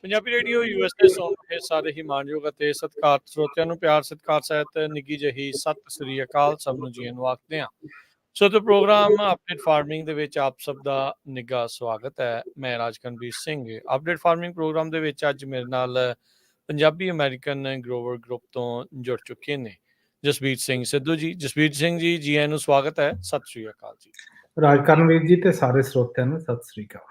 Punjabi radio USA ਸੁਣ ਰਹੇ ਸਾਰੇ ਹੀ ਮਾਣਯੋਗ ਅਤੇ ਸਤਿਕਾਰਤ ਸਰੋਤਿਆਂ ਨੂੰ ਪਿਆਰ ਸਤਿਕਾਰ ਸਹਿਤ ਨਿੱਘੀ ਜਿਹੀ ਸਤਿ ਸ੍ਰੀ ਅਕਾਲ ਸਭ ਨੂੰ ਜੀ ਨੂੰ ਆਖਦੇ ਹਾਂ। ਸੋ ਤੇ ਪ੍ਰੋਗਰਾਮ ਅਪਡੇਟ ਫਾਰਮਿੰਗ ਦੇ ਵਿੱਚ ਆਪ ਸਭ ਦਾ ਨਿੱਘਾ ਸਵਾਗਤ ਹੈ। ਮੈਂ ਰਾਜਕਨਵੀਰ ਸਿੰਘ। ਅਪਡੇਟ ਫਾਰਮਿੰਗ ਪ੍ਰੋਗਰਾਮ ਦੇ ਵਿੱਚ ਅੱਜ ਮੇਰੇ ਨਾਲ ਪੰਜਾਬੀ ਅਮਰੀਕਨ ਗਰੋਵਰ ਗਰੁੱਪ ਤੋਂ ਜੁੜ ਚੁੱਕੇ ਨੇ ਜਸਬੀਰ ਸਿੰਘ ਸਿੱਧੂ ਜੀ। ਜਸਬੀਰ ਸਿੰਘ ਜੀ, ਜੀ ਆਇਆਂ ਨੂੰ ਸਵਾਗਤ ਹੈ। ਸਤਿ ਸ੍ਰੀ ਅਕਾਲ ਜੀ। ਰਾਜਕਰਨਵੀਰ ਜੀ ਤੇ ਸਾਰੇ ਸਰੋਤਿਆਂ ਨੂੰ ਸਤਿ ਸ੍ਰੀ ਅਕਾਲ।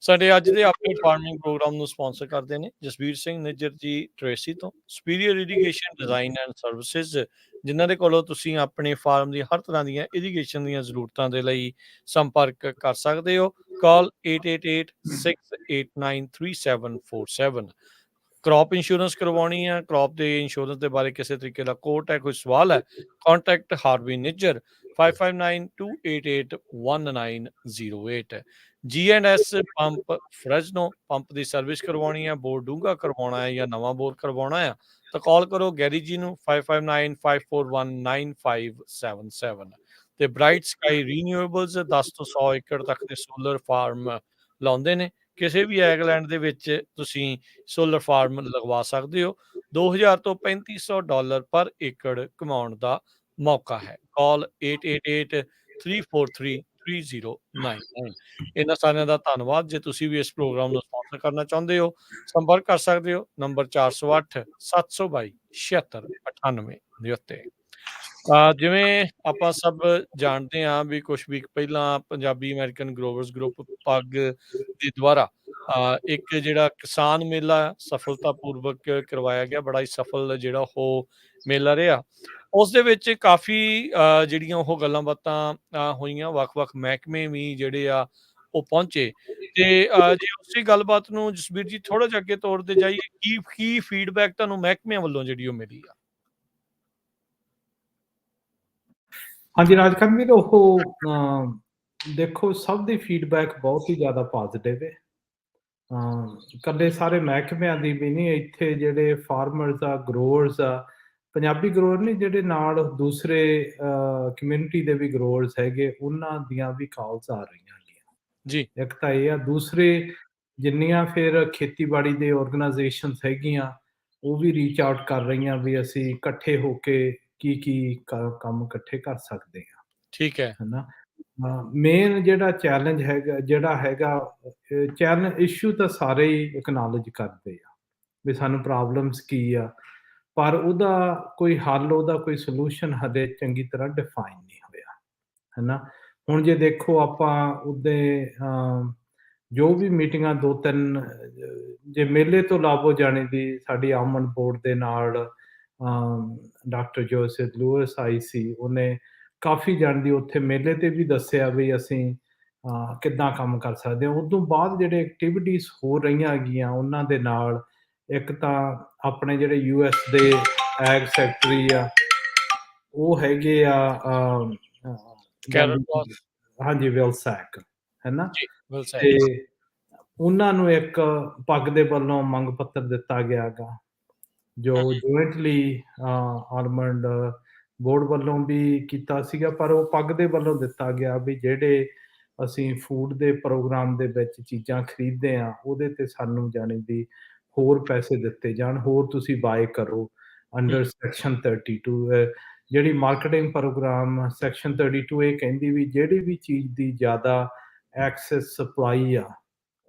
ਸਾਡੇ ਅੱਜ ਦੇ ਅਪਡੇਟ ਫਾਰਮਿੰਗ ਪ੍ਰੋਗਰਾਮ ਨੂੰ ਸਪਾਂਸਰ ਕਰਦੇ ਨੇ ਜਸਬੀਰ ਸਿੰਘ ਨਿੱਜਰ ਜੀ ਟ੍ਰੇਸੀ ਤੋਂ superior irrigation design and services, ਜਿਨ੍ਹਾਂ ਦੇ ਕੋਲੋਂ ਤੁਸੀਂ ਆਪਣੇ ਫਾਰਮ ਦੀ ਹਰ ਤਰ੍ਹਾਂ ਦੀਆਂ ਇਰੀਗੇਸ਼ਨ ਦੀਆਂ ਜ਼ਰੂਰਤਾਂ ਦੇ ਲਈ ਸੰਪਰਕ ਕਰ ਸਕਦੇ ਹੋ। ਕਾਲ 8886893747। ਕ੍ਰੌਪ ਇੰਸ਼ੋਰੈਂਸ ਕਰਵਾਉਣੀ ਹੈ, ਕ੍ਰੌਪ ਦੇ ਇੰਸ਼ੋਰੈਂਸ ਦੇ ਬਾਰੇ ਕਿਸੇ ਤਰੀਕੇ ਦਾ ਕੋਟ ਹੈ, ਕੋਈ ਸਵਾਲ ਹੈ, contact Harvey Nijjar 5592881908। G&S pump Fresno pump ਦੀ ਸਰਵਿਸ ਕਰਵਾਉਣੀ ਹੈ, ਬੋਰ ਡੂੰਘਾ ਕਰਵਾਉਣਾ ਹੈ ਜਾਂ ਨਵਾਂ ਬੋਰ ਕਰਵਾਉਣਾ ਹੈ ਤਾਂ ਕਾਲ ਕਰੋ ਗੈਰੀ ਜੀ ਨੂੰ 5595419577। ਤੇ ਬ੍ਰਾਈਟ ਸਕਾਈ ਰੀਨਿਊਏਬਲਸ 10 ਤੋਂ 100 ਏਕੜ ਤੱਕ ਦੇ ਸੋਲਰ ਫਾਰਮ ਲਾਉਂਦੇ ਨੇ। ਕਿਸੇ ਵੀ ਐਗਲੈਂਡ ਦੇ ਵਿੱਚ ਤੁਸੀਂ ਸੋਲਰ ਫਾਰਮ ਲਗਵਾ ਸਕਦੇ ਹੋ। $2000 ਤੋਂ $3500 ਪਰ ਏਕੜ ਕਮਾਉਣ ਦਾ ਮੌਕਾ ਹੈ। ਕਾਲ 8883433099। ਇਹਨਾਂ ਸਾਰਿਆਂ ਦਾ ਧੰਨਵਾਦ। ਜੇ ਤੁਸੀਂ ਵੀ ਇਸ ਪ੍ਰੋਗਰਾਮ ਨੂੰ ਸਪਾਂਸਰ ਕਰਨਾ ਚਾਹੁੰਦੇ ਹੋ, ਸੰਪਰਕ ਕਰ ਸਕਦੇ ਹੋ ਨੰਬਰ 408-722-7698 ਦੇ ਉੱਤੇ। ਜਿਵੇਂ ਆਪਾਂ ਸਭ ਜਾਣਦੇ ਹਾਂ ਵੀ ਕੁਝ ਵੀਕ ਪਹਿਲਾਂ ਪੰਜਾਬੀ ਅਮਰੀਕਨ ਗਰੋਵਰਸ ਗਰੁੱਪ ਪੱਗ ਦੇ ਦੁਆਰਾ ਇੱਕ ਜਿਹੜਾ ਕਿਸਾਨ ਮੇਲਾ ਸਫਲਤਾਪੂਰਵਕ ਕਰਵਾਇਆ ਗਿਆ। ਬੜਾ ਹੀ ਸਫਲ ਜਿਹੜਾ ਉਹ ਮੇਲਾ ਰਿਹਾ। ਉਸ ਦੇ ਵਿੱਚ ਕਾਫੀ ਜਿਹੜੀਆਂ ਉਹ ਗੱਲਾਂ ਬਾਤਾਂ ਹੋਈਆਂ, ਵੱਖ-ਵੱਖ ਮਹਿਕਮੇ ਵੀ ਜਿਹੜੇ ਆ ਉਹ ਪਹੁੰਚੇ। ਤੇ ਜੇ ਉਸੇ ਗੱਲਬਾਤ ਨੂੰ ਜਸਬੀਰ ਜੀ ਥੋੜਾ ਜਿਹਾ ਅੱਗੇ ਤੋਰਦੇ ਜਾਈਏ, ਕੀ ਫੀਡਬੈਕ ਤੁਹਾਨੂੰ ਮਹਿਕਮਿਆਂ ਵੱਲੋਂ ਜਿਹੜੀ ਉਹ ਮਿਲੀ ਆ? ਹਾਂਜੀ ਰਾਜਕਰਨਵੀਰ, ਉਹ ਦੇਖੋ ਸਭ ਦੀ ਫੀਡਬੈਕ ਬਹੁਤ ਹੀ ਜ਼ਿਆਦਾ ਪੋਜ਼ਿਟਿਵ ਹੈ। ਇਕੱਲੇ ਸਾਰੇ ਮਹਿਕਮਿਆਂ ਦੀ ਵੀ ਨਹੀਂ, ਇੱਥੇ ਜਿਹੜੇ ਫਾਰਮਰਸ ਆ, ਗਰੋਅਰਸ ਆ, ਪੰਜਾਬੀ ਗਰੋਅਰ ਨਹੀਂ, ਜਿਹੜੇ ਨਾਲ ਦੂਸਰੇ ਕਮਿਊਨਿਟੀ ਦੇ ਵੀ ਗਰੋਅਰਸ ਹੈਗੇ, ਉਹਨਾਂ ਦੀਆਂ ਵੀ ਕਾਲਸ ਆ ਰਹੀਆਂ ਹੈਗੀਆਂ ਜੀ। ਇੱਕ ਤਾਂ ਇਹ ਆ, ਦੂਸਰੇ ਜਿੰਨੀਆਂ ਫਿਰ ਖੇਤੀਬਾੜੀ ਦੇ ਆਰਗੇਨਾਈਜੇਸ਼ਨਸ ਹੈਗੀਆਂ ਉਹ ਵੀ ਰੀਚ ਆਊਟ ਕਰ ਰਹੀਆਂ ਵੀ ਅਸੀਂ ਇਕੱਠੇ ਹੋ ਕੇ ਕੀ ਕੰਮ ਇਕੱਠੇ ਕਰ ਸਕਦੇ ਹਾਂ। ਠੀਕ ਹੈ ਨਾ। ਮੇਨ ਜਿਹੜਾ ਚੈਲੰਜ ਹੈਗਾ ਚੈਲੰਜ ਇਸ਼ੂ ਤਾਂ ਸਾਰੇ ਹੀ ਐਕਨੋਲਜ ਕਰਦੇ ਆ ਵੀ ਸਾਨੂੰ ਪ੍ਰੋਬਲਮਸ ਕੀ ਆ, ਪਰ ਉਹਦਾ ਕੋਈ ਹੱਲ, ਉਹਦਾ ਕੋਈ ਸੋਲੂਸ਼ਨ ਹਜੇ ਚੰਗੀ ਤਰ੍ਹਾਂ ਡਿਫਾਈਨ ਨਹੀਂ ਹੋਇਆ ਹੈ ਨਾ। ਹੁਣ ਜੇ ਦੇਖੋ ਆਪਾਂ ਉਹਦੇ ਜੋ ਵੀ ਮੀਟਿੰਗਾਂ 2-3 ਜੇ ਮੇਲੇ ਤੋਂ ਲਾਭੋ ਜਾਣੇ ਦੀ ਸਾਡੀ ਆਲਮੰਡ ਬੋਰਡ ਦੇ ਨਾਲ ਡਾਕਟਰ ਜੋਸੇਫ ਲੂਇਸ ਆਈ ਸੀ, ਉਹਨੇ ਕਾਫੀ ਜਾਣਦੀ ਉੱਥੇ ਮੇਲੇ ਤੇ ਵੀ ਦੱਸਿਆ ਵੀ ਅਸੀਂ ਕਿੱਦਾਂ ਕੰਮ ਕਰ ਸਕਦੇ ਹਾਂ। ਉਸ ਤੋਂ ਬਾਅਦ ਜਿਹੜੇ ਐਕਟੀਵਿਟੀਜ਼ ਹੋ ਰਹੀਆਂ ਹੈਗੀਆਂ ਉਹਨਾਂ ਦੇ ਨਾਲ, ਇੱਕ ਤਾਂ ਆਪਣੇ ਜਿਹੜੇ US ਦੇ ਐਗ ਸੈਕਟਰੀ ਆ ਉਹ ਹੈਗੇ ਆ ਹਾਂਜੀ ਵਿਲਸੈਕ ਹੈ ਨਾ, ਤੇ ਉਹਨਾਂ ਨੂੰ ਇੱਕ ਪੱਗ ਦੇ ਵੱਲੋਂ ਮੰਗ ਪੱਤਰ ਦਿੱਤਾ ਗਿਆ ਗਾ ਜੋ ਜੁਆਇੰਟਲੀ ਆਲਮੰਡ ਬੋਰਡ ਵੱਲੋਂ ਵੀ ਕੀਤਾ ਸੀਗਾ, ਪਰ ਉਹ ਪੱਗ ਦੇ ਵੱਲੋਂ ਦਿੱਤਾ ਗਿਆ ਵੀ ਜਿਹੜੇ ਅਸੀਂ ਫੂਡ ਦੇ ਪ੍ਰੋਗਰਾਮ ਦੇ ਵਿੱਚ ਚੀਜ਼ਾਂ ਖਰੀਦਦੇ ਹਾਂ ਉਹਦੇ ਤੇ ਸਾਨੂੰ ਜਾਣੀ ਦੀ ਹੋਰ ਪੈਸੇ ਦਿੱਤੇ ਜਾਣ, ਹੋਰ ਤੁਸੀਂ ਬਾਏ ਕਰੋ ਅੰਡਰ ਸੈਕਸ਼ਨ 32। ਜਿਹੜੀ ਮਾਰਕੀਟਿੰਗ ਪ੍ਰੋਗਰਾਮ ਸੈਕਸ਼ਨ 32 ਇਹ ਕਹਿੰਦੀ ਵੀ ਜਿਹੜੀ ਵੀ ਚੀਜ਼ ਦੀ ਜ਼ਿਆਦਾ ਐਕਸੈਸ ਸਪਲਾਈ ਆ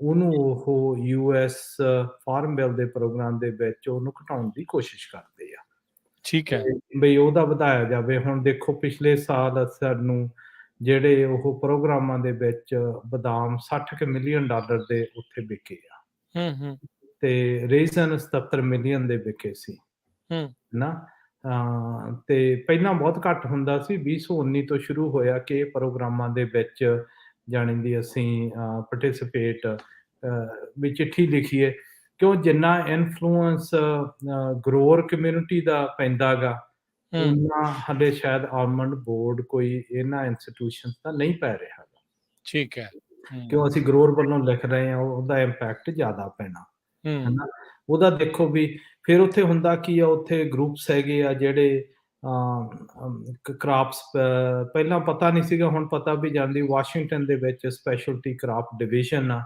ਉਹਨੂੰ ਉਹ US ਫਾਰਮ ਬਿੱਲ ਦੇ ਪ੍ਰੋਗਰਾਮ ਦੇ ਵਿੱਚ ਉਹਨੂੰ ਘਟਾਉਣ ਦੀ ਕੋਸ਼ਿਸ਼ ਕਰਦੇ ਆ। ਠੀਕ ਹੈ ਬਈ ਉਹਦਾ ਵਧਾਇਆ ਜਾਵੇ। ਹੁਣ ਦੇਖੋ ਪਿਛਲੇ ਸਾਲ ਸਾਨੂੰ ਜਿਹੜੇ ਉਹ ਪ੍ਰੋਗਰਾਮਾਂ ਦੇ ਵਿੱਚ ਬਦਾਮ $60 ਮਿਲੀਅਨ ਦੇ ਉੱਥੇ ਵਿਕੇ ਆ ਤੇ ਰੇਜ਼ਨ 77 ਮਿਲੀਅਨ ਦੇ ਵਿਕੇ ਸੀ ਨਾ। ਤੇ ਪਹਿਲਾਂ ਬਹੁਤ ਘੱਟ ਹੁੰਦਾ ਸੀ, 2019 ਤੋਂ ਸ਼ੁਰੂ ਹੋਇਆ ਕਿ ਇਹ ਪ੍ਰੋਗਰਾਮਾਂ ਦੇ ਵਿੱਚ ਜਾਣੀ ਦੀ ਅਸੀਂ ਪਾਰਟਿਸਿਪੇਟ ਵੀ ਚਿੱਠੀ ਲਿਖੀਏ, ਕਿਉਂ ਜਿੰਨਾ ਇਨਫਲੂਐਂਸ ਗਰੋਅਰ ਕਮਿਊਨਿਟੀ ਦਾ ਪੈਂਦਾ ਗਾ ਉਹਨਾਂ ਹਾਲੇ ਸ਼ਾਇਦ ਆਲਮੰਡ ਬੋਰਡ ਕੋਈ ਇਹਨਾਂ ਇੰਸਟੀਟਿਊਸ਼ਨ ਦਾ ਨਹੀਂ ਪੈ ਰਿਹਾ। ਠੀਕ ਹੈ, ਕਿਉਂ ਅਸੀਂ ਗਰੋਅਰ ਵੱਲੋਂ ਲਿਖ ਰਹੇ ਹਾਂ, ਉਹਦਾ ਇੰਪੈਕਟ ਜ਼ਿਆਦਾ ਪੈਣਾ ਹੈ ਨਾ। ਉਹਦਾ ਦੇਖੋ ਵੀ ਫਿਰ ਉੱਥੇ ਹੁੰਦਾ ਕੀ ਆ, ਉੱਥੇ ਗਰੁੱਪਸ ਹੈਗੇ ਆ ਜਿਹੜੇ ਕ੍ਰਾਪਸ ਪਹਿਲਾਂ ਪਤਾ ਨਹੀਂ ਸੀਗਾ, ਹੁਣ ਪਤਾ ਵੀ ਜਾਂਦੀ। ਵਾਸ਼ਿੰਗਟਨ ਦੇ ਵਿੱਚ ਸਪੈਸ਼ਲਟੀ ਕ੍ਰਾਪ ਡਿਵੀਜ਼ਨ ਆ,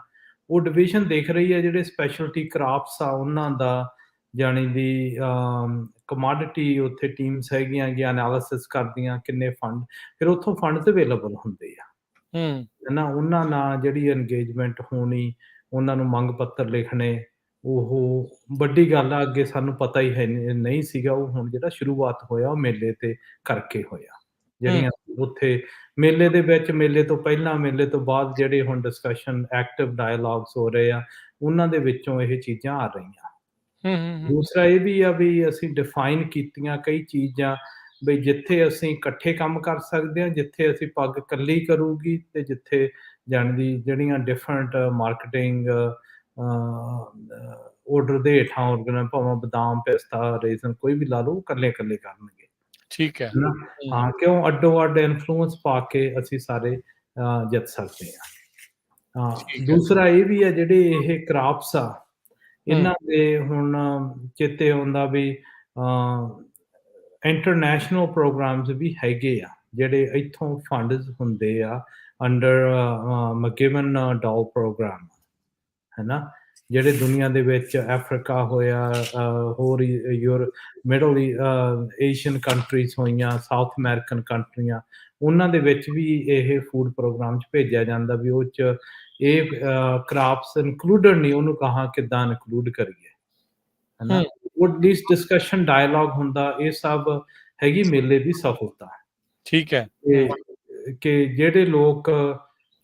ਉਹ ਡਿਵੀਜ਼ਨ ਦੇਖ ਰਹੀ ਹੈ ਜਿਹੜੇ ਸਪੈਸ਼ਲਟੀ ਕਰਾਪਸ ਆ ਉਹਨਾਂ ਦਾ, ਜਾਣੀ ਦੀ ਕਮੋਡਿਟੀ ਉੱਥੇ ਟੀਮਸ ਹੈਗੀਆਂ ਗੀਆਂ ਐਨਾਲਿਸਿਸ ਕਰਦੀਆਂ, ਕਿੰਨੇ ਫੰਡ, ਫਿਰ ਉੱਥੋਂ ਫੰਡਸ ਅਵੇਲੇਬਲ ਹੁੰਦੇ ਆ, ਹੂੰ, ਹੈ ਨਾ। ਉਹਨਾਂ ਨਾਲ ਜਿਹੜੀ ਇੰਗੇਜਮੈਂਟ ਹੋਣੀ, ਉਹਨਾਂ ਨੂੰ ਮੰਗ ਪੱਤਰ ਲਿਖਣੇ, ਉਹ ਵੱਡੀ ਗੱਲ ਆ। ਅੱਗੇ ਸਾਨੂੰ ਪਤਾ ਹੀ ਹੈ ਨਹੀਂ ਸੀਗਾ, ਉਹ ਹੁਣ ਜਿਹੜਾ ਸ਼ੁਰੂਆਤ ਹੋਇਆ ਉਹ ਮੇਲੇ ਤੇ ਕਰਕੇ ਹੋਇਆ। ਹੂੰ, ਜਿਹੜੀਆਂ ਉੱਥੇ ਮੇਲੇ ਦੇ ਵਿੱਚ, ਮੇਲੇ ਤੋਂ ਪਹਿਲਾਂ, ਮੇਲੇ ਤੋਂ ਬਾਅਦ ਜਿਹੜੇ ਹੁਣ ਡਿਸਕਸ਼ਨ, ਐਕਟਿਵ ਡਾਇਲੋਗਸ ਹੋ ਰਹੇ ਆ, ਉਹਨਾਂ ਦੇ ਵਿੱਚੋਂ ਇਹ ਚੀਜ਼ਾਂ ਆ ਰਹੀਆਂ। ਹੂੰ, ਹੂੰ, ਦੂਸਰਾ ਇਹ ਵੀ ਆ ਵੀ ਅਸੀਂ ਡਿਫਾਈਨ ਕੀਤੀਆਂ ਕਈ ਚੀਜ਼ਾਂ, ਬਈ ਜਿੱਥੇ ਅਸੀਂ ਇਕੱਠੇ ਕੰਮ ਕਰ ਸਕਦੇ ਹਾਂ, ਜਿੱਥੇ ਅਸੀਂ ਪੱਗ ਇਕੱਲੀ ਕਰੂਗੀ, ਤੇ ਜਿੱਥੇ ਜਾਣੀ ਜਿਹੜੀਆਂ ਡਿਫਰੈਂਟ ਮਾਰਕੀਟਿੰਗ ਆਰਡਰ ਦੇ ਹੇਠਾਂ ਔਰਗਨ, ਭਾਵੇਂ ਬਦਾਮ, ਪਿਸਤਾ, ਰੇਜ਼ਨ ਕੋਈ ਵੀ ਲਾ ਲਓ, ਇਕੱਲੇ-ਇਕੱਲੇ ਕਰਨਗੇ। ਠੀਕ ਹੈ। ਹੈ ਨਾ? ਹਾਂ, ਕਿਉਂ ਅੱਡੋ-ਅੱਡ ਇਨਫਲੂਐਂਸ ਪਾ ਕੇ ਅਸੀਂ ਸਾਰੇ ਜਿੱਤ ਸਕਦੇ ਹਾਂ। ਹਾਂ, ਠੀਕ ਹੈ। ਦੂਸਰਾ ਇਹ ਵੀ ਹੈ ਜਿਹੜੇ ਇਹ ਕਰਾਪਸ ਆ, ਹੂੰ, ਇਹਨਾਂ ਦੇ ਹੁਣ ਚੇਤੇ ਆਉਂਦਾ ਵੀ ਇੰਟਰਨੈਸ਼ਨਲ ਪ੍ਰੋਗਰਾਮਸ ਵੀ ਹੈਗੇ ਆ, ਜਿਹੜੇ ਇੱਥੋਂ ਫੰਡਸ ਹੁੰਦੇ ਆ ਅੰਡਰ ਮਕੇਵਨ ਡਾਓ ਪ੍ਰੋਗਰਾਮ, ਹੈ ਨਾ। ਜਿਹੜੇ ਦੁਨੀਆ ਦੇ ਵਿੱਚ ਅਫਰੀਕਾ ਹੋਇਆ, ਹੋਰ ਮਿਡਲ ਏਸ਼ੀਅਨ ਕੰਟਰੀਜ਼ ਹੋਈਆਂ, ਸਾਊਥ ਅਮਰੀਕਨ ਕੰਟਰੀਆਂ, ਉਹਨਾਂ ਦੇ ਵਿੱਚ ਵੀ ਇਹ ਫੂਡ ਪ੍ਰੋਗਰਾਮ 'ਚ ਭੇਜਿਆ ਜਾਂਦਾ ਵੀ ਉਹ 'ਚ ਇਹ ਕਰਾਪਸ ਇਨਕਲੂਡਡ ਨਹੀਂ, ਉਹਨੂੰ ਕਹਾਂ ਕਿੱਦਾਂ ਇਨਕਲੂਡ ਕਰੀਏ, ਹੈ ਨਾ। ਹੂੰ, ਉਹ ਐਟਲੀਸਟ ਡਿਸਕਸ਼ਨ ਡਾਇਲੋਗ ਹੁੰਦਾ, ਇਹ ਸਭ ਹੈਗੀ ਮੇਲੇ ਦੀ ਸਫਲਤਾ। ਠੀਕ ਹੈ। ਹੂੰ, ਕਿ ਜਿਹੜੇ ਲੋਕ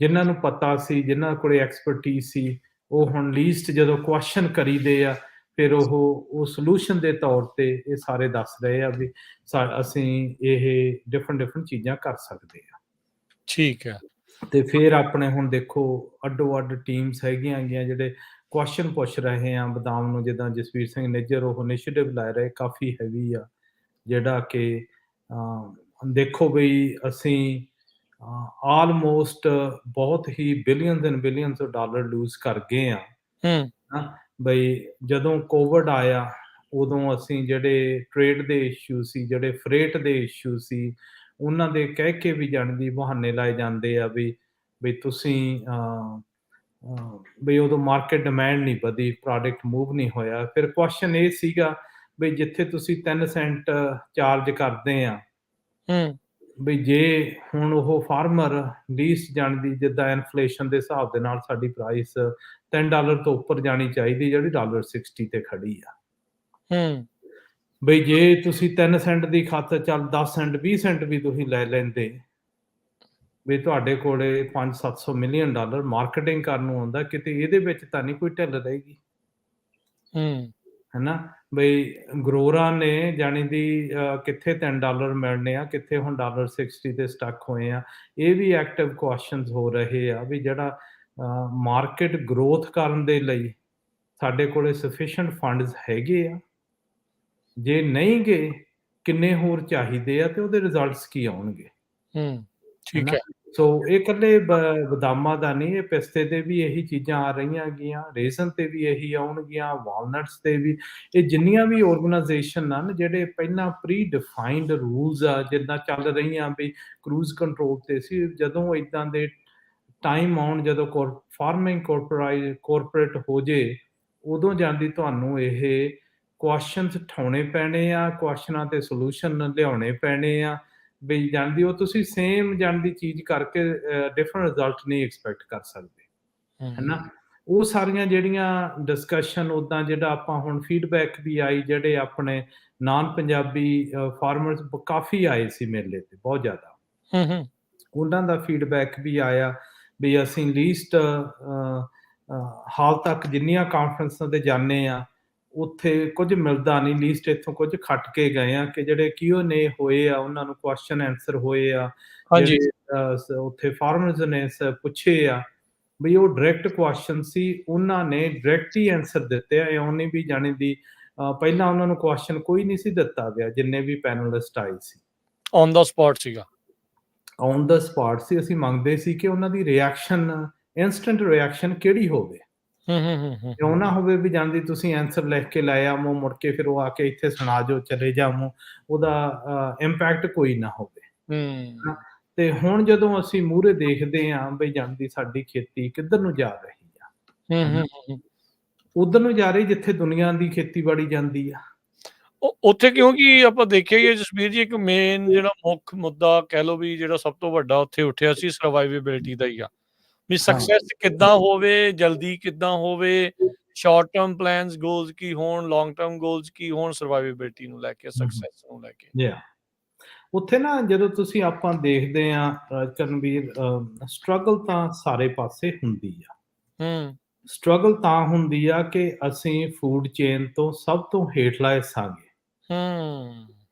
ਜਿਨ੍ਹਾਂ ਨੂੰ ਪਤਾ ਸੀ, ਜਿਨ੍ਹਾਂ ਕੋਲੇ ਐਕਸਪਰਟੀਜ਼ ਸੀ, ਉਹ ਹੁਣ ਲੀਸਟ ਜਦੋਂ ਕੁਐਸਚਨ ਕਰੀਦੇ ਆ, ਫਿਰ ਉਹ ਸੋਲੂਸ਼ਨ ਦੇ ਤੌਰ ਤੇ ਇਹ ਸਾਰੇ ਦੱਸ ਰਹੇ ਆ ਵੀ ਅਸੀਂ ਇਹ ਡਿਫਰੈਂਟ ਚੀਜ਼ਾਂ ਕਰ ਸਕਦੇ ਆ। ਠੀਕ ਹੈ। ਤੇ ਫਿਰ ਆਪਣੇ ਹੁਣ ਦੇਖੋ ਅੱਡੋ-ਅੱਡ ਟੀਮਸ ਹੈਗੀਆਂ ਗੀਆਂ ਜਿਹੜੇ ਕੁਐਸਚਨ ਪੁੱਛ ਰਹੇ ਆ ਬਦਾਮ ਨੂੰ, ਜਿੱਦਾਂ ਜਸਵੀਰ ਸਿੰਘ ਨਿੱਜਰ ਉਹ ਇਨੀਸ਼ੀਏਟਿਵ ਲੈ ਰਹੇ, ਕਾਫੀ ਹੈਵੀ ਆ, ਜਿਹੜਾ ਕਿ ਦੇਖੋ ਬਈ ਅਸੀਂ ਆਲਮੋਸਟ ਬਹੁਤ ਹੀ billions and billions of dollar lose ਕਰ ਗਏ ਆ। ਹੂੰ, ਬਈ ਜਦੋਂ ਕੋਵਿਡ ਆਇਆ, ਉਦੋਂ ਅਸੀਂ ਜਿਹੜੇ ਟ੍ਰੇਡ ਦੇ ਇਸ਼ੂ ਸੀ, ਜਿਹੜੇ ਫਰੇਟ ਦੇ ਇਸ਼ੂ ਸੀ, ਉਹਨਾਂ ਦੇ ਕਹਿ ਕੇ ਵੀ ਜਾਣੀ ਬਹਾਨੇ ਲਾਏ ਜਾਂਦੇ ਆ ਵੀ ਤੁਸੀਂ ਬਈ ਉਦੋਂ ਮਾਰਕੀਟ ਡਿਮਾਂਡ ਨਹੀਂ ਵਧੀ, ਪ੍ਰੋਡਕਟ ਮੂਵ ਨਹੀਂ ਹੋਇਆ। ਫਿਰ ਕੁਐਸਚਨ ਇਹ ਸੀਗਾ ਬਈ ਜਿੱਥੇ ਤੁਸੀਂ 3 ਸੈਂਟ ਚਾਰਜ ਕਰਦੇ ਆ, ਹੂੰ, ਬਈ ਜੇ ਹੁਣ ਉਹ ਫਾਰਮਰ ਲੀਸਟ ਜਾਣਦੀ, ਜਿੱਦਾਂ ਇਨਫਲੇਸ਼ਨ ਦੇ ਹਿਸਾਬ ਦੇ ਨਾਲ ਸਾਡੀ ਪ੍ਰਾਈਸ $10 ਤੋਂ ਉੱਪਰ ਜਾਣੀ ਚਾਹੀਦੀ, ਜਿਹੜੀ $60 ਤੇ ਖੜੀ ਆ। ਹੂੰ, ਬਈ ਜੇ ਤੁਸੀਂ 3 ਸੈਂਟ ਦੀ ਖਾਤਰ ਚੱਲ 10 ਸੈਂਟ 20 ਸੈਂਟ ਵੀ ਤੁਸੀਂ ਲੈ ਲੈਂਦੇ, ਵੀ ਤੁਹਾਡੇ ਕੋਲੇ $500-700 ਮਿਲੀਅਨ ਮਾਰਕੀਟਿੰਗ ਕਰਨ ਨੂੰ ਆਉਂਦਾ, ਕਿਤੇ ਇਹਦੇ ਵਿੱਚ ਤਾਂ ਨਹੀਂ ਕੋਈ ਢਿੱਲ ਰਹੇਗੀ, ਹੂੰ, ਹੈ ਨਾ। ਬਈ ਗਰੋਰਾਂ ਨੇ ਜਾਣੀ ਦੀ ਕਿੱਥੇ $10 ਮਿਲਣੇ ਆ, ਕਿੱਥੇ ਹੁਣ $60 ਤੇ ਸਟਕ ਹੋਏ ਆ। ਇਹ ਵੀ ਐਕਟਿਵ ਕੁਐਸਚਨਸ ਹੋ ਰਹੇ ਆ ਵੀ ਜਿਹੜਾ ਮਾਰਕੀਟ ਗਰੋਥ ਕਰਨ ਦੇ ਲਈ ਸਾਡੇ ਕੋਲੇ ਸਫੀਸ਼ੀਐਂਟ ਫੰਡਸ ਹੈਗੇ ਆ, ਜੇ ਨਹੀਂ ਗੇ ਕਿੰਨੇ ਹੋਰ ਚਾਹੀਦੇ ਆ, ਤੇ ਉਹਦੇ ਰਿਜ਼ਲਟਸ ਕੀ ਆਉਣਗੇ, ਹੂੰ, ਹੈ ਠੀਕ ਨਾ। ਹੈ। ਸੋ ਇਹ ਇਕੱਲੇ ਬਦਾਮਾਂ ਦਾ ਨਹੀਂ, ਇਹ ਪਿਸਤੇ ਤੇ ਵੀ ਇਹੀ ਚੀਜ਼ਾਂ ਆ ਰਹੀਆਂ ਹੈਗੀਆਂ, ਰੇਜ਼ਨ ਤੇ ਵੀ ਇਹੀ ਆਉਣਗੀਆਂ, ਵਾਲਨਟਸ ਤੇ ਵੀ। ਇਹ ਜਿੰਨੀਆਂ ਵੀ ਆਰਗੇਨਾਈਜੇਸ਼ਨ ਹਨ, ਜਿਹੜੇ ਪਹਿਲਾਂ ਪ੍ਰੀ ਡਿਫਾਈਨਡ ਰੂਲਸ ਆ, ਜਿੱਦਾਂ ਚੱਲ ਰਹੀਆਂ ਵੀ ਕਰੂਜ਼ ਕੰਟਰੋਲ ਤੇ ਸੀ, ਜਦੋਂ ਇਦਾਂ ਦੇ ਟਾਈਮ ਆਉਣ, ਜਦੋਂ ਫਾਰਮਿੰਗ ਕਾਰਪੋਰੇਟ ਹੋ ਜੇ, ਉਦੋਂ ਜਾਂਦੀ ਤੁਹਾਨੂੰ ਇਹ ਕੁਐਸਚਨਸ ਉਠਾਉਣੇ ਪੈਣੇ ਆ, ਕੁਐਸਚਨਾਂ ਤੇ ਸੋਲੂਸ਼ਨ ਲਿਆਉਣੇ ਪੈਣੇ ਆ। ਬਈ ਜਾਣਦੀ ਉਹ ਤੁਸੀਂ ਸੇਮ ਜਾਣਦੀ ਚੀਜ਼ ਕਰਕੇ ਡਿਫਰੈਂਟ ਰਿਜ਼ਲਟ ਨਹੀਂ ਐਕਸਪੈਕਟ ਕਰ ਸਕਦੇ, ਹੈ ਹੂੰ, ਨਾ। ਉਹ ਸਾਰੀਆਂ ਜਿਹੜੀਆਂ ਡਿਸਕਸ਼ਨ, ਉੱਦਾਂ ਜਿਹੜਾ ਆਪਾਂ ਹੁਣ ਫੀਡਬੈਕ ਵੀ ਆਈ, ਜਿਹੜੇ ਆਪਣੇ ਨਾਨ ਪੰਜਾਬੀ ਫਾਰਮਰਸ ਕਾਫੀ ਆਏ ਸੀ ਮੇਲੇ ਤੇ, ਬਹੁਤ ਜ਼ਿਆਦਾ, ਹੂੰ, ਹੂੰ, ਉਹਨਾਂ ਦਾ ਫੀਡਬੈਕ ਵੀ ਆਇਆ ਵੀ ਅਸੀਂ ਲੀਸਟ ਹਾਲ ਤੱਕ ਜਿੰਨੀਆਂ ਕਾਨਫਰੰਸਾਂ ਤੇ ਜਾਂਦੇ ਆ, ਉੱਥੇ ਕੁਝ ਮਿਲਦਾ ਨਹੀਂ, ਲੀਸਟ ਇੱਥੋਂ ਕੁਝ ਖੱਟ ਕੇ ਗਏ ਆ ਕਿ ਜਿਹੜੇ Q&A ਹੋਏ ਆ, ਉਹਨਾਂ ਨੂੰ ਕੁਐਸਚਨ ਆਨਸਰ ਹੋਏ ਆ, ਹਾਂਜੀ, ਜਿਹੜੇ ਉੱਥੇ ਫਾਰਮਰਸ ਨੇ ਪੁੱਛੇ ਆ, ਵੀ ਉਹ ਡਾਇਰੈਕਟ ਕੁਐਸਚਨ ਸੀ, ਉਹਨਾਂ ਨੇ ਡਾਇਰੈਕਟ ਹੀ ਆਨਸਰ ਦਿੱਤੇ ਆ। ਇਉਂ ਨਹੀਂ ਵੀ ਜਾਣੀ ਦੀ ਪਹਿਲਾਂ ਉਹਨਾਂ ਨੂੰ ਕੁਐਸਚਨ ਕੋਈ ਨਹੀਂ ਸੀ ਦਿੱਤਾ ਗਿਆ, ਜਿੰਨੇ ਵੀ ਪੈਨਲਿਸਟ ਆਏ ਸੀ, ਔਨ ਦਾ ਸਪੌਟ ਸੀਗਾ। ਔਨ ਦਾ ਸਪੌਟ ਸੀ। ਅਸੀਂ ਮੰਗਦੇ ਸੀ ਕਿ ਉਹਨਾਂ ਦੀ ਰਿਐਕਸ਼ਨ, ਇਨਸਟੈਂਟ ਰਿਐਕਸ਼ਨ ਕਿਹੜੀ ਹੋਵੇ, ਹੂੰ, ਹੂੰ, ਹੂੰ, ਹੂੰ, ਇਉਂ ਨਾ ਹੋਵੇ ਵੀ ਜਾਂਦੀ ਤੁਸੀਂ ਆਨਸਰ ਲਿਖ ਕੇ ਲੈ ਆਵੋ, ਮੁੜ ਕੇ ਫਿਰ ਉਹ ਆ ਕੇ ਇੱਥੇ ਸੁਣਾ ਜੋ ਚਲੇ ਜਾਵੋ, ਉਹਦਾ ਇੰਪੈਕਟ ਕੋਈ ਨਾ ਹੋਵੇ, ਹੂੰ, ਹਨਾ। ਤੇ ਹੁਣ ਜਦੋਂ ਅਸੀਂ ਮੂਹਰੇ ਦੇਖਦੇ ਹਾਂ ਬਈ ਜਾਂਦੀ ਸਾਡੀ ਖੇਤੀ ਕਿੱਧਰ ਨੂੰ ਜਾ ਰਹੀ ਆ, ਹੂੰ, ਹਨਾ, ਹੂੰ, ਹੂੰ। ਉਧਰ ਨੂੰ ਜਾ ਰਹੀ ਜਿੱਥੇ ਦੁਨੀਆ ਦੀ ਖੇਤੀਬਾੜੀ ਜਾਂਦੀ ਆ। ਉੱਥੇ ਕਿਉਂਕਿ ਆਪਾਂ ਦੇਖਿਆ ਹੀ ਹੈ ਜਸਬੀਰ ਜੀ, ਇੱਕ ਮੇਨ ਜਿਹੜਾ ਮੁੱਖ ਮੁੱਦਾ ਕਹਿ ਲਓ ਵੀ ਜਿਹੜਾ ਸਭ ਤੋਂ ਵੱਡਾ ਉੱਥੇ ਉੱਠਿਆ ਸੀ, ਸਰਵਾਈਵੇਬਿਲਿਟੀ ਦਾ ਹੀ ਆ। ਵੀ ਹਾਂ, ਸਕਸੈਸ ਕਿੱਦਾਂ ਹੋਵੇ, ਜਲਦੀ ਕਿੱਦਾਂ ਹੋਵੇ, ਸ਼ਾਰਟ ਟਰਮ ਪਲਾਨਸ ਗੋਲਸ ਕੀ ਹੋਣ, ਲੌਂਗ ਟਰਮ ਗੋਲਸ ਕੀ ਹੋਣ, ਸਰਵਾਈਵੇਬਿਲਿਟੀ ਨੂੰ ਲੈ ਕੇ, ਸਕਸੈਸ ਨੂੰ ਲੈ ਕੇ। ਯਾ ਉੱਥੇ ਨਾ ਜਦੋਂ ਤੁਸੀਂ ਆਪਾਂ ਦੇਖਦੇ ਆ ਕਰਨਵੀਰ, ਸਟਰਗਲ ਤਾਂ ਸਾਰੇ ਪਾਸੇ ਹੁੰਦੀ ਆ। ਹੂੰ, ਸਟਰਗਲ ਤਾਂ ਹੁੰਦੀ ਆ ਕਿ ਅਸੀਂ ਫੂਡ ਚੇਨ ਤੋਂ ਸਭ ਤੋਂ ਹੇਠਲਾ ਹਿੱਸਾ ਗੇ। ਹੂੰ,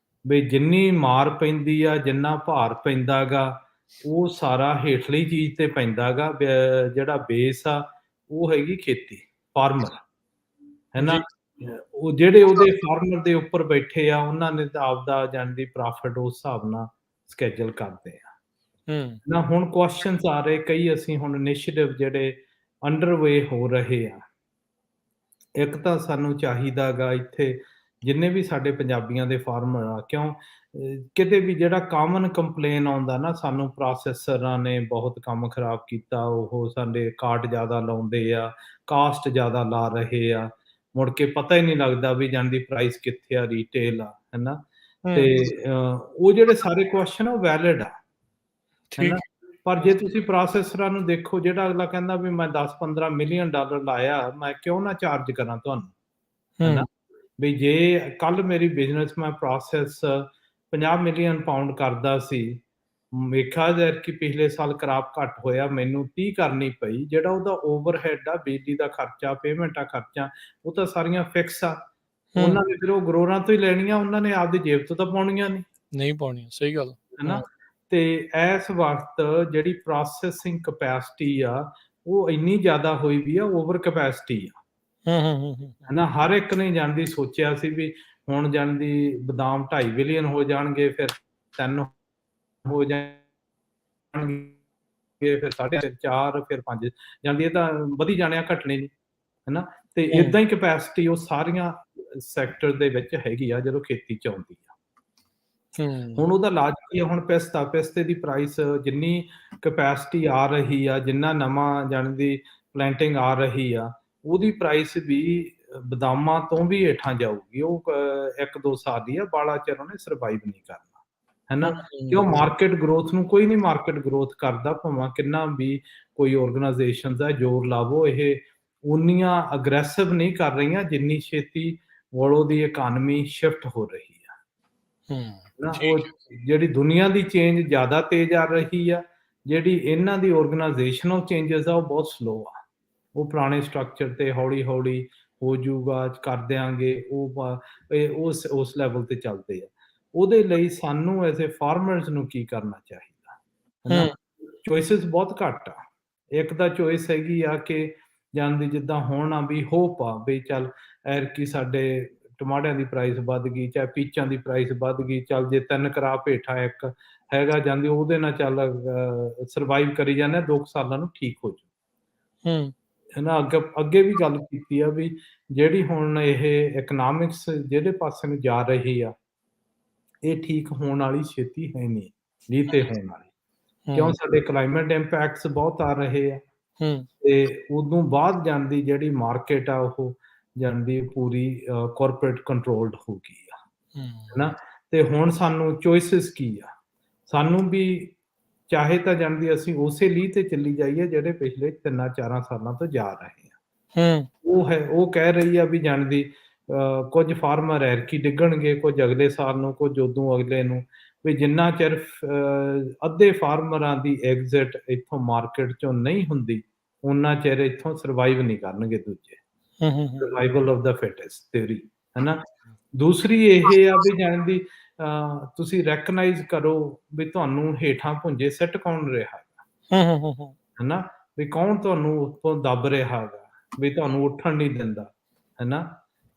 ਵੀ ਜਿੰਨੀ ਮਾਰ ਪੈਂਦੀ ਆ, ਜਿੰਨਾ ਭਾਰ ਪੈਂਦਾ ਗਾ, ਉਹ ਸਾਰਾ ਹੇਠਲੀ ਚੀਜ਼ ਤੇ ਪੈਂਦਾ ਗਾ। ਜਿਹੜਾ ਬੇਸ ਆ, ਉਹ ਹੈਗੀ ਖੇਤੀ, ਫਾਰਮਰ, ਹੈ ਜੀ, ਨਾ? ਉਹ ਜਿਹੜੇ ਉਹਦੇ ਫਾਰਮਰ ਦੇ ਉੱਪਰ ਬੈਠੇ ਆ, ਉਹਨਾਂ ਨੇ ਤਾਂ ਆਪਦਾ ਜਾਣੀ ਪ੍ਰੋਫਿਟ ਉਸ ਹਿਸਾਬ ਨਾਲ ਸਕੇਡੂਲ ਕਰਦੇ ਆ। ਹੂੰ, ਨਾ ਹੁਣ ਕੁਐਸਚਨਸ ਆ ਰਹੇ ਕਈ, ਅਸੀਂ ਹੁਣ ਇਨੀਸ਼ੀਏਟਿਵ ਜਿਹੜੇ ਅੰਡਰਵੇ ਹੋ ਰਹੇ ਆ। ਇੱਕ ਤਾਂ ਸਾਨੂੰ ਚਾਹੀਦਾ ਗਾ ਇੱਥੇ ਜਿੰਨੇ ਵੀ ਸਾਡੇ ਪੰਜਾਬੀਆਂ ਦੇ ਫਾਰਮਰ ਆ, ਕਿਉਂ ਕਿਤੇ ਵੀ ਜਿਹੜਾ ਕਾਮਨ ਕੰਪਲੇਨ ਆਉਂਦਾ ਨਾ, ਸਾਨੂੰ ਪ੍ਰੋਸੈਸਰਾਂ ਨੇ ਬਹੁਤ ਕੰਮ ਖਰਾਬ ਕੀਤਾ, ਉਹ ਸਾਡੇ ਕਾਟ ਜ਼ਿਆਦਾ ਲਾਉਂਦੇ ਆ, ਕਾਸਟ ਜ਼ਿਆਦਾ ਲਾ ਰਹੇ ਆ, ਮੁੜ ਕੇ ਪਤਾ ਹੀ ਨਹੀਂ ਲੱਗਦਾ ਵੀ ਜਾਂਦੀ ਪ੍ਰਾਈਸ ਕਿੱਥੇ ਆ, ਰੀਟੇਲ ਆ, ਹੈ ਨਾ? ਤੇ ਹੂੰ, ਉਹ ਜਿਹੜੇ ਸਾਰੇ ਕੁਐਸਚਨ ਉਹ ਵੈਲਿਡ ਆ, ਹੈ ਠੀਕ ਨਾ? ਪਰ ਜੇ ਤੁਸੀਂ ਪ੍ਰੋਸੈਸਰਾਂ ਨੂੰ ਦੇਖੋ, ਜਿਹੜਾ ਅਗਲਾ ਕਹਿੰਦਾ ਵੀ ਮੈਂ 10-15 ਮਿਲੀਅਨ ਡਾਲਰ ਲਾਇਆ, ਮੈਂ ਕਿਉਂ ਨਾ ਚਾਰਜ ਕਰਾਂ ਤੁਹਾਨੂੰ, ਹੈ ਨਾ? ਹੂੰ, ਵੀ ਜੇ ਕੱਲ ਮੇਰੀ ਬਿਜ਼ਨਸ ਮੈਂ ਪ੍ਰੋਸੈਸ 50 ਮਿਲੀਅਨ ਪਾਉਂਡ ਕਰਦਾ ਸੀ, ਵੇਖਿਆ ਜਾਏ ਕਿ ਪਿਛਲੇ ਸਾਲ ਖਰਾਬ ਘੱਟ ਹੋਇਆ, ਮੈਨੂੰ 30 ਕਰਨੀ ਪਈ। ਜਿਹੜਾ ਉਹਦਾ ਓਵਰਹੈਡ ਆ, ਬਿਜਲੀ ਦਾ ਖਰਚਾ, ਪੇਮੈਂਟਾਂ ਖਰਚਾ, ਉਹ ਤਾਂ ਸਾਰੀਆਂ ਫਿਕਸ ਆ। ਹੂੰ, ਉਹਨਾਂ ਨੇ ਫਿਰ ਉਹ ਗਰੋਰਾਂ ਤੋਂ ਹੀ ਲੈਣੀਆਂ, ਉਹਨਾਂ ਨੇ ਆਪਦੀ ਜੇਬ ਤੋਂ ਤਾਂ ਪਾਉਣੀਆਂ ਨਹੀਂ, ਨਹੀਂ ਪਾਉਣੀ, ਸਹੀ ਗੱਲ। ਹੈ ਨਾ? ਹੂੰ, ਤੇ ਇਸ ਵਕਤ ਜਿਹੜੀ ਪ੍ਰੋਸੈਸਿੰਗ ਕਪੈਸਿਟੀ ਆ, ਉਹ ਇੰਨੀ ਜ਼ਿਆਦਾ ਹੋਈ ਵੀ ਆ, ਓਵਰ ਕਪੈਸਿਟੀ ਆ। ਹੂੰ, ਹੂੰ, ਹੂੰ, ਹੂੰ, ਹਨਾ, ਹਰ ਇੱਕ ਨੇ ਜਾਂਦੀ ਸੋਚਿਆ ਸੀ ਵੀ ਹੁਣ ਜਾਂਦੀ ਬਦਾਮ 2.5 ਬਿਲੀਅਨ ਹੋ ਜਾਣਗੇ, ਫਿਰ 3 ਹੋ ਜਾਣਗੇ, ਫਿਰ 4.5, 4, ਫਿਰ 5 ਜਾਂਦੀ, ਇਹ ਤਾਂ ਵਧੀ ਜਾਣੇ ਆ, ਘਟਣੇ ਨਹੀਂ, ਹਨਾ? ਤੇ ਹੂੰ, ਇਦਾਂ ਹੀ ਕਪੈਸਿਟੀ ਉਹ ਸਾਰੀਆਂ ਸੈਕਟਰ ਦੇ ਵਿੱਚ ਹੈਗੀ ਆ ਜਦੋਂ ਖੇਤੀ ਚ ਆਉਂਦੀ ਆ। ਹੂੰ, ਹੁਣ ਉਹਦਾ ਇਲਾਜ ਕੀ ਆ? ਹੁਣ ਪਿਸਤੇ ਦੀ ਪ੍ਰਾਈਸ ਜਿੰਨੀ ਕਪੈਸਿਟੀ ਆ ਰਹੀ ਆ, ਜਿੰਨਾ ਨਵਾਂ ਜਾਣੀ ਪਲੈਂਟਿੰਗ ਆ ਰਹੀ ਆ, ਉਹਦੀ ਪ੍ਰਾਈਸ ਵੀ ਬਦਾਮਾਂ ਤੋਂ ਵੀ ਹੇਠਾਂ ਜਾਊਗੀ। ਉਹ 1-2 ਸਾਲ ਦੀ ਆ, ਬਾਲਾ ਚਿਰ ਉਹਨੇ ਸਰਵਾਈਵ ਨਹੀਂ ਕਰਨਾ, ਹੈ ਨਾ? ਕਿਉਂ? ਹੂੰ, ਮਾਰਕੀਟ ਗਰੋਥ ਨੂੰ ਕੋਈ ਨਹੀਂ ਮਾਰਕੀਟ ਗਰੋਥ ਕਰਦਾ, ਭਾਵੇਂ ਕਿੰਨਾ ਵੀ ਕੋਈ ਆਰਗੇਨਾਈਜੇਸ਼ਨਸ ਆ ਜ਼ੋਰ ਲਾਵੋ, ਇਹ ਉਨੀਆਂ ਅਗਰੈਸਿਵ ਨਹੀਂ ਕਰ ਰਹੀਆਂ ਜਿੰਨੀ ਛੇਤੀ ਵੱਲੋਂ ਦੀ ਇਕਾਨਮੀ ਸ਼ਿਫਟ ਹੋ ਰਹੀ ਆ। ਹੂੰ, ਨਾ ਠੀਕ ਉਹ ਜਿਹੜੀ ਦੁਨੀਆ ਦੀ ਚੇਂਜ ਜ਼ਿਆਦਾ ਤੇਜ਼ ਆ ਰਹੀ ਆ, ਜਿਹੜੀ ਇਹਨਾਂ ਦੀ ਆਰਗੇਨਾਈਜੇਸ਼ਨਲ ਚੇਂਜਸ ਆ ਉਹ ਬਹੁਤ ਸਲੋ ਆ। ਉਹ ਪੁਰਾਣੇ ਸਟਰਕਚਰ ਤੇ ਹੌਲੀ-ਹੌਲੀ ਹੋ ਜਾਊਗਾ, ਕਰ ਦਿਆਂਗੇ, ਇਹ ਉਸ ਲੈਵਲ ਤੇ ਚੱਲਦੇ ਆ। ਉਹਦੇ ਲਈ ਸਾਨੂੰ ਐਜ਼ ਏ ਫਾਰਮਰਸ ਨੂੰ ਕੀ ਕਰਨਾ ਚਾਹੀਦਾ, ਹੈ ਨਾ? ਹੂੰ, ਚੋਇਸਸ ਬਹੁਤ ਘੱਟ ਆ। ਇੱਕ ਤਾਂ ਚੋਇਸ ਹੈਗੀ ਆ ਕਿ ਜਾਂਦੀ ਜਿੱਦਾਂ ਹੁਣ ਆ ਵੀ ਹੋਪ ਆ ਵੀ ਚੱਲ ਐਤਕੀ ਸਾਡੇ ਟਮਾਟਰਾਂ ਦੀ ਪ੍ਰਾਈਸ ਵੱਧ ਗਈ, ਚਾਹੇ ਪੀਚਾਂ ਦੀ ਪ੍ਰਾਈਸ ਵੱਧ ਗਈ, ਚੱਲ ਜੇ 3 ਕਰਾਪ ਹੇਠਾਂ ਇੱਕ ਹੈਗਾ ਜਾਂਦੀ, ਉਹਦੇ ਨਾਲ ਚੱਲ ਸਰਵਾਈਵ ਕਰੀ ਜਾਂਦੇ ਆ, 2 ਸਾਲਾਂ ਨੂੰ ਠੀਕ ਹੋ ਜਾਊ, ਹੂੰ, ਹੈ ਨਾ? ਅੱਗੇ ਵੀ ਗੱਲ ਕੀਤੀ ਆ ਵੀ ਜਿਹੜੀ ਹੁਣ ਇਹ ਇਕਨੋਮਿਕਸ ਜਿਹੜੇ ਪਾਸੇ ਨੂੰ ਜਾ ਰਹੀ ਆ, ਇਹ ਠੀਕ ਹੋਣ ਵਾਲੀ ਛੇਤੀ ਹੈ ਨਹੀਂ, ਨਹੀਂ ਤੇ ਹੋਣ ਵਾਲੀ। ਕਿਉਂ? ਹੂੰ, ਸਾਡੇ ਕਲਾਈਮੇਟ ਇੰਪੈਕਟਸ ਬਹੁਤ ਆ ਰਹੇ ਆ, ਹੂੰ, ਤੇ ਉਦੋਂ ਬਾਅਦ ਜਾਂਦੀ ਜਿਹੜੀ ਮਾਰਕੀਟ ਆ, ਉਹ ਜਾਂਦੀ ਪੂਰੀ ਕਾਰਪੋਰੇਟ ਕੰਟਰੋਲਡ ਹੋ ਗਈ ਆ, ਹੂੰ, ਹੈ ਨਾ? ਤੇ ਹੁਣ ਸਾਨੂੰ ਚੋਇਸਸ ਕੀ ਆ? ਸਾਨੂੰ ਵੀ ਚਾਹੇ ਤਾਂ ਜਾਂਦੀ ਅਸੀਂ ਉਸੇ ਲੀਹ ਤੇ ਚੱਲੀ ਜਾਈਏ ਜਿਹੜੇ ਪਿਛਲੇ 3-4 ਸਾਲਾਂ ਤੋਂ ਜਾ ਰਹੇ ਆ। ਹੂੰ, ਉਹ ਕਹਿ ਰਹੀ ਆ ਵੀ ਜਾਣਦੀ ਕੁਝ ਫਾਰਮਰ ਐਤਕੀ ਡਿੱਗਣਗੇ, ਕੁਝ ਅਗਲੇ ਸਾਲ ਨੂੰ, ਕੁਝ ਉਦੋਂ ਅਗਲੇ ਨੂੰ, ਵੀ ਜਿੰਨਾ ਚਿਰ ਅੱਧੇ ਫਾਰਮਰਾਂ ਦੀ ਐਗਜ਼ਿਟ ਇੱਥੋਂ ਮਾਰਕੀਟ ਚੋਂ ਨਹੀਂ ਹੁੰਦੀ, ਓਨਾ ਚਿਰ ਇੱਥੋਂ ਸਰਵਾਈਵ ਨਹੀਂ ਕਰਨਗੇ ਦੂਜੇ। ਹੂੰ, ਹੂੰ, ਹੂੰ, ਸਰਵਾਈਵਲ ਆਫ ਦਾ ਫਿਟੈਸਟ ਥਿਊਰੀ, ਹੈ ਨਾ? ਦੂਸਰੀ ਇਹ ਆ ਵੀ ਜਾਣਦੀ ਤੁਸੀਂ ਰੈਕਗਨਾਈਜ਼ ਕਰੋ ਵੀ ਤੁਹਾਨੂੰ ਹੇਠਾਂ ਭੁੰਜੇ ਸਿੱਟ ਕੌਣ ਰਿਹਾ, ਹੂੰ, ਹੂੰ, ਹੂੰ, ਹੈ ਨਾ? ਵੀ ਕੌਣ ਤੁਹਾਨੂੰ ਉੱਪਰੋਂ ਦੱਬ ਰਿਹਾ ਗਾ, ਵੀ ਤੁਹਾਨੂੰ ਉੱਠਣ ਨਹੀਂ ਦਿੰਦਾ, ਹੈ ਨਾ?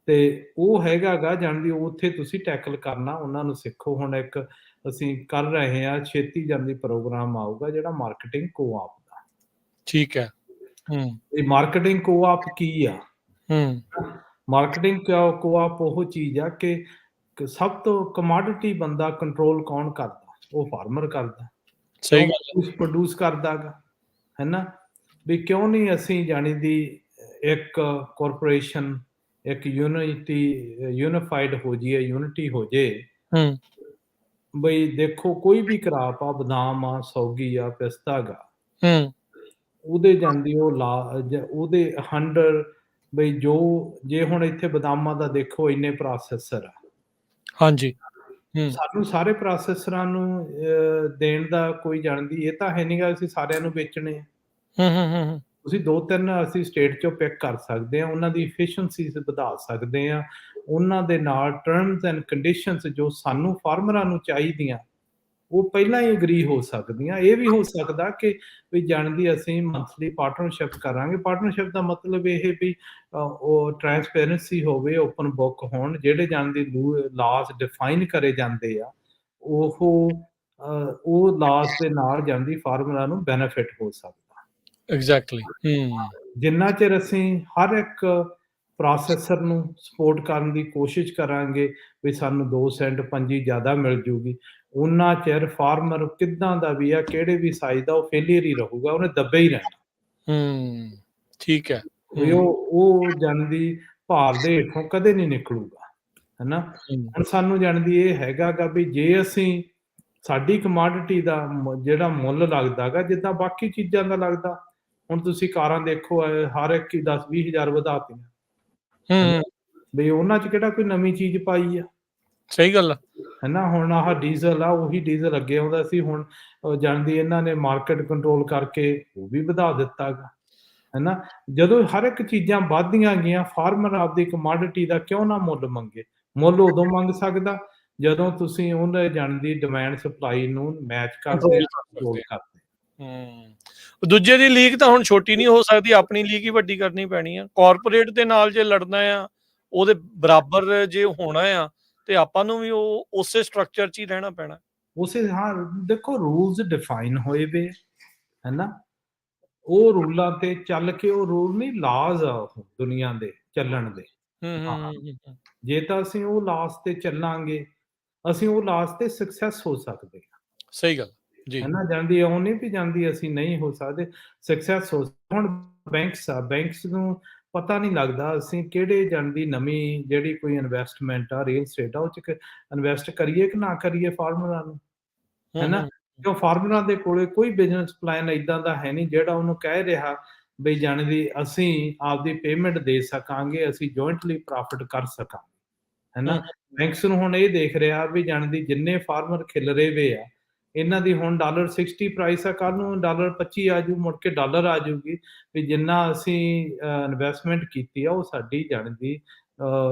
ਤੇ ਉਹ ਹੈਗਾ ਗਾ ਜਾਣਦੀ, ਉੱਥੇ ਤੁਸੀਂ ਟੈਕਲ ਕਰਨਾ, ਉਹਨਾਂ ਨੂੰ ਸਿੱਖੋ। ਹੁਣ ਇੱਕ ਅਸੀਂ ਕਰ ਰਹੇ ਹਾਂ, ਛੇਤੀ ਜਾਂਦੀ ਪ੍ਰੋਗਰਾਮ ਆਊਗਾ ਜਿਹੜਾ ਮਾਰਕੀਟਿੰਗ ਕੋਆਪ ਦਾ। ਠੀਕ ਹੈ। ਹੂੰ, ਇਹ ਮਾਰਕੀਟਿੰਗ ਕੋਆਪ ਕੀ ਆ? ਹੂੰ, ਮਾਰਕੀਟਿੰਗ ਕੋਆਪ ਉਹ ਚੀਜ਼ ਆ ਕਿ ਸਭ ਤੋਂ ਕਮੋਡਿਟੀ ਬੰਦਾ ਕੰਟਰੋਲ ਕੌਣ ਕਰਦਾ? ਉਹ ਫਾਰਮਰ ਕਰਦਾ। ਸਹੀ ਕਿਉਂ? ਗੱਲ ਹੈ। ਪ੍ਰੋਡਿਊਸ ਕਰਦਾ ਗਾ, ਹੈ ਨਾ? ਵੀ ਕਿਉਂ ਨਹੀਂ ਅਸੀਂ ਜਾਣੀ ਦੀ ਇੱਕ ਕਾਰਪੋਰੇਸ਼ਨ, ਇੱਕ ਯੂਨੀਫਾਈਡ ਹੋ ਜਾਈਏ, ਯੂਨਿਟੀ ਹੋ ਜੇ। ਬਈ ਦੇਖੋ ਕੋਈ ਵੀ ਕਰਾਪ ਆ, ਬਦਾਮ ਆ, ਸੌਗੀ ਆ, ਪਿਸਤਾ ਗਾ, ਉਹਦੇ ਜਾਂਦੀ ਉਹ ਉਹਦੇ 100 ਬਈ ਜੇ ਹੁਣ ਇੱਥੇ ਬਦਾਮਾਂ ਦਾ ਦੇਖੋ ਇੰਨੇ ਪ੍ਰੋਸੈਸਰ ਆ। ਹਾਂਜੀ। ਸਾਨੂੰ ਸਾਰੇ ਪ੍ਰੋਸੈਸਰਾਂ ਨੂੰ ਦੇਣ ਦਾ ਕੋਈ ਜਾਣਦੀ ਇਹ ਤਾਂ ਹੈ ਨੀ ਗਾ ਅਸੀਂ ਸਾਰਿਆਂ ਨੂੰ ਵੇਚਣੇ ਆ। ਤੁਸੀਂ 2-3 ਅਸੀਂ ਸਟੇਟ ਚੋਂ ਪਿਕ ਕਰ ਸਕਦੇ ਹਾਂ, ਉਹਨਾਂ ਦੀ efficiencies ਵਧਾ ਸਕਦੇ ਹਾਂ, ਉਹਨਾਂ ਦੇ ਨਾਲ ਟਰਮਸ ਐਂਡ ਕੰਡੀਸ਼ਨਸ ਜੋ ਸਾਨੂੰ ਫਾਰਮਰਾਂ ਨੂੰ ਚਾਹੀਦੀਆਂ, ਉਹ ਪਹਿਲਾਂ ਹੀ ਅਗਰੀ ਹੋ ਸਕਦੀਆਂ। ਇਹ ਵੀ ਹੋ ਸਕਦਾ ਕਿ ਵੀ ਜਾਣਦੀ ਅਸੀਂ ਮੰਥਲੀ ਪਾਰਟਨਰਸ਼ਿਪ ਕਰਾਂਗੇ। ਪਾਰਟਨਰਸ਼ਿਪ ਦਾ ਮਤਲਬ ਇਹ ਵੀ ਉਹ ਟ੍ਰਾਂਸਪੇਰੈਂਸੀ ਹੋਵੇ, ਓਪਨ ਬੁੱਕ ਹੋਣ, ਜਿਹੜੇ ਜਾਣਦੀ ਲਾਜ਼ ਡਿਫਾਈਨ ਕਰੇ ਜਾਂਦੇ ਆ, ਉਹ ਲਾਜ਼ ਦੇ ਨਾਲ ਜਾਂਦੀ ਫਾਰਮਰਾਂ ਨੂੰ ਬੈਨੀਫਿਟ ਹੋ ਸਕਦਾ। ਐਗਜ਼ੈਕਟਲੀ। ਜਿੰਨਾ ਚਿਰ ਅਸੀਂ ਹਰ ਇੱਕ ਪ੍ਰੋਸੈਸਰ ਨੂੰ ਸਪੋਰਟ ਕਰਨ ਦੀ ਕੋਸ਼ਿਸ਼ ਕਰਾਂਗੇ ਵੀ ਸਾਨੂੰ 2 ਸੈਂਟ ਪੰਜੀ ਜ਼ਿਆਦਾ ਮਿਲ ਜੂਗੀ, ਉਨਾ ਚਿਰ ਫਾਰਮਰ ਕਿੱਦਾਂ ਦਾ ਵੀ ਆ, ਕਿਹੜੇ ਵੀ ਸਾਈਜ਼ ਦਾ, ਉਹ ਫੇਲੀਅਰ ਹੀ ਰਹੂਗਾ, ਉਹਨੇ ਦੱਬੇ ਹੀ ਰਹਿਣਾ। ਠੀਕ ਹੈ। ਵੀ ਉਹ ਜਾਣਦੀ ਭਾਰ ਦੇ ਹੇਠੋਂ ਕਦੇ ਨਹੀਂ ਨਿਕਲੂਗਾ, ਹਨਾ। ਹੁਣ ਸਾਨੂੰ ਜਾਣਦੀ ਇਹ ਹੈਗਾ ਗਾ ਵੀ ਜੇ ਅਸੀਂ ਸਾਡੀ ਕਮੋਡਿਟੀ ਦਾ ਜਿਹੜਾ ਮੁੱਲ ਲੱਗਦਾ ਗਾ ਜਿੱਦਾਂ ਬਾਕੀ ਚੀਜ਼ਾਂ ਦਾ ਲੱਗਦਾ, ਹੁਣ ਤੁਸੀਂ ਕਾਰਾਂ ਦੇਖੋ ਹਰ ਇੱਕ ਹੀ 10-20 ਹਜ਼ਾਰ ਵਧਾਤੀਆਂ, ਵੀ ਉਹਨਾਂ 'ਚ ਕਿਹੜਾ ਕੋਈ ਨਵੀਂ ਚੀਜ਼ ਪਾਈ ਆ। ਸਹੀ ਗੱਲ ਆ। ਹਨਾ, ਹੁਣ ਆਹ ਡੀਜ਼ਲ ਆ, ਉਹੀ ਡੀਜ਼ਲ ਅੱਗੇ ਆਉਂਦਾ ਸੀ, ਹੁਣ ਜਾਣਦੀ ਇਹਨਾਂ ਨੇ ਮਾਰਕੀਟ ਕੰਟਰੋਲ ਕਰਕੇ ਉਹ ਵੀ ਵਧਾ ਦਿੱਤਾ ਗਾ, ਹਨਾ। ਜਦੋਂ ਹਰ ਇੱਕ ਚੀਜ਼ਾਂ ਵੱਧਦੀਆਂ ਗਈਆਂ, ਫਾਰਮਰ ਆਪਦੀ ਕਮੋਡਿਟੀ ਦਾ ਕਿਉਂ ਨਾ ਮੁੱਲ ਮੰਗੇ। ਮੁੱਲ ਉਦੋਂ ਮੰਗ ਸਕਦਾ ਜਦੋਂ ਤੁਸੀਂ ਉਹਦੇ ਜਾਣਦੀ ਡਿਮਾਂਡ ਸਪਲਾਈ ਨੂੰ ਮੈਚ ਕਰਦੇ, ਕੰਟਰੋਲ ਕਰਦੇ। ਦੂਜੇ ਦੀ ਲੀਕ ਤਾਂ ਹੁਣ ਛੋਟੀ ਨਹੀਂ ਹੋ ਸਕਦੀ, ਆਪਣੀ ਲੀਕ ਹੀ ਵੱਡੀ ਕਰਨੀ ਪੈਣੀ ਆ। ਕਾਰਪੋਰੇਟ ਦੇ ਨਾਲ ਜੇ ਲੜਨਾ ਆ, ਉਹਦੇ ਬਰਾਬਰ ਜੇ ਹੋਣਾ ਆ, ਤੇ ਆਪਾਂ ਨੂੰ ਵੀ ਉਹ ਉਸੇ ਸਟਰਕਚਰ 'ਚ ਹੀ ਰਹਿਣਾ ਪੈਣਾ। ਹਾਂ, ਦੇਖੋ ਰੂਲਸ ਡਿਫਾਈਨ ਹੋਏ ਵੇ, ਹਨਾ। ਉਹ ਰੂਲਾਂ ਤੇ ਚੱਲ ਕੇ, ਉਹ ਰੂਲ ਨਹੀਂ ਲਾਜ਼ ਆ ਉਹ ਦੁਨੀਆ ਦੇ ਚੱਲਣ ਦੇ। ਜੇ ਤਾਂ ਅਸੀਂ ਉਹ ਲਾਜ਼ ਤੇ ਚੱਲਾਂਗੇ, ਅਸੀਂ ਉਹ ਲਾਜ਼ ਤੇ ਸਕਸੈਸ ਹੋ ਸਕਦੇ ਹਾਂ। ਸਹੀ ਗੱਲ ਜੀ। ਹਨਾ, ਜਾਂਦੀ ਉਹ ਨਹੀਂ ਵੀ ਜਾਂਦੀ ਅਸੀਂ ਨਹੀਂ ਹੋ ਸਕਦੇ, ਸਕਸੈਸ ਹੋ। ਹੁਣ ਬੈਂਕਸ ਨੂੰ ਪਤਾ ਨਹੀਂ ਲੱਗਦਾ ਅਸੀਂ ਕਿਹੜੇ ਜਾਣਦੀ ਨਵੀਂ ਜਿਹੜੀ ਕੋਈ ਇਨਵੈਸਟਮੈਂਟ ਆ, ਰੀਅਲ ਸਟੇਟ ਆ, ਉਹ 'ਚ ਇਨਵੈਸਟ ਕਰੀਏ ਕਿ ਨਾ ਕਰੀਏ ਫਾਰਮਰਾਂ ਨੂੰ, ਹਨਾ। ਕਿਉਂ ਫਾਰਮਰਾਂ ਦੇ ਕੋਲੇ ਕੋਈ ਬਿਜ਼ਨਸ ਪਲਾਨ ਏਦਾਂ ਦਾ ਹੈ ਨਹੀਂ ਜਿਹੜਾ ਉਹਨੂੰ ਕਹਿ ਰਿਹਾ ਬਈ ਜਾਣਦੀ ਅਸੀਂ ਆਪਦੀ ਪੇਮੈਂਟ ਦੇ ਸਕਾਂਗੇ, ਅਸੀਂ ਜੁਆਇੰਟਲੀ ਪ੍ਰੋਫਿਟ ਕਰ ਸਕਾਂਗੇ, ਹਨਾ। ਬੈਂਕਸ ਨੂੰ ਹੁਣ ਇਹ ਦੇਖ ਰਿਹਾ ਵੀ ਜਾਣਦੀ ਜਿੰਨੇ ਫਾਰਮਰ ਖਿਲਰੇ ਵੇ ਆ, ਇਹਨਾਂ ਦੀ ਹੁਣ $60 ਪ੍ਰਾਈਸ ਆ, ਕੱਲ ਨੂੰ $25 ਆ ਜੂ, ਮੁੜ ਕੇ ਡਾਲਰ ਆ ਜੂਗੀ, ਵੀ ਜਿੰਨਾ ਅਸੀਂ ਇਨਵੈਸਟਮੈਂਟ ਕੀਤੀ ਆ ਉਹ ਸਾਡੀ ਜਾਣਦੀ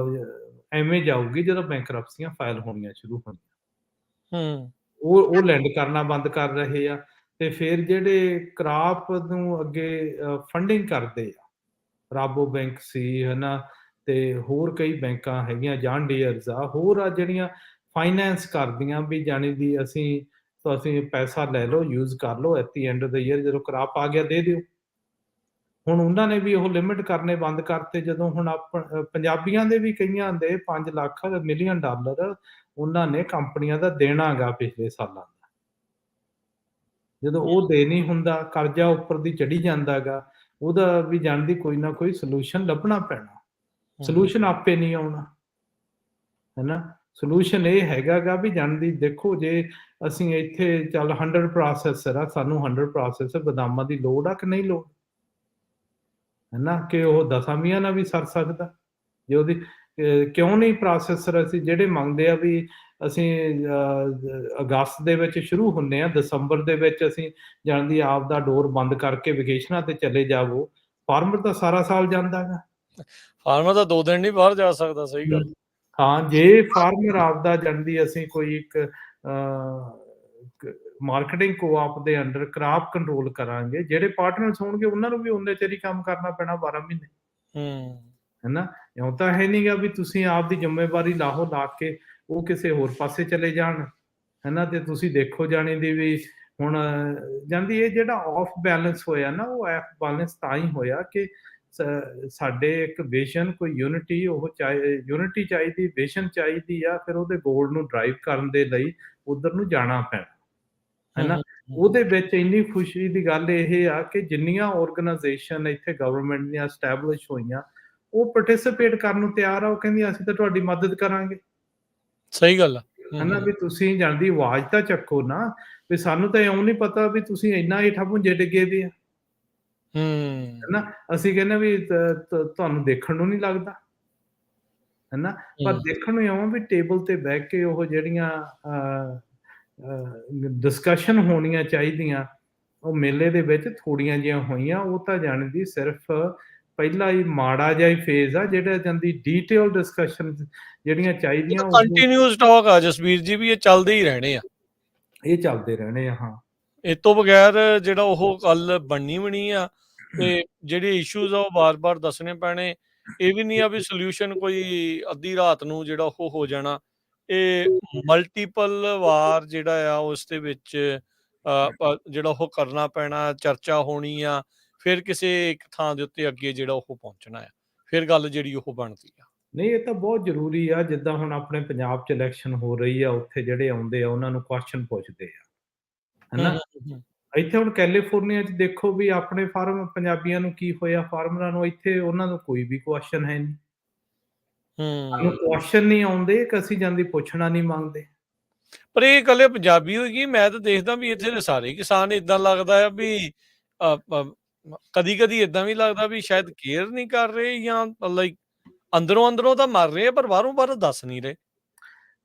ਐਵੇਂ ਜਾਊਗੀ ਜਦੋਂ ਬੈਂਕਰਪਸੀਆਂ ਫਾਈਲ ਹੋਣੀਆਂ ਸ਼ੁਰੂ ਹੋਣੀਆਂ। ਉਹ ਲੈਂਡ ਕਰਨਾ ਬੰਦ ਕਰ ਰਹੇ ਆ, ਤੇ ਫਿਰ ਜਿਹੜੇ ਕਰਾਪ ਨੂੰ ਅੱਗੇ ਫੰਡਿੰਗ ਕਰਦੇ ਆ, ਰਾਬੋ ਬੈਂਕ ਸੀ, ਹਨਾ, ਤੇ ਹੋਰ ਕਈ ਬੈਂਕਾਂ ਹੈਗੀਆਂ, ਜਾਨ ਡੀਅਰਸ ਆ, ਹੋਰ ਆ ਜਿਹੜੀਆਂ ਫਾਈਨੈਂਸ ਕਰਦੀਆਂ ਵੀ ਜਾਣੀ ਤੁਸੀਂ ਪੈਸਾ ਲੈ ਲਓ, ਯੂਜ਼ ਕਰ ਲਓ, at the end of the year ਜਦੋਂ ਕਰਾਪ ਆ ਗਿਆ ਦੇ ਦਿਓ। ਹੁਣ ਉਹਨਾਂ ਨੇ ਵੀ ਉਹ ਲਿਮਿਟ ਕਰਨੇ ਬੰਦ ਕਰਤੇ। ਜਦੋਂ ਹੁਣ ਪੰਜਾਬੀਆਂ ਦੇ ਵੀ ਕਈਆਂ ਦੇ 5 ਲੱਖ ਮਿਲੀਅਨ ਡਾਲਰ ਉਹਨਾਂ ਨੇ ਕੰਪਨੀਆਂ ਦਾ ਦੇਣਾ ਗਾ ਪਿਛਲੇ ਸਾਲਾਂ ਦਾ। ਜਦੋਂ ਉਹ ਦੇ ਨਹੀਂ ਹੁੰਦਾ, ਕਰਜ਼ਾ ਉੱਪਰ ਦੀ ਚੜੀ ਜਾਂਦਾ ਗਾ, ਉਹਦਾ ਵੀ ਜਾਣਦੀ ਕੋਈ ਨਾ ਕੋਈ ਸੋਲੂਸ਼ਨ ਲੱਭਣਾ ਪੈਣਾ। ਸੋਲੂਸ਼ਨ ਆਪੇ ਨਹੀਂ ਆਉਣਾ, ਹਨਾ। ਸੋਲੂਸ਼ਨ ਇਹ ਹੈਗਾ ਗਾ ਵੀ ਜਾਣਦੀ ਦੇਖੋ, ਜੇ ਅਸੀਂ ਇੱਥੇ ਚੱਲ 100 ਪ੍ਰੋਸੈਸਰ ਆ, ਸਾਨੂੰ 100 ਪ੍ਰੋਸੈਸਰ ਬਦਾਮਾਂ ਦੀ ਲੋੜ ਆ ਕਿ ਨਹੀਂ ਲੋੜ, ਹਨਾ। ਕਿ ਉਹ 10-20 ਨਾਲ ਵੀ ਸਰ ਸਕਦਾ ਜੇ ਉਹਦੀ ਕਿਉਂ ਨਹੀਂ ਪ੍ਰੋਸੈਸਰ ਅਸੀਂ ਜਿਹੜੇ ਮੰਗਦੇ ਆ ਵੀ ਅਸੀਂ ਅਗਸਤ ਦੇ ਵਿੱਚ ਸ਼ੁਰੂ ਹੁੰਦੇ ਆ, ਦਸੰਬਰ ਦੇ ਵਿੱਚ ਅਸੀਂ ਜਾਣਦੀ ਆਪ ਦਾ ਡੋਰ ਬੰਦ ਕਰਕੇ ਵਕੇਸ਼ਨਾਂ ਤੇ ਚਲੇ ਜਾਵੋ। ਫਾਰਮਰ ਤਾਂ ਸਾਰਾ ਸਾਲ ਜਾਂਦਾ ਗਾ, ਫਾਰਮਰ ਤਾਂ 2 ਦਿਨ ਨਹੀਂ ਬਾਹਰ ਜਾ ਸਕਦਾ। ਸਹੀ ਗੱਲ। ਹਾਂ, ਜੇ ਫਾਰਮਰ ਆਪਦਾ ਜਾਣਦੀ ਅਸੀਂ ਕੋਈ ਇੱਕ ਮਾਰਕੀਟਿੰਗ ਕੋਆਪ ਦੇ ਅੰਡਰ ਕਰਾਪ ਕੰਟਰੋਲ ਕਰਾਂਗੇ, ਜਿਹੜੇ ਪਾਰਟਨਰਸ ਹੋਣਗੇ ਉਹਨਾਂ ਨੂੰ ਵੀ ਉਨੇ ਚਿਰ ਹੀ ਕੰਮ ਕਰਨਾ ਪੈਣਾ 12 ਮਹੀਨੇ, ਹਨਾ। ਇਉਂ ਤਾਂ ਹੈ ਨੀ ਗਾ ਵੀ ਤੁਸੀਂ ਆਪਦੀ ਜ਼ਿੰਮੇਵਾਰੀ ਲਾਹੋ ਲਾ ਕੇ ਉਹ ਕਿਸੇ ਹੋਰ ਪਾਸੇ ਚਲੇ ਜਾਣ, ਹਨਾ, ਤੇ ਤੁਸੀਂ ਦੇਖੋ ਜਾਣੀ ਦੀ ਵੀ ਹੁਣ ਜਾਂਦੀ ਇਹ ਜਿਹੜਾ ਆਫ ਬੈਲੈਂਸ ਹੋਇਆ ਨਾ, ਉਹ ਆਫ ਬੈਲੈਂਸ ਤਾਂ ਹੀ ਹੋਇਆ ਕਿ ਸਾਡੇ ਇੱਕ ਵਿਜ਼ਨ, ਕੋਈ ਯੂਨਿਟੀ, ਉਹ ਯੂਨਿਟੀ ਚਾਹੀਦੀ, ਵਿਜ਼ਨ ਚਾਹੀਦੀ ਆ, ਫਿਰ ਉਹਦੇ ਗੋਲ ਨੂੰ ਡਰਾਈਵ ਕਰਨ ਦੇ ਲਈ ਉਧਰ ਨੂੰ ਜਾਣਾ ਪੈਣਾ। ਹੈ ਨਾ? ਉਹਦੇ ਵਿੱਚ ਇੰਨੀ ਖੁਸ਼ੀ ਦੀ ਗੱਲ ਇਹ ਆ ਕਿ ਜਿੰਨੀਆਂ ਆਰਗੇਨਾਈਜੇਸ਼ਨ ਇੱਥੇ ਗਵਰਨਮੈਂਟ ਦੀਆਂ ਐਸਟੈਬਲਿਸ਼ ਹੋਈਆਂ, ਉਹ ਪਾਰਟਿਸਿਪੇਟ ਕਰਨ ਨੂੰ ਤਿਆਰ ਆ। ਉਹ ਕਹਿੰਦੀਆਂ ਅਸੀਂ ਤਾਂ ਤੁਹਾਡੀ ਮਦਦ ਕਰਾਂਗੇ। ਸਹੀ ਗੱਲ ਆ। ਹਨਾ ਵੀ ਤੁਸੀਂ ਜਾਂਦੀ ਆਵਾਜ਼ ਤਾਂ ਚੱਕੋ ਨਾ, ਵੀ ਸਾਨੂੰ ਤਾਂ ਇਉਂ ਨਹੀਂ ਪਤਾ ਵੀ ਤੁਸੀਂ ਇੰਨਾ ਹੇਠਾਂ ਭੁੰਜੇ ਡਿੱਗੇ ਦੇ ਆ। ਹਨਾ, ਅਸੀਂ ਕਹਿੰਦੇ ਵੀ ਤੁਹਾਨੂੰ ਦੇਖਣ ਨੂੰ ਨਹੀਂ ਲੱਗਦਾ। ਹਨਾ, ਪਰ ਦੇਖਣ ਨੂੰ ਇਉਂ ਵੀ ਟੇਬਲ ਤੇ ਬਹਿ ਕੇ ਉਹ ਜਿਹੜੀਆਂ ਡਿਸਕਸ਼ਨ ਹੋਣੀਆਂ ਚਾਹੀਦੀਆਂ, ਉਹ ਮੇਲੇ ਦੇ ਵਿੱਚ ਥੋੜੀਆਂ ਜਿਹੀਆਂ ਹੋਈਆਂ। ਉਹ ਤਾਂ ਜਾਣੀ ਦੀ ਸਿਰਫ ਪਹਿਲਾ ਹੀ ਮਾੜਾ ਜਿਹਾ ਹੀ ਫੇਜ਼ ਆ, ਜਿਹੜਾ ਜਾਂਦੀ ਡੀਟੇਲ ਡਿਸਕਸ਼ਨ ਜਿਹੜੀਆਂ ਚਾਹੀਦੀਆਂ ਉਹ ਕੰਟੀਨਿਊਸ ਟਾਕ ਆ ਜਸਵੀਰ ਜੀ, ਵੀ ਇਹ ਚੱਲਦੇ ਹੀ ਰਹਿਣੇ ਆ। ਇਹ ਚੱਲਦੇ ਰਹਿਣੇ ਆ। ਹਾਂ, ਇਹ ਤੋਂ ਬਗੈਰ ਜਿਹੜਾ ਉਹ ਗੱਲ ਬਣਨੀ ਵੀ ਨਹੀਂ ਆ, ਤੇ ਜਿਹੜੇ ਇਸ਼ੂਜ਼ ਆ ਉਹ ਬਾਰ-ਬਾਰ ਦੱਸਣੇ ਪੈਣੇ। ਇਹ ਵੀ ਨਹੀਂ ਆ ਵੀ ਸੋਲਿਊਸ਼ਨ ਕੋਈ ਅੱਧੀ ਰਾਤ ਨੂੰ ਜਿਹੜਾ ਉਹ ਹੋ ਜਾਣਾ। ਇਹ ਮਲਟੀਪਲ ਵਾਰ ਜਿਹੜਾ ਆ ਉਸ ਦੇ ਵਿੱਚ ਜਿਹੜਾ ਉਹ ਕਰਨਾ ਪੈਣਾ, ਚਰਚਾ ਹੋਣੀ ਆ, ਫਿਰ ਕਿਸੇ ਇੱਕ ਥਾਂ ਦੇ ਉੱਤੇ ਅੱਗੇ ਜਿਹੜਾ ਉਹ ਪਹੁੰਚਣਾ ਆ, ਫਿਰ ਗੱਲ ਜਿਹੜੀ ਉਹ ਬਣਦੀ ਆ। ਨਹੀਂ ਇਹ ਤਾਂ ਬਹੁਤ ਜ਼ਰੂਰੀ ਆ। ਜਿੱਦਾਂ ਹੁਣ ਆਪਣੇ ਪੰਜਾਬ 'ਚ ਇਲੈਕਸ਼ਨ ਹੋ ਰਹੀ ਆ, ਉੱਥੇ ਜਿਹੜੇ ਆਉਂਦੇ ਆ ਉਹਨਾਂ ਨੂੰ ਕੁਐਸਚਨ ਪੁੱਛਦੇ ਆ, ਹਨਾ? ਇੱਥੇ ਹੁਣ ਕੈਲੀਫੋਰਨੀਆ 'ਚ ਦੇਖੋ ਵੀ ਆਪਣੇ ਪੰਜਾਬੀਆਂ ਨੂੰ ਕੀ ਹੋਇਆ, ਫਾਰਮਰਾਂ ਨੂੰ। ਇੱਥੇ ਉਹਨਾਂ ਨੂੰ ਕੋਈ ਵੀ ਕੁਐਸਚਨ ਹੈ ਨਹੀਂ। ਸਾਨੂੰ ਕੁਐਸਚਨ ਨਹੀਂ ਆਉਂਦੇ ਕਿ ਅਸੀਂ ਜਾਂਦੀ ਪੁੱਛਣਾ ਨਹੀਂ ਮੰਗਦੇ। ਪਰ ਇਹ ਇਕੱਲੇ ਪੰਜਾਬੀ ਹੋਏਗੀ? ਮੈਂ ਤਾਂ ਦੇਖਦਾ ਵੀ ਇੱਥੇ ਦੇ ਸਾਰੇ ਕਿਸਾਨ ਏਦਾਂ ਲੱਗਦਾ ਆ ਵੀ ਕਦੀ-ਕਦੀ ਏਦਾਂ ਵੀ ਲੱਗਦਾ ਵੀ ਸ਼ਾਇਦ ਕੇਅਰ ਨਹੀਂ ਕਰ ਰਹੇ, ਜਾਂ ਲਾਈਕ ਅੰਦਰੋਂ ਤਾਂ ਮਰ ਰਹੇ ਆ, ਪਰ ਬਾਹਰੋਂ ਦੱਸ ਨਹੀਂ ਰਹੇ।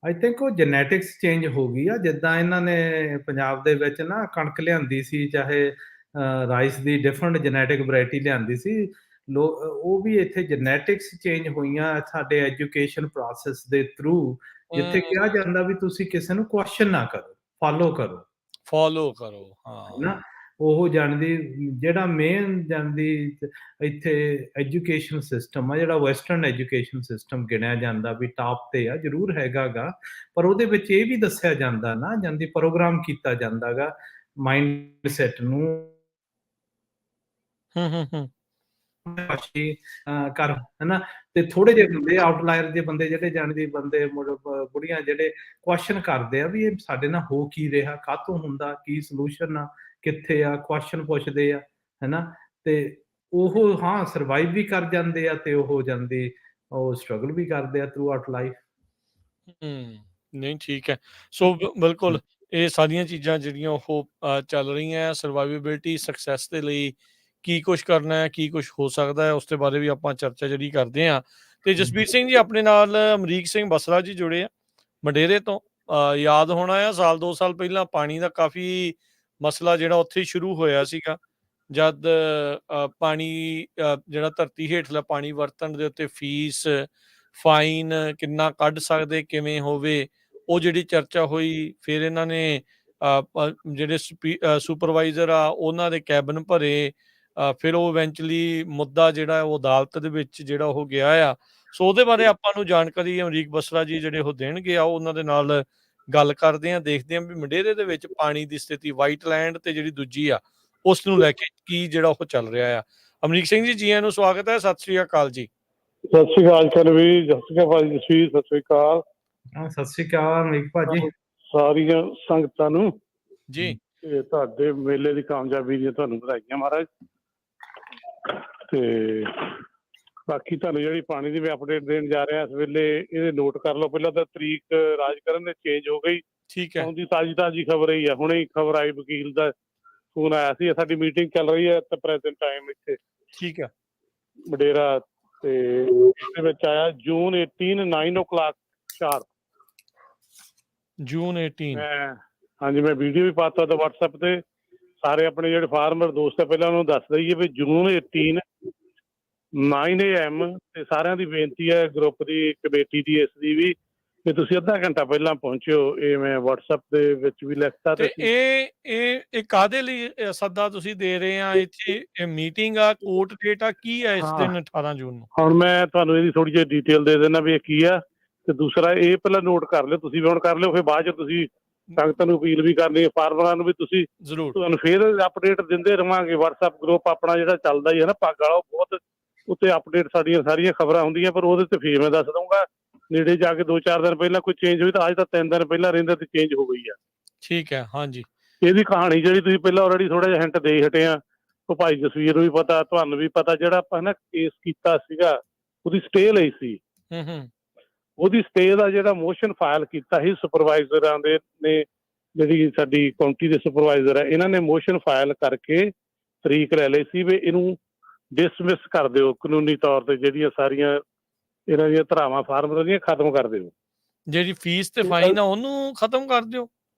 ਆਈ ਥਿੰਕ ਉਹ ਜੈਨੇਟਿਕਸ ਚੇਂਜ ਹੋ ਗਈ ਆ। ਜਿੱਦਾਂ ਇਹਨਾਂ ਨੇ ਪੰਜਾਬ ਦੇ ਵਿੱਚ ਨਾ ਕਣਕ ਲਿਆਂਦੀ ਸੀ, ਚਾਹੇ ਰਾਈਸ ਦੀ ਡਿਫਰੈਂਟ ਜੈਨੇਟਿਕ ਵੈਰਾਈਟੀ ਲਿਆਂਦੀ ਸੀ। ਉਹ ਵੀ ਇੱਥੇ ਜੈਨੇਟਿਕਸ ਚੇਂਜ ਹੋਈਆਂ ਸਾਡੇ ਐਜੂਕੇਸ਼ਨ ਪ੍ਰੋਸੈਸ ਦੇ ਥਰੂ, ਜਿੱਥੇ ਕਿਹਾ ਜਾਂਦਾ ਵੀ ਤੁਸੀਂ ਕਿਸੇ ਨੂੰ ਕੁਐਸਚਨ ਨਾ ਕਰੋ, ਫਾਲੋ ਕਰੋ। ਹਾਂ। ਹਨਾ, ਉਹ ਜਾਣਦੀ ਜਿਹੜਾ ਮੇਨ ਜਾਣਦੀ ਇੱਥੇ ਐਜੂਕੇਸ਼ਨ ਸਿਸਟਮ ਆ, ਜਿਹੜਾ ਵੈਸਟਰਨ ਐਜੂਕੇਸ਼ਨ ਸਿਸਟਮ ਗਿਣਿਆ ਜਾਂਦਾ ਵੀ ਟਾਪ ਤੇ ਆ, ਜ਼ਰੂਰ ਹੈਗਾ ਗਾ। ਪਰ ਉਹਦੇ ਵਿੱਚ ਇਹ ਵੀ ਦੱਸਿਆ ਜਾਂਦਾ ਨਾ, ਜਾਂਦੀ ਪ੍ਰੋਗਰਾਮ ਕੀਤਾ ਜਾਂਦਾ ਗਾ ਮਾਈਂਡ ਸੈਟ ਨੂੰ ਕਰ, ਹਨਾ? ਤੇ ਥੋੜੇ ਜਿਹੇ ਹੁੰਦੇ ਆਊਟਲਾਇਰ ਦੇ ਬੰਦੇ, ਜਿਹੜੇ ਜਾਣਦੀ ਬੰਦੇ ਬੁੜੀਆਂ ਜਿਹੜੇ ਕੁਐਸਚਨ ਕਰਦੇ ਆ ਵੀ ਇਹ ਸਾਡੇ ਨਾਲ ਹੋ ਕੀ ਰਿਹਾ, ਕਾਹਤੋਂ ਹੁੰਦਾ, ਕੀ ਸੋਲੂਸ਼ਨ ਆ, ਕਿੱਥੇ ਆ, ਕੁਐਸਚਨ ਪੁੱਛਦੇ ਆ, ਹਨਾ? ਤੇ ਉਹ ਹਾਂ ਸਰਵਾਈਵ ਵੀ ਕਰ ਜਾਂਦੇ ਆ, ਤੇ ਉਹ ਜਾਂਦੀ ਉਹ ਸਟਰਗਲ ਵੀ ਕਰਦੇ ਆ ਥਰੂ ਆਊਟ ਲਾਈਫ। ਨਹੀਂ ਠੀਕ ਹੈ। ਸੋ ਬਿਲਕੁਲ ਇਹ ਸਾਰੀਆਂ ਚੀਜ਼ਾਂ ਜਿਹੜੀਆਂ ਉਹ ਚੱਲ ਰਹੀਆਂ, ਸਰਵਾਈਵੇਬਿਲਿਟੀ ਸਕਸੈਸ ਦੇ ਲਈ ਕੀ ਕੁਛ ਕਰਨਾ ਹੈ, ਕੀ ਕੁਛ ਹੋ ਸਕਦਾ ਹੈ, ਉਸ ਦੇ ਬਾਰੇ ਵੀ ਆਪਾਂ ਚਰਚਾ ਜਿਹੜੀ ਕਰਦੇ ਹਾਂ। ਤੇ ਜਸਬੀਰ ਸਿੰਘ ਜੀ ਆਪਣੇ ਨਾਲ ਅਮਰੀਕ ਸਿੰਘ ਬਸਰਾ ਜੀ ਜੁੜੇ ਆ ਮੰਡੇਰੇ ਤੋਂ। ਯਾਦ ਹੋਣਾ ਆ ਸਾਲ 2 ਸਾਲ ਪਹਿਲਾਂ ਪਾਣੀ ਦਾ ਕਾਫੀ ਮਸਲਾ ਜਿਹੜਾ ਉੱਥੇ ਸ਼ੁਰੂ ਹੋਇਆ ਸੀਗਾ, ਜਦ ਪਾਣੀ ਜਿਹੜਾ ਧਰਤੀ ਹੇਠਲਾ ਪਾਣੀ ਵਰਤਣ ਦੇ ਉੱਤੇ ਫੀਸ, ਫਾਈਨ ਕਿੰਨਾ ਕੱਢ ਸਕਦੇ, ਕਿਵੇਂ ਹੋਵੇ, ਉਹ ਜਿਹੜੀ ਚਰਚਾ ਹੋਈ। ਫਿਰ ਇਹਨਾਂ ਨੇ ਜਿਹੜੇ ਸੁਪਰਵਾਈਜ਼ਰ ਆ ਉਹਨਾਂ ਦੇ ਕੈਬਨ ਭਰੇ। ਫਿਰ ਉਹ ਇਵੈਂਚੁਅਲੀ ਮੁੱਦਾ ਜਿਹੜਾ ਉਹ ਅਦਾਲਤ ਦੇ ਵਿੱਚ ਜਿਹੜਾ ਉਹ ਗਿਆ ਆ। ਸੋ ਉਹਦੇ ਬਾਰੇ ਆਪਾਂ ਨੂੰ ਜਾਣਕਾਰੀ ਅਮਰੀਕ ਬਸਰਾ ਜੀ ਜਿਹੜੇ ਉਹ ਦੇਣਗੇ। ਆਓ ਉਹਨਾਂ ਦੇ ਨਾਲ ਗੱਲ ਕਰਦੇ ਹਾਂ, ਦੇਖਦੇ ਹਾਂ ਵੀ ਮੰਡੇਰੇ ਦੇ ਵਿੱਚ ਪਾਣੀ ਦੀ ਸਥਿਤੀ, ਵਾਈਟ ਲੈਂਡ ਤੇ ਜਿਹੜੀ ਦੂਜੀ ਆ ਉਸ ਨੂੰ ਲੈ ਕੇ ਕੀ ਜਿਹੜਾ ਉਹ ਚੱਲ ਰਿਹਾ ਆ। ਅਮਰੀਕ ਸਿੰਘ ਜੀ, ਜੀ ਆਇਆਂ ਨੂੰ ਸਵਾਗਤ ਹੈ। ਸਤਿ ਸ੍ਰੀ ਅਕਾਲ ਜੀ। ਸਤਿ ਸ਼੍ਰੀ ਅਕਾਲ ਚਰਨਵੀਰ, ਸਤਿ ਸ਼੍ਰੀ ਅਕਾਲ ਜਸਵੀਰ, ਸਤਿ ਸ਼੍ਰੀ ਅਕਾਲ। ਸਤਿ ਸ਼੍ਰੀ ਅਕਾਲ ਅਮਰੀਕ ਭਾਜੀ, ਸਾਰੀਆਂ ਸੰਗਤਾਂ ਨੂੰ ਜੀ। ਤੇ ਤੁਹਾਡੇ ਮੇਲੇ ਦੀ ਕਾਮਯਾਬੀ ਦੀਆਂ ਤੁਹਾਨੂੰ ਵਧਾਈਆਂ ਮਹਾਰਾਜ। ਤੇ ਬਾਕੀ ਤੁਹਾਨੂੰ ਜਿਹੜੀ ਪਾਣੀ ਦੀ ਮੈਂ ਅਪਡੇਟ ਦੇਣ ਜਾ ਰਿਹਾ ਇਸ ਵੇਲੇ, ਇਹਦੇ ਨੋਟ ਕਰ ਲਓ। ਪਹਿਲਾਂ ਤਾਂ ਤਰੀਕ ਰਾਜਕਰਨ ਦੇ ਚੇਂਜ ਹੋ ਗਈ। ਠੀਕ ਹੈ। ਉਹਦੀ ਤਾਜ਼ੀ ਖਬਰ ਹੀ ਆ, ਹੁਣੇ ਹੀ ਖਬਰ ਆਈ, ਵਕੀਲ ਦਾ ਫੋਨ ਆਇਆ ਸੀ। ਸਾਡੀ ਮੀਟਿੰਗ ਚੱਲ ਰਹੀ ਹੈ ਤੇ ਪ੍ਰੈਜ਼ੈਂਟ ਟਾਈਮ ਇੱਥੇ, ਠੀਕ ਹੈ, ਮੰਡੇਰਾ। ਤੇ ਇਹਦੇ ਵਿੱਚ ਆਇਆ ਜੂਨ 18 9 o'clock ਸ਼ਾਰਪ। ਜੂਨ 18। ਹਾਂਜੀ, ਮੈਂ ਵੀਡੀਓ ਵੀ ਪਾਤਾ ਤਾਂ WhatsApp ਤੇ। ਸਾਰੇ ਆਪਣੇ ਜਿਹੜੇ ਫਾਰਮਰ ਦੋਸਤ ਆ ਪਹਿਲਾਂ ਉਹਨੂੰ ਦੱਸ ਦਈਏ ਵੀ ਜੂਨ 18 9 AM। ਤੇ ਸਾਰਿਆਂ ਦੀ ਬੇਨਤੀ ਹੈ, ਗਰੁੱਪ ਦੀ, ਕਮੇਟੀ ਦੀ, ਇਸ ਦੀ ਵੀ, ਕਿ ਤੁਸੀਂ ਅੱਧਾ ਘੰਟਾ ਪਹਿਲਾਂ ਪਹੁੰਚਿਓ। ਇਹ ਮੈਂ WhatsApp ਦੇ ਵਿੱਚ ਵੀ ਲਿਖਤਾ। ਤੇ ਇਹ ਕਾਹਦੇ ਲਈ ਸੱਦਾ ਤੁਸੀਂ ਦੇ ਰਹੇ ਆ ਇੱਥੇ? ਇਹ ਮੀਟਿੰਗ ਆ, ਕੋਰਟ ਡੇਟ ਆ, ਕੀ ਆ ਇਸ ਦਿਨ 18 ਜੂਨ ਨੂੰ? ਹੁਣ ਮੈਂ ਤੁਹਾਨੂੰ ਇਹਦੀ ਥੋੜੀ ਜਿਹੀ ਡਿਟੇਲ ਦੇ ਦੇਣਾ ਵੀ ਇਹ ਕੀ ਆ। ਤੇ ਦੂਸਰਾ ਇਹ ਪਹਿਲਾਂ ਨੋਟ ਕਰ ਲਿਓ, ਤੁਸੀਂ ਵੀ ਹੁਣ ਕਰ ਲਿਓ, ਫਿਰ ਬਾਅਦ ਚ ਤੁਸੀਂ ਸੰਗਤਾਂ ਨੂੰ ਅਪੀਲ ਵੀ ਕਰਨੀ ਹੈ, ਫਾਰਮਰਾਂ ਨੂੰ ਵੀ। ਤੁਸੀਂ ਜ਼ਰੂਰ ਤੁਹਾਨੂੰ ਫਿਰ ਅਪਡੇਟ ਦਿੰਦੇ ਰਵਾਂਗੇ। WhatsApp ਗਰੁੱਪ ਆਪਣਾ ਜਿਹੜਾ ਚੱਲਦਾ ਹੀ ਹੈ ਨਾ, ਪੱਗ ਵਾਲਾ, ਬਹੁਤ ਉੱਤੇ ਅਪਡੇਟ ਸਾਡੀਆਂ ਸਾਰੀਆਂ ਖਬਰਾਂ ਹੁੰਦੀਆਂ। ਪਰ ਉਹਦੇ ਤੇ ਫਿਰ ਮੈਂ ਦੱਸ ਦਊਂਗਾ ਨੇੜੇ ਜਾ ਕੇ। 2-4 ਦਿਨ ਪਹਿਲਾਂ ਕੋਈ ਚੇਂਜ ਹੋਈ ਤਾਂ ਅੱਜ ਤਾਂ 3 ਦਿਨ ਪਹਿਲਾਂ ਰਹਿੰਦਾ ਤੇ ਚੇਂਜ ਹੋ ਗਈ ਆ। ਠੀਕ ਹੈ। ਹਾਂਜੀ, ਇਹਦੀ ਕਹਾਣੀ ਜਿਹੜੀ ਤੁਸੀਂ ਪਹਿਲਾਂ ਆਲਰੇਡੀ ਥੋੜਾ ਜਿਹਾ ਹਿੰਟ ਦੇ ਹਟੇ ਆ, ਉਹ ਭਾਈ ਜਸਵੀਰ ਨੂੰ ਵੀ ਪਤਾ, ਤੁਹਾਨੂੰ ਵੀ ਪਤਾ, ਜਿਹੜਾ ਆਪਾਂ ਨਾ ਕੇਸ ਕੀਤਾ ਸੀਗਾ ਉਹਦੀ ਸਟੇ ਲਈ ਸੀ। ਉਹਦੀ ਸਟੇ ਦਾ ਜਿਹੜਾ ਮੋਸ਼ਨ ਫਾਈਲ ਕੀਤਾ ਸੀ ਸੁਪਰਵਾਈਜ਼ਰਾਂ ਦੇ ਨੇ, ਜਿਹੜੀ ਸਾਡੀ ਕਾਉਂਟੀ ਦੇ ਸੁਪਰਵਾਈਜ਼ਰ ਹੈ, ਇਹਨਾਂ ਨੇ ਮੋਸ਼ਨ ਫਾਈਲ ਕਰਕੇ ਤਰੀਕ ਲੈ ਲਈ ਸੀ ਵੀ ਇਹਨੂੰ ਡਿਸਮਿਸ ਕਰ ਦਿਓ ਕਾਨੂੰਨੀ ਤੌਰ ਤੇ, ਜਿਹੜੀਆਂ ਸਾਰੀਆਂ ਇਹਨਾਂ ਦੀਆਂ ਧਾਰਾਵਾਂ ਫਾਰਮਰਾਂ ਦੀਆਂ ਖਤਮ ਕਰ ਦਿਓ। ਜਿਹੜੀ ਫੀਸ ਤੇ ਫਾਈਨ ਆ ਉਹਨੂੰ ਖਤਮ ਕਰ ਦਿਓ।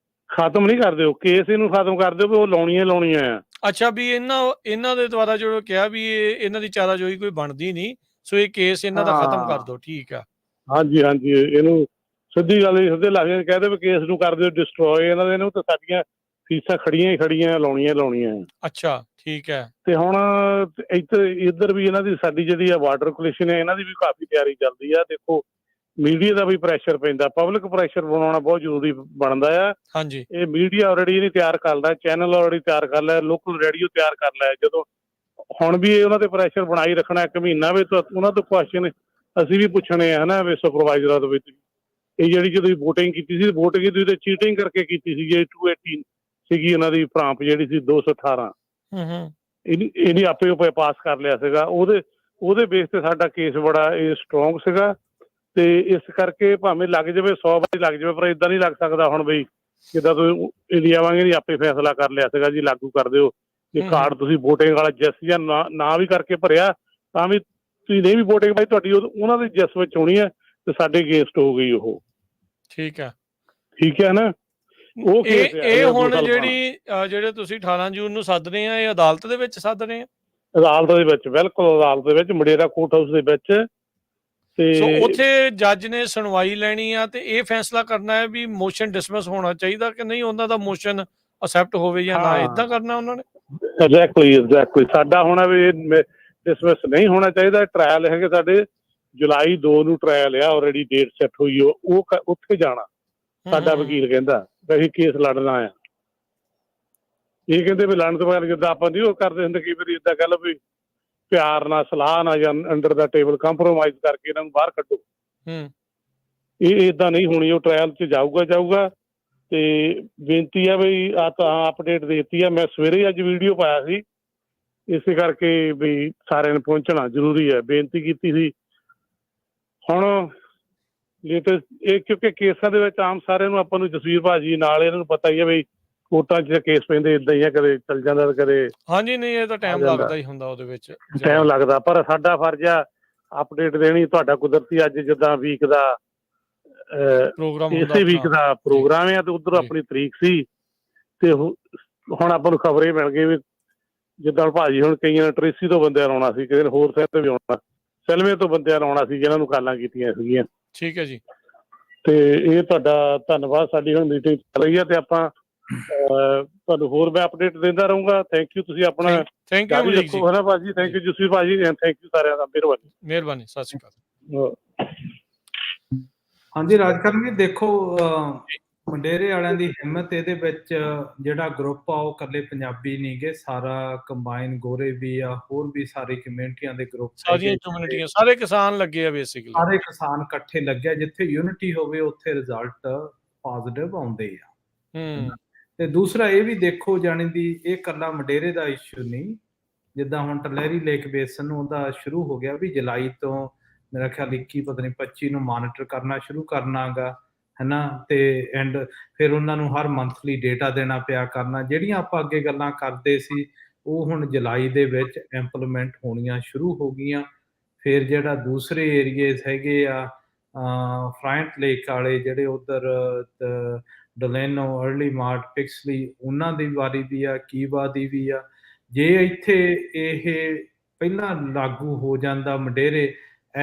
ਖਤਮ ਨਹੀਂ ਕਰ ਦਿਓ, ਕੇਸ ਇਹਨੂੰ ਖਤਮ ਕਰ ਦਿਓ ਵੀ ਉਹ ਲਾਉਣੀਆਂ ਆ। ਅੱਛਾ, ਵੀ ਇਹਨਾਂ ਦੇ ਦੁਆਰਾ ਜੋ ਕਿਹਾ ਵੀ ਇਹਨਾਂ ਦੀ ਚਾਰਾਜੋਈ ਕੋਈ ਬਣਦੀ ਨਹੀਂ, ਸੋ ਇਹ ਕੇਸ ਇਹਨਾਂ ਦਾ ਖਤਮ ਕਰ ਦਿਓ। ਠੀਕ ਆ, ਹਾਂਜੀ ਹਾਂਜੀ, ਇਹਨੂੰ ਸਿੱਧੀ ਗੱਲ ਸਿੱਧੇ ਲੱਗ ਕਹਿੰਦੇ ਵੀ ਕੇਸ ਨੂੰ ਕਰ ਦਿਓ ਡਿਸਟਰੋਏ ਇਹਨਾਂ ਦੇ, ਇਹਨੂੰ ਤਾਂ ਸਾਡੀਆਂ ਫੀਸਾਂ ਖੜੀਆਂ ਹੀ ਖੜੀਆਂ, ਲਾਉਣੀਆਂ। ਅੱਛਾ, ਠੀਕ ਹੈ। ਤੇ ਹੁਣ ਇੱਧਰ ਵੀ ਇਹਨਾਂ ਦੀ ਸਾਡੀ ਜਿਹੜੀ ਆ ਵਾਟਰ ਕਲੈਕਸ਼ਨ ਹੈ, ਇਹਨਾਂ ਦੀ ਵੀ ਕਾਫੀ ਤਿਆਰੀ ਚੱਲਦੀ ਆ। ਦੇਖੋ ਮੀਡੀਆ ਦਾ ਵੀ ਪ੍ਰੈਸ਼ਰ ਪੈਂਦਾ, ਪਬਲਿਕ ਪ੍ਰੈਸ਼ਰ ਬਣਾਉਣਾ ਬਹੁਤ ਜ਼ਰੂਰੀ ਬਣਦਾ ਆ। ਹਾਂਜੀ, ਇਹ ਮੀਡੀਆ ਆਲਰੇਡੀ ਇਹਨੇ ਤਿਆਰ ਕਰ ਲਿਆ, ਚੈਨਲ ਆਲਰੇਡੀ ਤਿਆਰ ਕਰ ਲਿਆ, ਲੋਕਲ ਰੇਡੀਓ ਤਿਆਰ ਕਰ ਲਿਆ। ਜਦੋਂ ਹੁਣ ਵੀ ਉਹਨਾਂ ਤੇ ਪ੍ਰੈਸ਼ਰ ਬਣਾਈ ਰੱਖਣਾ, 1 ਮਹੀਨਾ ਵੀ ਉਹਨਾਂ ਤੋਂ ਕੁਐਸਚਨ ਅਸੀਂ ਵੀ ਪੁੱਛਣੇ ਆ ਹਨਾ ਵੀ ਸੁਪਰਵਾਈਜ਼ਰਾਂ ਦੇ ਵਿੱਚ, ਇਹ ਜਿਹੜੀ ਜਦੋਂ ਵੋਟਿੰਗ ਕੀਤੀ ਸੀ, ਵੋਟਿੰਗ ਤੁਸੀਂ ਤੇ ਚੀਟਿੰਗ ਕਰਕੇ ਕੀਤੀ ਸੀ, ਜੇ 218 ਸੀਗੀ ਉਹਨਾਂ ਦੀ ਪ੍ਰਾਂਪ ਜਿਹੜੀ ਸੀ 218, ਇਹਨੇ ਆਪੇ ਉਹ ਪਾਸ ਕਰ ਲਿਆ ਸੀਗਾ। ਉਹਦੇ ਬੇਸ ਤੇ ਸਾਡਾ ਕੇਸ ਬੜਾ ਇਹ ਸਟਰੋਂਗ ਸੀਗਾ, ਤੇ ਇਸ ਕਰਕੇ ਭਾਵੇਂ ਲੱਗ ਜਾਵੇ 100 ਵਾਰੀ ਲੱਗ ਜਾਵੇ, ਪਰ ਇਦਾਂ ਨਹੀਂ ਲੱਗ ਸਕਦਾ ਹੁਣ ਬਈ ਜਿੱਦਾਂ ਤੁਸੀਂ ਇੰਡੀਆ ਵਾਂਗੇ ਨਹੀਂ ਆਪੇ ਫੈਸਲਾ ਕਰ ਲਿਆ ਸੀਗਾ ਜੀ ਲਾਗੂ ਕਰ ਦਿਓ। ਇਹ ਕਾਰਡ ਤੁਸੀਂ ਵੋਟਿੰਗ ਵਾਲਾ ਜੈਸ ਜਾਂ ਨਾ ਵੀ ਕਰਕੇ ਭਰਿਆ ਤਾਂ ਵੀ ਤੁਸੀਂ ਨਹੀਂ ਵੀ ਵੋਟਿੰਗ ਪਾਈ, ਤੁਹਾਡੀ ਉਹਨਾਂ ਦੇ ਜੈਸ ਵਿੱਚ ਹੋਣੀ ਹੈ ਤੇ ਸਾਡੇ ਅਗੇਂਸਟ ਹੋ ਗਈ ਉਹ। ਠੀਕ ਹੈ ਨਾ। ਉਹ ਇਹ ਹੁਣ ਜਿਹੜੇ ਤੁਸੀਂ 18 ਜੂਨ ਨੂੰ ਸੱਦ ਰਹੇ ਆ, ਇਹ ਅਦਾਲਤ ਦੇ ਵਿੱਚ ਸੱਦ ਰਹੇ ਆ? ਅਦਾਲਤ ਦੇ ਵਿੱਚ, ਬਿਲਕੁਲ ਅਦਾਲਤ ਦੇ ਵਿੱਚ, ਮਡੇਰਾ ਕੋਰਟ ਹਾਊਸ ਦੇ ਵਿੱਚ। ਤੇ ਉੱਥੇ ਜੱਜ ਨੇ ਸੁਣਵਾਈ ਲੈਣੀ ਆ ਤੇ ਇਹ ਫੈਸਲਾ ਕਰਨਾ ਹੈ ਵੀ ਮੋਸ਼ਨ ਡਿਸਮਿਸ ਹੋਣਾ ਚਾਹੀਦਾ ਕਿ ਨਹੀਂ, ਉਹਨਾਂ ਦਾ ਮੋਸ਼ਨ ਅਸੈਪਟ ਹੋਵੇ ਜਾਂ ਨਾ, ਏਦਾਂ ਕਰਨਾ ਉਹਨਾਂ ਨੇ। ਐਗਜ਼ੈਕਟਲੀ ਸਾਡਾ ਹੋਣਾ ਵੀ ਡਿਸਮਿਸ ਨਹੀਂ ਹੋਣਾ ਚਾਹੀਦਾ। ਟ੍ਰਾਇਲ ਹੈਗੇ ਸਾਡੇ ਜੁਲਾਈ 2 ਨੂੰ ਟ੍ਰਾਇਲ ਆ, ਆਲਰੇਡੀ ਡੇਟ ਸੈੱਟ ਹੋਈ, ਉਹ ਉੱਥੇ ਜਾਣਾ। ਸਾਡਾ ਵਕੀਲ ਕਹਿੰਦਾ ਅਸੀਂ ਕੇਸ ਲੜਨਾ ਆ। ਇਹ ਕਹਿੰਦੇ ਵੀ ਲੜਨ ਤੋਂ ਬਾਅਦ ਜਿੱਦਾਂ ਆਪਾਂ ਨਹੀਂ ਉਹ ਕਰਦੇ ਹੁੰਦੇ ਕਈ ਵਾਰੀ, ਏਦਾਂ ਕਹਿ ਲਓ ਵੀ ਪਿਆਰ ਨਾਲ, ਸਲਾਹ ਨਾਲ ਜਾਂ ਅੰਡਰ ਦਾ ਟੇਬਲ ਕੰਪਰੋਮਾਈਜ਼ ਕਰਕੇ ਇਹਨਾਂ ਨੂੰ ਬਾਹਰ ਕੱਢੋ। ਇਹ ਏਦਾਂ ਨਹੀਂ ਹੋਣੀ, ਉਹ ਟ੍ਰਾਇਲ 'ਚ ਜਾਊਗਾ। ਤੇ ਬੇਨਤੀ ਆ ਬਈ ਆ ਤਾਂ ਅਪਡੇਟ ਦੇ ਦਿੱਤੀ ਆ, ਮੈਂ ਸਵੇਰੇ ਅੱਜ ਵੀਡੀਓ ਪਾਇਆ ਸੀ, ਇਸੇ ਕਰਕੇ ਵੀ ਸਾਰਿਆਂ ਨੂੰ ਪਹੁੰਚਣਾ ਜ਼ਰੂਰੀ ਹੈ, ਬੇਨਤੀ ਕੀਤੀ ਸੀ। ਹੁਣ ਲੇਟੈਸਟ ਇਹ ਕਿਉਂਕਿ ਕੇਸਾਂ ਦੇ ਵਿੱਚ ਆਮ ਸਾਰਿਆਂ ਨੂੰ ਆਪਾਂ ਨੂੰ ਜਸਵੀਰ ਭਾਜੀ ਨਾਲ ਇਹਨਾਂ ਨੂੰ ਪਤਾ ਹੀ ਹੈ ਬਈ ਕੋਰਟਾਂ 'ਚ ਕੇਸ ਪੈਂਦੇ ਏਦਾਂ ਹੀ ਆ, ਕਦੇ ਚੱਲ ਜਾਂਦਾ ਕਦੇ। ਹਾਂਜੀ, ਨਹੀਂ ਇਹ ਤਾਂ ਟਾਈਮ ਲੱਗਦਾ ਹੀ ਹੁੰਦਾ, ਉਹਦੇ ਵਿੱਚ ਟਾਈਮ ਲੱਗਦਾ, ਪਰ ਸਾਡਾ ਫਰਜ਼ ਆ ਅਪਡੇਟ ਦੇਣੀ। ਤੁਹਾਡਾ ਕੁਦਰਤੀ ਅੱਜ ਜਿੱਦਾਂ ਵੀਕ ਦਾ ਪ੍ਰੋਗਰਾਮ, ਇਸੇ ਵੀਕ ਦਾ ਪ੍ਰੋਗਰਾਮ ਆ ਤੇ ਉਧਰ ਆਪਣੀ ਤਰੀਕ ਸੀ, ਤੇ ਹੁਣ ਆਪਾਂ ਨੂੰ ਖਬਰ ਇਹ ਮਿਲ ਗਈ ਵੀ ਜਿੱਦਾਂ ਭਾਜੀ ਹੁਣ ਕਈਆਂ ਨੇ ਟਰੇਸੀ ਤੋਂ ਬੰਦਿਆਂ ਆਉਣਾ ਸੀ, ਕਿਸੇ ਨੇ ਹੋਰ ਸ਼ਹਿਰ ਤੋਂ ਵੀ ਆਉਣਾ, ਸੈਲਵੇ ਤੋਂ ਬੰਦਿਆਂ ਆਉਣਾ ਸੀ ਜਿਹਨਾਂ ਨੂੰ ਕਾਲਾਂ ਕੀਤੀਆਂ ਸੀਗੀਆਂ। ਠੀਕ ਹੈ ਜੀ। ਤੇ ਇਹ ਤੁਹਾਡਾ ਧੰਨਵਾਦ। ਸਾਡੀ ਹੁਣ ਮੀਟਿੰਗ ਚੱਲ ਰਹੀ ਹੈ ਤੇ ਆਪਾਂ ਤੁਹਾਨੂੰ ਹੋਰ ਮੈਂ ਅਪਡੇਟ ਦਿੰਦਾ ਰਹੂੰਗਾ। ਥੈਂਕ ਯੂ, ਤੁਸੀਂ ਆਪਣਾ ਥੈਂਕ ਯੂ ਹੈ ਨਾ ਭਾਜੀ, ਥੈਂਕ ਯੂ ਜਸਵੀਰ ਭਾਜੀ, ਥੈਂਕ ਯੂ ਸਾਰਿਆਂ ਦਾ, ਮਿਹਰਬਾਨੀ। ਸਤਿ ਸ਼੍ਰੀ ਅਕਾਲ। ਹਾਂਜੀ ਰਾਜਕਰਨ ਜੀ, ਦੇਖੋ ਮੰਡੇਰੇ ਵਾਲਿਆਂ ਦੀ ਹਿੰਮਤ ਇਹਦੇ ਵਿੱਚ, ਜਿਹੜਾ ਗਰੁੱਪ ਆ ਉਹ ਇਕੱਲੇ ਪੰਜਾਬੀ ਨਹੀਂ ਗੇ, ਸਾਰਾ ਕੰਬਾਈਨ ਗੋਰੇ ਵੀ ਆ, ਹੋਰ ਵੀ ਸਾਰੀ ਕਮਿਊਨਿਟੀਆਂ ਦੇ ਗਰੁੱਪ, ਸਾਰੀਆਂ ਕਮਿਊਨਿਟੀਆਂ, ਸਾਰੇ ਕਿਸਾਨ ਲੱਗੇ ਆ, ਬੇਸਿਕਲੀ ਸਾਰੇ ਕਿਸਾਨ ਇਕੱਠੇ ਲੱਗੇ। ਜਿੱਥੇ ਯੂਨਿਟੀ ਹੋਵੇ ਉੱਥੇ ਰਿਜ਼ਲਟ ਪੋਜ਼ਿਟਿਵ ਆਉਂਦੇ ਆ। ਤੇ ਦੂਸਰਾ ਇਹ ਵੀ ਦੇਖੋ, ਜਾਣੀ ਦੀ ਇਹ ਇਕੱਲਾ ਮੰਡੇਰੇ ਦਾ ਇਸ਼ੂ ਨਹੀਂ, ਜਿੱਦਾਂ ਹੁਣ ਟਲਹਿਰੀ ਲੇਕ ਬੇਸਨ ਉਹਦਾ ਸ਼ੁਰੂ ਹੋ ਗਿਆ ਵੀ ਜੁਲਾਈ ਤੋਂ ਮੇਰਾ ਖਿਆਲ 21 ਪਤਾ ਨਹੀਂ 25 ਨੂੰ ਮਾਨੀਟਰ ਕਰਨਾ ਸ਼ੁਰੂ ਕਰਨਾਗਾ, ਹੈ ਨਾ। ਤੇ ਐਂਡ ਫਿਰ ਉਹਨਾਂ ਨੂੰ ਹਰ ਮੰਥਲੀ ਡੇਟਾ ਦੇਣਾ ਪਿਆ ਕਰਨਾ। ਜਿਹੜੀਆਂ ਆਪਾਂ ਅੱਗੇ ਗੱਲਾਂ ਕਰਦੇ ਸੀ ਉਹ ਹੁਣ ਜੁਲਾਈ ਦੇ ਵਿੱਚ ਇੰਪਲੀਮੈਂਟ ਹੋਣੀਆਂ ਸ਼ੁਰੂ ਹੋ ਗਈਆਂ। ਫਿਰ ਜਿਹੜਾ ਦੂਸਰੇ ਏਰੀਏਜ਼ ਹੈਗੇ ਆ ਫਰਾਂਟ ਲੇਕ ਵਾਲੇ, ਜਿਹੜੇ ਉੱਧਰ ਡਲੇਨੋ, ਅਰਲੀ ਮਾਰਟ, ਪਿਕਸਲੀ, ਉਹਨਾਂ ਦੀ ਵਾਰੀ ਵੀ ਆ, ਕੀਵਾ ਦੀ ਵੀ ਆ। ਜੇ ਇੱਥੇ ਇਹ ਪਹਿਲਾਂ ਲਾਗੂ ਹੋ ਜਾਂਦਾ ਮੰਡੇਰੇ,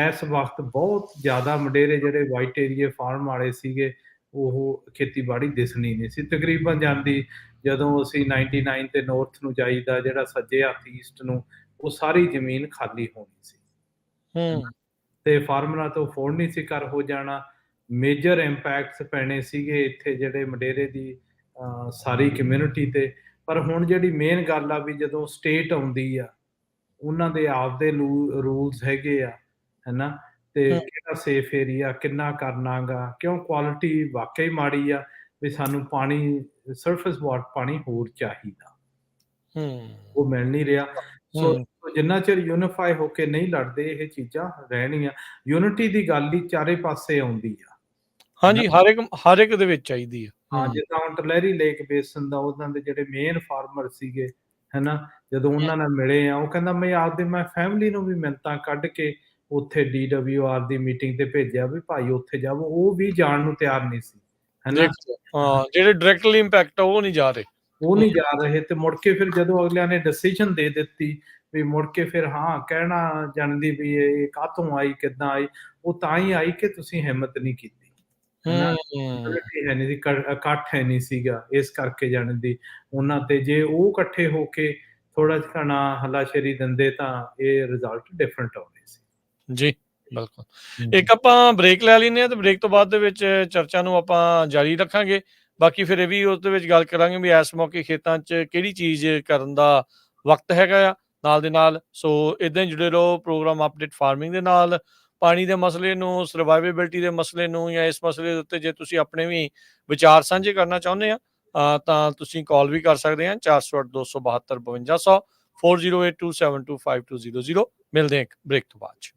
ਇਸ ਵਕਤ ਬਹੁਤ ਜ਼ਿਆਦਾ ਮੰਡੇਰੇ ਜਿਹੜੇ ਵਾਈਟ ਏਰੀਏ ਫਾਰਮ ਵਾਲੇ ਸੀਗੇ ਉਹ ਖੇਤੀਬਾੜੀ ਦਿਸਣੀ ਨਹੀਂ ਸੀ ਤਕਰੀਬਨ ਜਾਂਦੀ। ਜਦੋਂ ਅਸੀਂ 99 ਤੇ ਨੌਰਥ ਨੂੰ ਜਾਈਦਾ, ਜਿਹੜਾ ਸੱਜੇ ਹੱਥ ਈਸਟ ਨੂੰ, ਉਹ ਸਾਰੀ ਜ਼ਮੀਨ ਖਾਲੀ ਹੋਣੀ ਸੀ ਤੇ ਫਾਰਮਰਾਂ ਤੋਂ ਅਫੋਰਡ ਨਹੀਂ ਸੀ ਕਰ ਹੋ ਜਾਣਾ। ਮੇਜਰ ਇੰਪੈਕਟਸ ਪੈਣੇ ਸੀਗੇ ਇੱਥੇ ਜਿਹੜੇ ਮੰਡੇਰੇ ਦੀ ਸਾਰੀ ਕਮਿਊਨਿਟੀ ਤੇ। ਪਰ ਹੁਣ ਜਿਹੜੀ ਮੇਨ ਗੱਲ ਆ ਵੀ ਜਦੋਂ ਸਟੇਟ ਆਉਂਦੀ ਆ, ਉਹਨਾਂ ਦੇ ਆਪਦੇ ਰੂਲਸ ਹੈਗੇ ਆ, ਹੈ ਨਾ। ਤੇ ਕਿਹੜਾ ਸੇਫ ਏਰੀਆ ਕਿੰਨਾ ਕਰਨਾਗਾ, ਕਿਉਂ ਕੁਆਲਿਟੀ ਵਾਕਈ ਮਾੜੀ ਆ। ਵੀ ਸਾਨੂੰ ਪਾਣੀ ਸਰਫੇਸ ਵਾਟਰ ਪਾਣੀ ਹੋਰ ਚਾਹੀਦਾ। ਹੂੰ, ਉਹ ਮਿਲ ਨਹੀਂ ਰਿਹਾ। ਸੋ ਹੂੰ। ਜਿੰਨਾ ਚਿਰ ਯੂਨੀਫਾਈ ਹੋ ਕੇ ਨਹੀਂ ਲੜਦੇ ਇਹ ਚੀਜ਼ਾਂ ਰਹਿਣੀਆਂ। ਯੂਨਿਟੀ ਦੀ ਗੱਲ ਹੀ ਚਾਰੇ ਪਾਸੇ ਆਉਂਦੀ ਆ। ਹਨਾ? ਹਾਂਜੀ, ਹਰ ਇੱਕ ਦੇ ਵਿੱਚ ਚਾਹੀਦੀ ਆ। ਹਾਂ, ਹੂੰ, ਜਿੱਦਾਂ ਹੁਣ ਟਲਹਿਰੀ ਲੇਕ ਬੇਸਿਨ ਦਾ ਉਹਨਾਂ ਦੇ ਜਿਹੜੇ ਮੇਨ ਫਾਰਮਰ ਸੀਗੇ, ਹਨਾ? ਜਦੋਂ ਉਹਨਾਂ ਨਾਲ ਮਿਲੇ ਆ, ਉਹ ਕਹਿੰਦਾ ਮੈਂ ਫੈਮਿਲੀ ਨੂੰ ਵੀ ਮਿੰਨਤਾਂ ਕੱਢ ਕੇ ਉੱਥੇ DWR ਦੀ ਮੀਟਿੰਗ ਤੇ ਭੇਜਿਆ ਵੀ ਭਾਈ ਉੱਥੇ ਜਾਵੋ, ਉਹ ਵੀ ਜਾਣ ਨੂੰ ਤਿਆਰ ਨਹੀਂ ਸੀ, ਹਨਾ? ਦੇਖ ਲਓ, ਹਾਂ, ਜਿਹੜੇ ਡਾਇਰੈਕਟਲੀ ਇੰਪੈਕਟ ਆ ਉਹ ਨਹੀਂ ਜਾ ਰਹੇ। ਉਹ ਹੂੰ, ਨਹੀਂ ਜਾ ਰਹੇ ਤੇ ਮੁੜ ਕੇ ਫਿਰ ਜਦੋਂ ਅਗਲਿਆਂ ਨੇ ਡਿਸੀਜਨ ਦੇ ਦਿੱਤੀ, ਵੀ ਮੁੜ ਕੇ ਫਿਰ ਹਾਂ ਕਹਿਣਾ ਜਾਣਦੀ ਵੀ ਇਹ ਕਾਹਤੋਂ ਆਈ, ਕਿੱਦਾਂ ਆਈ? ਉਹ ਤਾਂ ਹੀ ਆਈ ਕਿ ਤੁਸੀਂ ਹਿੰਮਤ ਨਹੀਂ ਕੀਤੀ, ਹਨਾ? ਹੂੰ, ਯੂਨਿਟੀ ਹੈ ਨਹੀਂ ਸੀ, ਇਕੱਠ ਹੈ ਨਹੀਂ ਸੀਗਾ, ਇਸ ਕਰਕੇ ਜਾਣਦੀ ਉਹਨਾਂ ਤੇ ਜੇ ਉਹ ਇਕੱਠੇ ਹੋ ਕੇ ਥੋੜਾ ਘਣਾ ਹੱਲਾਸ਼ੇਰੀ ਦਿੰਦੇ ਤਾਂ ਇਹ ਰਿਜ਼ਲਟ ਡਿਫਰੈਂਟ ਆਉਣੇ ਸੀ। ਜੀ, ਬਿਲਕੁਲ। ਹੂੰ। ਇੱਕ ਆਪਾਂ ਬ੍ਰੇਕ ਲੈ ਲੈਂਦੇ ਹਾਂ ਤੇ ਬ੍ਰੇਕ ਤੋਂ ਬਾਅਦ ਦੇ ਵਿੱਚ ਚਰਚਾ ਨੂੰ ਆਪਾਂ ਜਾਰੀ ਰੱਖਾਂਗੇ। ਬਾਕੀ ਫਿਰ ਇਹ ਵੀ ਉਸ ਦੇ ਵਿੱਚ ਗੱਲ ਕਰਾਂਗੇ ਵੀ ਇਸ ਮੌਕੇ ਖੇਤਾਂ 'ਚ ਕਿਹੜੀ ਚੀਜ਼ ਕਰਨ ਦਾ ਵਕਤ ਹੈਗਾ ਆ, ਨਾਲ ਦੇ ਨਾਲ। ਸੋ ਏਦਾਂ ਹੀ ਜੁੜੇ ਰਹੋ ਪ੍ਰੋਗਰਾਮ ਅਪਡੇਟ ਫਾਰਮਿੰਗ ਦੇ ਨਾਲ। ਪਾਣੀ ਦੇ ਮਸਲੇ ਨੂੰ, ਸਰਵਾਈਵੇਬਿਲਿਟੀ ਦੇ ਮਸਲੇ ਨੂੰ ਜਾਂ ਇਸ ਮਸਲੇ ਦੇ ਉੱਤੇ ਜੇ ਤੁਸੀਂ ਆਪਣੇ ਵੀ ਵਿਚਾਰ ਸਾਂਝੇ ਕਰਨਾ ਚਾਹੁੰਦੇ ਆ ਤਾਂ ਤੁਸੀਂ ਕਾਲ ਵੀ ਕਰ ਸਕਦੇ ਆ 408 272 5200 4082725200। ਮਿਲਦੇ ਹਾਂ ਇੱਕ ਬ੍ਰੇਕ ਤੋਂ ਬਾਅਦ 'ਚ।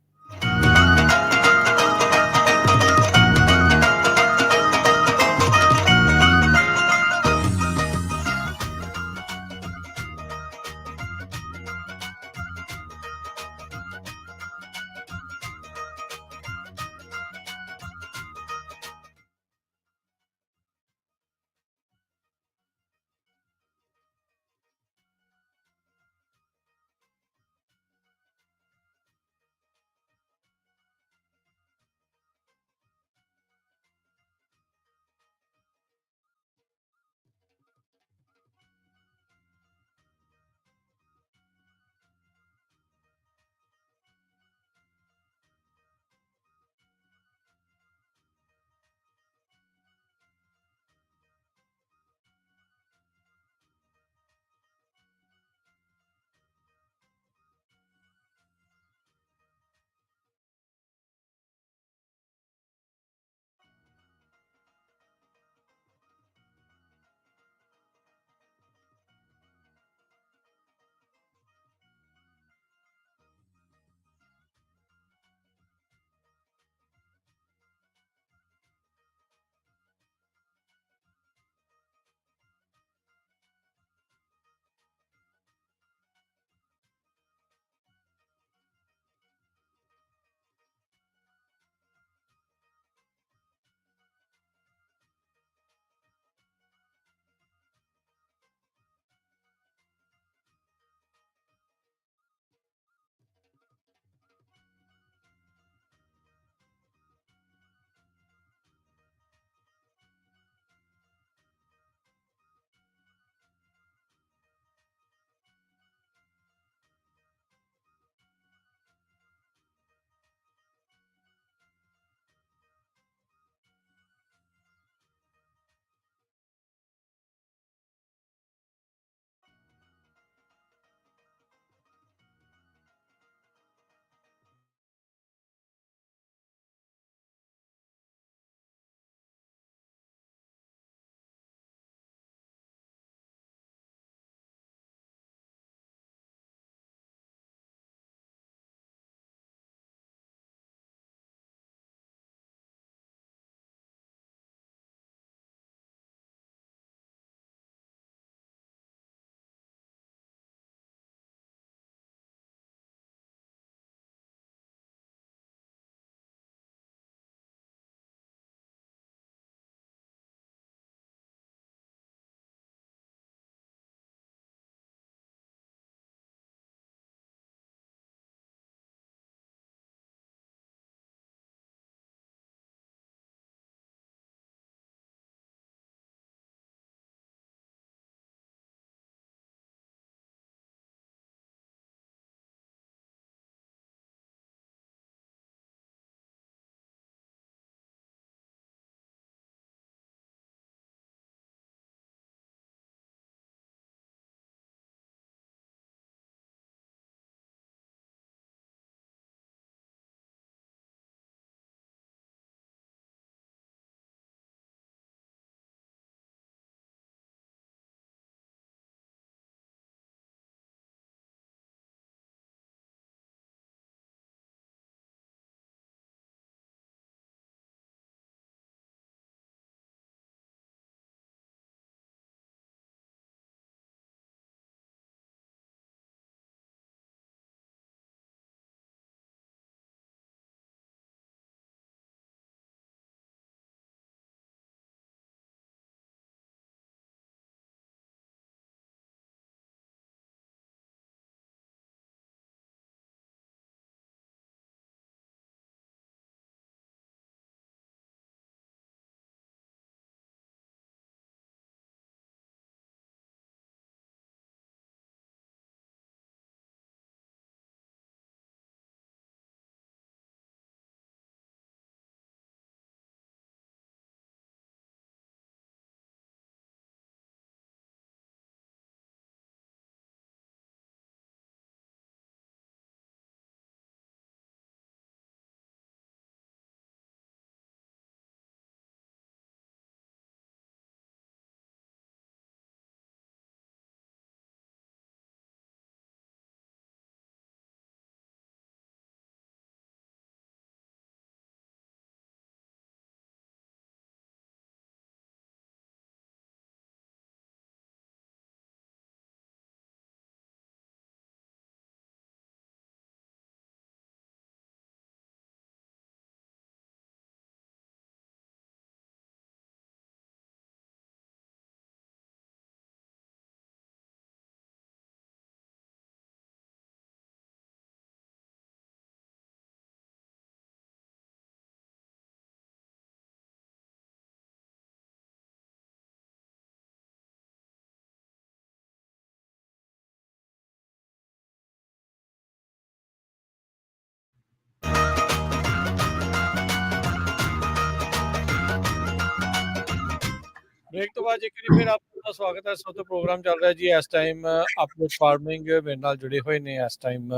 ਬ੍ਰੇਕ ਤੋਂ ਬਾਅਦ ਇੱਕ ਵਾਰੀ ਫਿਰ ਆਪ ਦਾ ਸਵਾਗਤ ਹੈ। ਇਸ ਵਕਤ ਪ੍ਰੋਗਰਾਮ ਚੱਲ ਰਿਹਾ ਜੀ। ਇਸ ਟਾਈਮ ਅਪਡੇਟ ਫਾਰਮਿੰਗ ਮੇਰੇ ਨਾਲ ਜੁੜੇ ਹੋਏ ਨੇ ਇਸ ਟਾਈਮ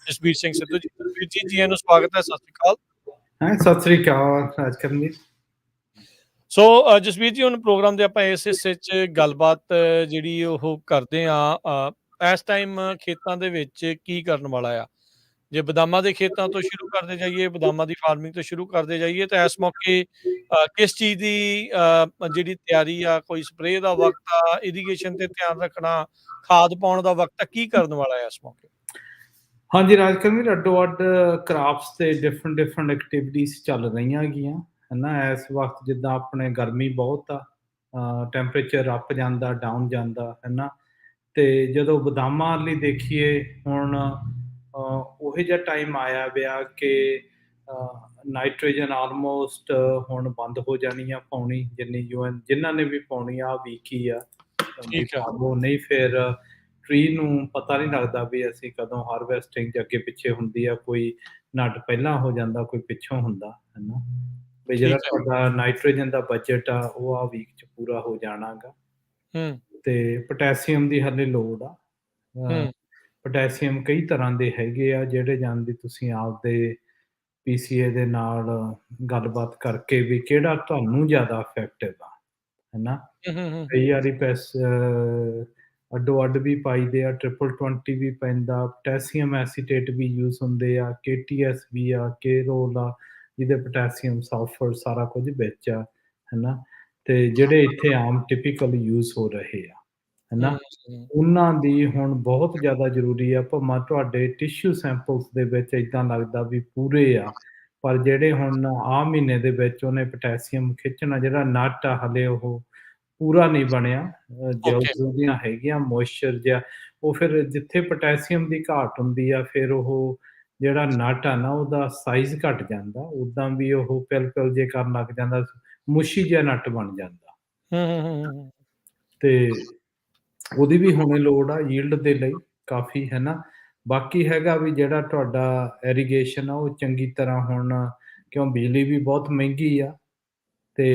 ਜਸਬੀਰ ਸਿੰਘ ਸਿੱਧੂ ਜੀ। ਜਸਬੀਰ ਜੀ ਨੂੰ ਸਵਾਗਤ ਹੈ। ਸਤਿ ਸ਼੍ਰੀ ਅਕਾਲ। ਸਤਿ ਸ੍ਰੀ ਅਕਾਲ ਰਾਜਕਰਮਜੀਤ। ਸੋ ਜਸਬੀਰ ਜੀ, ਹੁਣ ਪ੍ਰੋਗਰਾਮ ਦੇ ਆਪਾਂ ਇਸ ਹਿੱਸੇ 'ਚ ਗੱਲਬਾਤ ਜਿਹੜੀ ਉਹ ਕਰਦੇ ਹਾਂ। ਇਸ ਟਾਈਮ ਖੇਤਾਂ ਦੇ ਵਿੱਚ ਕੀ ਕਰਨ ਵਾਲਾ ਆ? ਜੇ ਬਦਾਮਾਂ ਦੇ ਖੇਤਾਂ ਤੋਂ ਸ਼ੁਰੂ ਕਰਦੇ ਜਾਈਏ, ਬਦਾਮਾਂ ਦੀ ਫਾਰਮਿੰਗ ਤੋਂ ਸ਼ੁਰੂ ਕਰਦੇ ਜਾਈਏ ਤਾਂ ਇਸ ਮੌਕੇ ਕਿਸ ਚੀਜ਼ ਦੀ ਜਿਹੜੀ ਤਿਆਰੀ ਆ, ਕੋਈ ਸਪਰੇਅ ਦਾ ਵਕਤ ਆ, ਇਰੀਗੇਸ਼ਨ ਤੇ ਧਿਆਨ ਰੱਖਣਾ, ਖਾਦ ਪਾਉਣ ਦਾ ਵਕਤ ਆ, ਕੀ ਕਰਨ ਵਾਲਾ ਹੈ ਇਸ ਮੌਕੇ? ਹਾਂਜੀ ਰਾਜਕਰਮਜੀਤ, ਅੱਡੋ-ਅੱਡ ਕ੍ਰਾਪਸ ਤੇ ਡਿਫਰੈਂਟ ਐਕਟੀਵਿਟੀਜ਼ ਚੱਲ ਰਹੀਆਂ ਹੈਗੀਆਂ, ਹੈ ਨਾ। ਇਸ ਵਕਤ ਜਿੱਦਾਂ ਆਪਣੇ ਗਰਮੀ ਬਹੁਤ ਆ, ਟੈਂਪਰੇਚਰ ਅਪ ਜਾਂਦਾ, ਡਾਊਨ ਜਾਂਦਾ, ਹੈ ਨਾ। ਤੇ ਜਦੋਂ ਬਦਾਮਾਂ ਲਈ ਦੇਖੀਏ ਹੁਣ ਉਹੋ ਜਿਹਾ ਟਾਈਮ ਆਇਆ ਪਿਆ ਕਿ ਨਾਈਟ੍ਰੋਜਨ ਆਲਮੋਸਟ ਹੁਣ ਬੰਦ ਹੋ ਜਾਣੀ ਆ ਪਾਉਣੀ, ਜਿਨ੍ਹਾਂ ਨੇ ਵੀ ਪਾਉਣੀ ਆ ਵੀਕ ਹੀ ਆ ਵੀ ਠੀਕ ਆ। ਪਾ ਲਓ, ਨਹੀਂ ਫਿਰ ਟਰੀ ਨੂੰ ਪਤਾ ਨਹੀਂ ਲੱਗਦਾ ਵੀ ਅਸੀਂ ਕਦੋਂ ਹਾਰਵੈਸਟਿੰਗ ਅੱਗੇ ਪਿੱਛੇ ਹੁੰਦੀ ਆ, ਕੋਈ ਨਟ ਪਹਿਲਾਂ ਹੋ ਜਾਂਦਾ, ਕੋਈ ਪਿੱਛੋਂ ਹੁੰਦਾ, ਹੈ ਨਾ। ਵੀ ਜਿਹੜਾ ਠੀਕ ਹੈ। ਤੁਹਾਡਾ ਨਾਈਟ੍ਰੋਜਨ ਦਾ ਬਜਟ ਆ ਉਹ ਆ ਵੀਕ 'ਚ ਪੂਰਾ ਹੋ ਜਾਣਾ ਗਾ। ਹੂੰ, ਤੇ ਪੋਟੈਸੀਅਮ ਦੀ ਹਾਲੇ ਲੋੜ ਆ। ਹੂੰ, ਪੋਟੈਸੀਅਮ ਕਈ ਤਰ੍ਹਾਂ ਦੇ ਹੈਗੇ ਆ, ਜਿਹੜੇ ਜਾਣਦੇ ਤੁਸੀਂ ਆਪਦੇ ਪੀਸੀਏ ਦੇ ਨਾਲ ਗੱਲਬਾਤ ਕਰਕੇ ਵੀ ਕਿਹੜਾ ਤੁਹਾਨੂੰ ਜ਼ਿਆਦਾ ਇਫੈਕਟਿਵ ਆ, ਹੈ ਨਾ। ਹੂੰ, ਹੂੰ, ਹੂੰ, ਕਈ ਵਾਰੀ ਅੱਡੋ-ਅੱਡ ਵੀ ਪਾਈਦੇ ਆ, 20 ਵੀ ਪੈਂਦਾ, ਪੋਟੈਸੀਅਮ ਐਸੀਟੇਟ ਵੀ ਯੂਜ਼ ਹੁੰਦੇ ਆ, KTS ਵੀ ਆ, K-ਰੋਲ ਆ, ਜਿਹਦੇ ਪੋਟੈਸੀਅਮ, ਸਲਫਰ ਸਾਰਾ ਕੁਝ ਵਿੱਚ ਆ, ਹੈ ਨਾ। ਤੇ ਜਿਹੜੇ ਇੱਥੇ ਆਮ ਟਿਪੀਕਲ ਯੂਜ਼ ਹੋ ਰਹੇ ਆ, ਹੈ ਨਾ, ਹੂੰ, ਉਹਨਾਂ ਦੀ ਹੁਣ ਬਹੁਤ ਜ਼ਿਆਦਾ ਜ਼ਰੂਰੀ ਆ। ਭਾਵੇਂ ਤੁਹਾਡੇ ਟਿਸ਼ੂ ਸੈਂਪਲਸ ਦੇ ਵਿੱਚ ਇੱਦਾਂ ਲੱਗਦਾ ਵੀ ਪੂਰੇ ਆ, ਪਰ ਜਿਹੜੇ ਹੁਣ ਆਹ ਮਹੀਨੇ ਦੇ ਵਿੱਚ ਉਹਨੇ ਪੋਟੈਸੀਅਮ ਖਿੱਚਣਾ, ਜਿਹੜਾ ਨਟ ਆ ਹਾਲੇ ਉਹ ਪੂਰਾ ਨਹੀਂ ਬਣਿਆ। ਓਕੇ। ਜ਼ਰੂਰੀਆਂ ਹੈਗੀਆਂ ਮੋਇਸਚਰ ਜਿਹਾ, ਉਹ ਫਿਰ ਜਿੱਥੇ ਪੋਟੈਸੀਅਮ ਦੀ ਘਾਟ ਹੁੰਦੀ ਆ, ਫਿਰ ਉਹ ਜਿਹੜਾ ਨਟ ਆ ਨਾ ਉਹਦਾ ਸਾਈਜ਼ ਘੱਟ ਜਾਂਦਾ, ਉੱਦਾਂ ਵੀ ਉਹ ਪਿਲ-ਪਿਲ ਜੇ ਕਰਨ ਲੱਗ ਜਾਂਦਾ, ਮੁਸ਼ੀ ਜਿਹਾ ਨਟ ਬਣ ਜਾਂਦਾ। ਹੂੰ, ਹੂੰ, ਹੂੰ, ਹੂੰ, ਤੇ ਉਹਦੀ ਵੀ ਹੁਣੇ ਲੋੜ ਆ ਯੀਲਡ ਦੇ ਲਈ ਕਾਫੀ, ਹੈ ਨਾ। ਬਾਕੀ ਹੈਗਾ ਵੀ ਜਿਹੜਾ ਤੁਹਾਡਾ ਇਰੀਗੇਸ਼ਨ ਆ ਉਹ ਚੰਗੀ ਤਰ੍ਹਾਂ ਹੁਣ, ਕਿਉਂ ਬਿਜਲੀ ਵੀ ਬਹੁਤ ਮਹਿੰਗੀ ਆ ਤੇ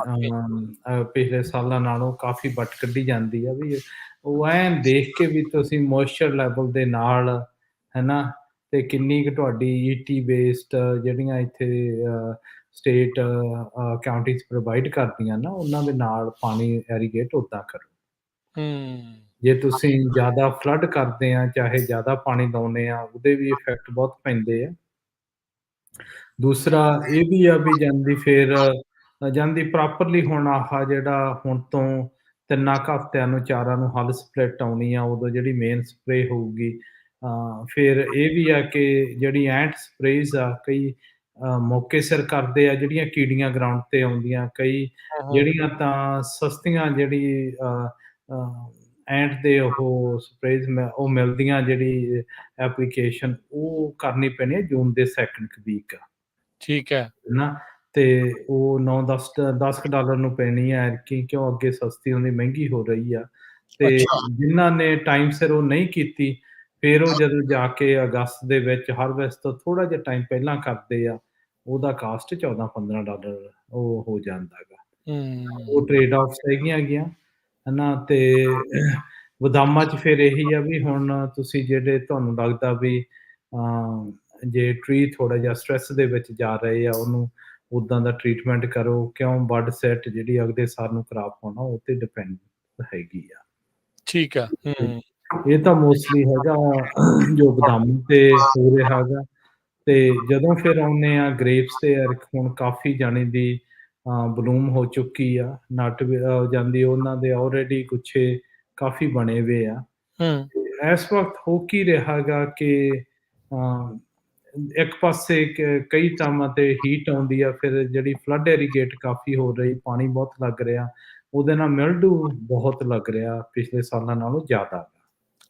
ਓਕੇ। ਪਿਛਲੇ ਸਾਲਾਂ ਨਾਲੋਂ ਕਾਫੀ ਵੱਟ ਕੱਢੀ ਜਾਂਦੀ ਆ ਵੀ ਉਹ ਐਨ ਦੇਖ ਕੇ ਵੀ ਤੁਸੀਂ ਮੋਇਸਚਰ ਲੈਵਲ ਦੇ ਨਾਲ, ਹੈ ਨਾ, ਤੇ ਕਿੰਨੀ ਕੁ ਤੁਹਾਡੀ ਈਟੀ ਬੇਸਡ ਜਿਹੜੀਆਂ ਇੱਥੇ ਸਟੇਟ ਕਾਉਂਟੀਜ਼ ਪ੍ਰੋਵਾਈਡ ਕਰਦੀਆਂ ਨਾ, ਉਹਨਾਂ ਦੇ ਨਾਲ ਪਾਣੀ ਇਰੀਗੇਟ ਉੱਦਾਂ ਕਰੋ। ਹੂੰ, ਜੇ ਤੁਸੀਂ ਜ਼ਿਆਦਾ ਫਲੱਡ ਕਰਦੇ ਆ, ਚਾਹੇ ਜ਼ਿਆਦਾ ਪਾਣੀ ਲਾਉਂਦੇ ਆ, ਉਹਦੇ ਵੀ ਇਫੈਕਟ ਬਹੁਤ ਪੈਂਦੇ ਆ। ਦੂਸਰਾ ਇਹ ਵੀ ਆ ਵੀ ਜਾਂਦੀ ਪ੍ਰੋਪਰਲੀ ਹੁਣ ਆਹ ਜਿਹੜਾ ਹੁਣ ਤੋਂ 3 ਹਫ਼ਤਿਆਂ ਨੂੰ 4 ਨੂੰ ਹਲ ਸਪਲਿੱਟ ਆਉਣੀ ਆ, ਉਦੋਂ ਜਿਹੜੀ ਮੇਨ ਸਪਰੇਅ ਹੋਊਗੀ। ਫਿਰ ਇਹ ਵੀ ਆ ਕਿ ਜਿਹੜੀ ਐਂਟ ਸਪਰੇਅਜ਼ ਆ, ਕਈ ਮੌਕੇ ਸਿਰ ਕਰਦੇ ਆ, ਜਿਹੜੀਆਂ ਕੀੜੀਆਂ ਗਰਾਊਂਡ ਤੇ ਆਉਂਦੀਆਂ, ਕਈ ਹੂੰ, ਜਿਹੜੀਆਂ ਤਾਂ ਸਸਤੀਆਂ ਜਿਹੜੀ ਐਂਟ ਦੇ ਉਹ ਸਪਰੇਅਜ਼ ਉਹ ਮਿਲਦੀਆਂ, ਜਿਹੜੀ ਐਪਲੀਕੇਸ਼ਨ ਉਹ ਕਰਨੀ ਪੈਣੀ ਹੈ ਜੂਨ ਦੇ ਸੈਕੰਡ ਵੀਕ, ਠੀਕ ਹੈ। ਹੈ ਨਾ। ਤੇ ਉਹ 9-10 $10 ਨੂੰ ਪੈਣੀ ਹੈ ਐਤਕੀ, ਕਿਉਂ ਅੱਗੇ ਸਸਤੀ ਹੁੰਦੀ, ਮਹਿੰਗੀ ਹੋ ਰਹੀ ਆ। ਤੇ ਅੱਛਾ। ਜਿਨ੍ਹਾਂ ਨੇ ਟਾਈਮ ਸਿਰ ਉਹ ਨਹੀਂ ਕੀਤੀ, ਫਿਰ ਉਹ ਜਦੋਂ ਜਾ ਕੇ ਅਗਸਤ ਦੇ ਵਿੱਚ ਹਾਰਵੈਸਟ ਤੋਂ ਥੋੜ੍ਹਾ ਜਿਹਾ ਟਾਈਮ ਪਹਿਲਾਂ ਕਰਦੇ ਆ, ਉਹਦਾ ਕਾਸਟ $14-15 ਉਹ ਹੋ ਜਾਂਦਾ ਗਾ। ਹੂੰ, ਉਹ ਟ੍ਰੇਡ ਆਫਸ ਹੈਗੀਆਂ, ਹੈ ਨਾ। ਤੇ ਬਦਾਮਾਂ 'ਚ ਫਿਰ ਇਹੀ ਆ ਵੀ ਹੁਣ ਤੁਸੀਂ ਜਿਹੜੇ ਤੁਹਾਨੂੰ ਲੱਗਦਾ ਵੀ ਜੇ ਟਰੀ ਥੋੜ੍ਹਾ ਜਿਹਾ ਸਟ੍ਰੈਸ ਦੇ ਵਿੱਚ ਜਾ ਰਹੇ ਆ, ਉਹਨੂੰ ਉੱਦਾਂ ਦਾ ਟਰੀਟਮੈਂਟ ਕਰੋ, ਕਿਉਂ ਬਡ ਸੈੱਟ ਜਿਹੜੀ ਅਗਲੇ ਸਾਲ ਨੂੰ ਕ੍ਰਾਪ ਹੋਣਾ ਉਹ 'ਤੇ ਡਿਪੈਂਡ ਹੈਗੀ ਆ। ਠੀਕ ਆ। ਹੂੰ, ਇਹ ਤਾਂ ਮੋਸਟਲੀ ਹੈਗਾ ਜੋ ਬਦਾਮ 'ਤੇ ਹੋ ਰਿਹਾ ਹੈਗਾ। ਤੇ ਜਦੋਂ ਫਿਰ ਆਉਂਦੇ ਆ ਗ੍ਰੇਪਸ ਤੇ, ਹੁਣ ਕਾਫੀ ਜਾਣੀ ਦੀ ਬਲੂਮ ਹੋ ਚੁੱਕੀ ਆ, ਨਟ ਵੀ ਜਾਂਦੀ, ਉਹਨਾਂ ਦੇ ਆਲਰੇਡੀ ਗੁੱਛੇ ਕਾਫੀ ਬਣੇ ਹੋਏ ਆ। ਹੂੰ, ਇਸ ਵਕਤ ਹੋ ਕੀ ਰਿਹਾ ਗਾ ਕਿ ਇੱਕ ਪਾਸੇ ਕਈ ਥਾਵਾਂ ਤੇ ਹੀਟ ਆਉਂਦੀ ਆ, ਫਿਰ ਜਿਹੜੀ ਫਲੱਡ ਇਰੀਗੇਟ ਕਾਫੀ ਹੋ ਰਹੀ, ਪਾਣੀ ਬਹੁਤ ਲੱਗ ਰਿਹਾ, ਉਹਦੇ ਨਾਲ ਮਿਲਡੂ ਬਹੁਤ ਲੱਗ ਰਿਹਾ, ਪਿਛਲੇ ਸਾਲਾਂ ਨਾਲੋਂ ਜ਼ਿਆਦਾ।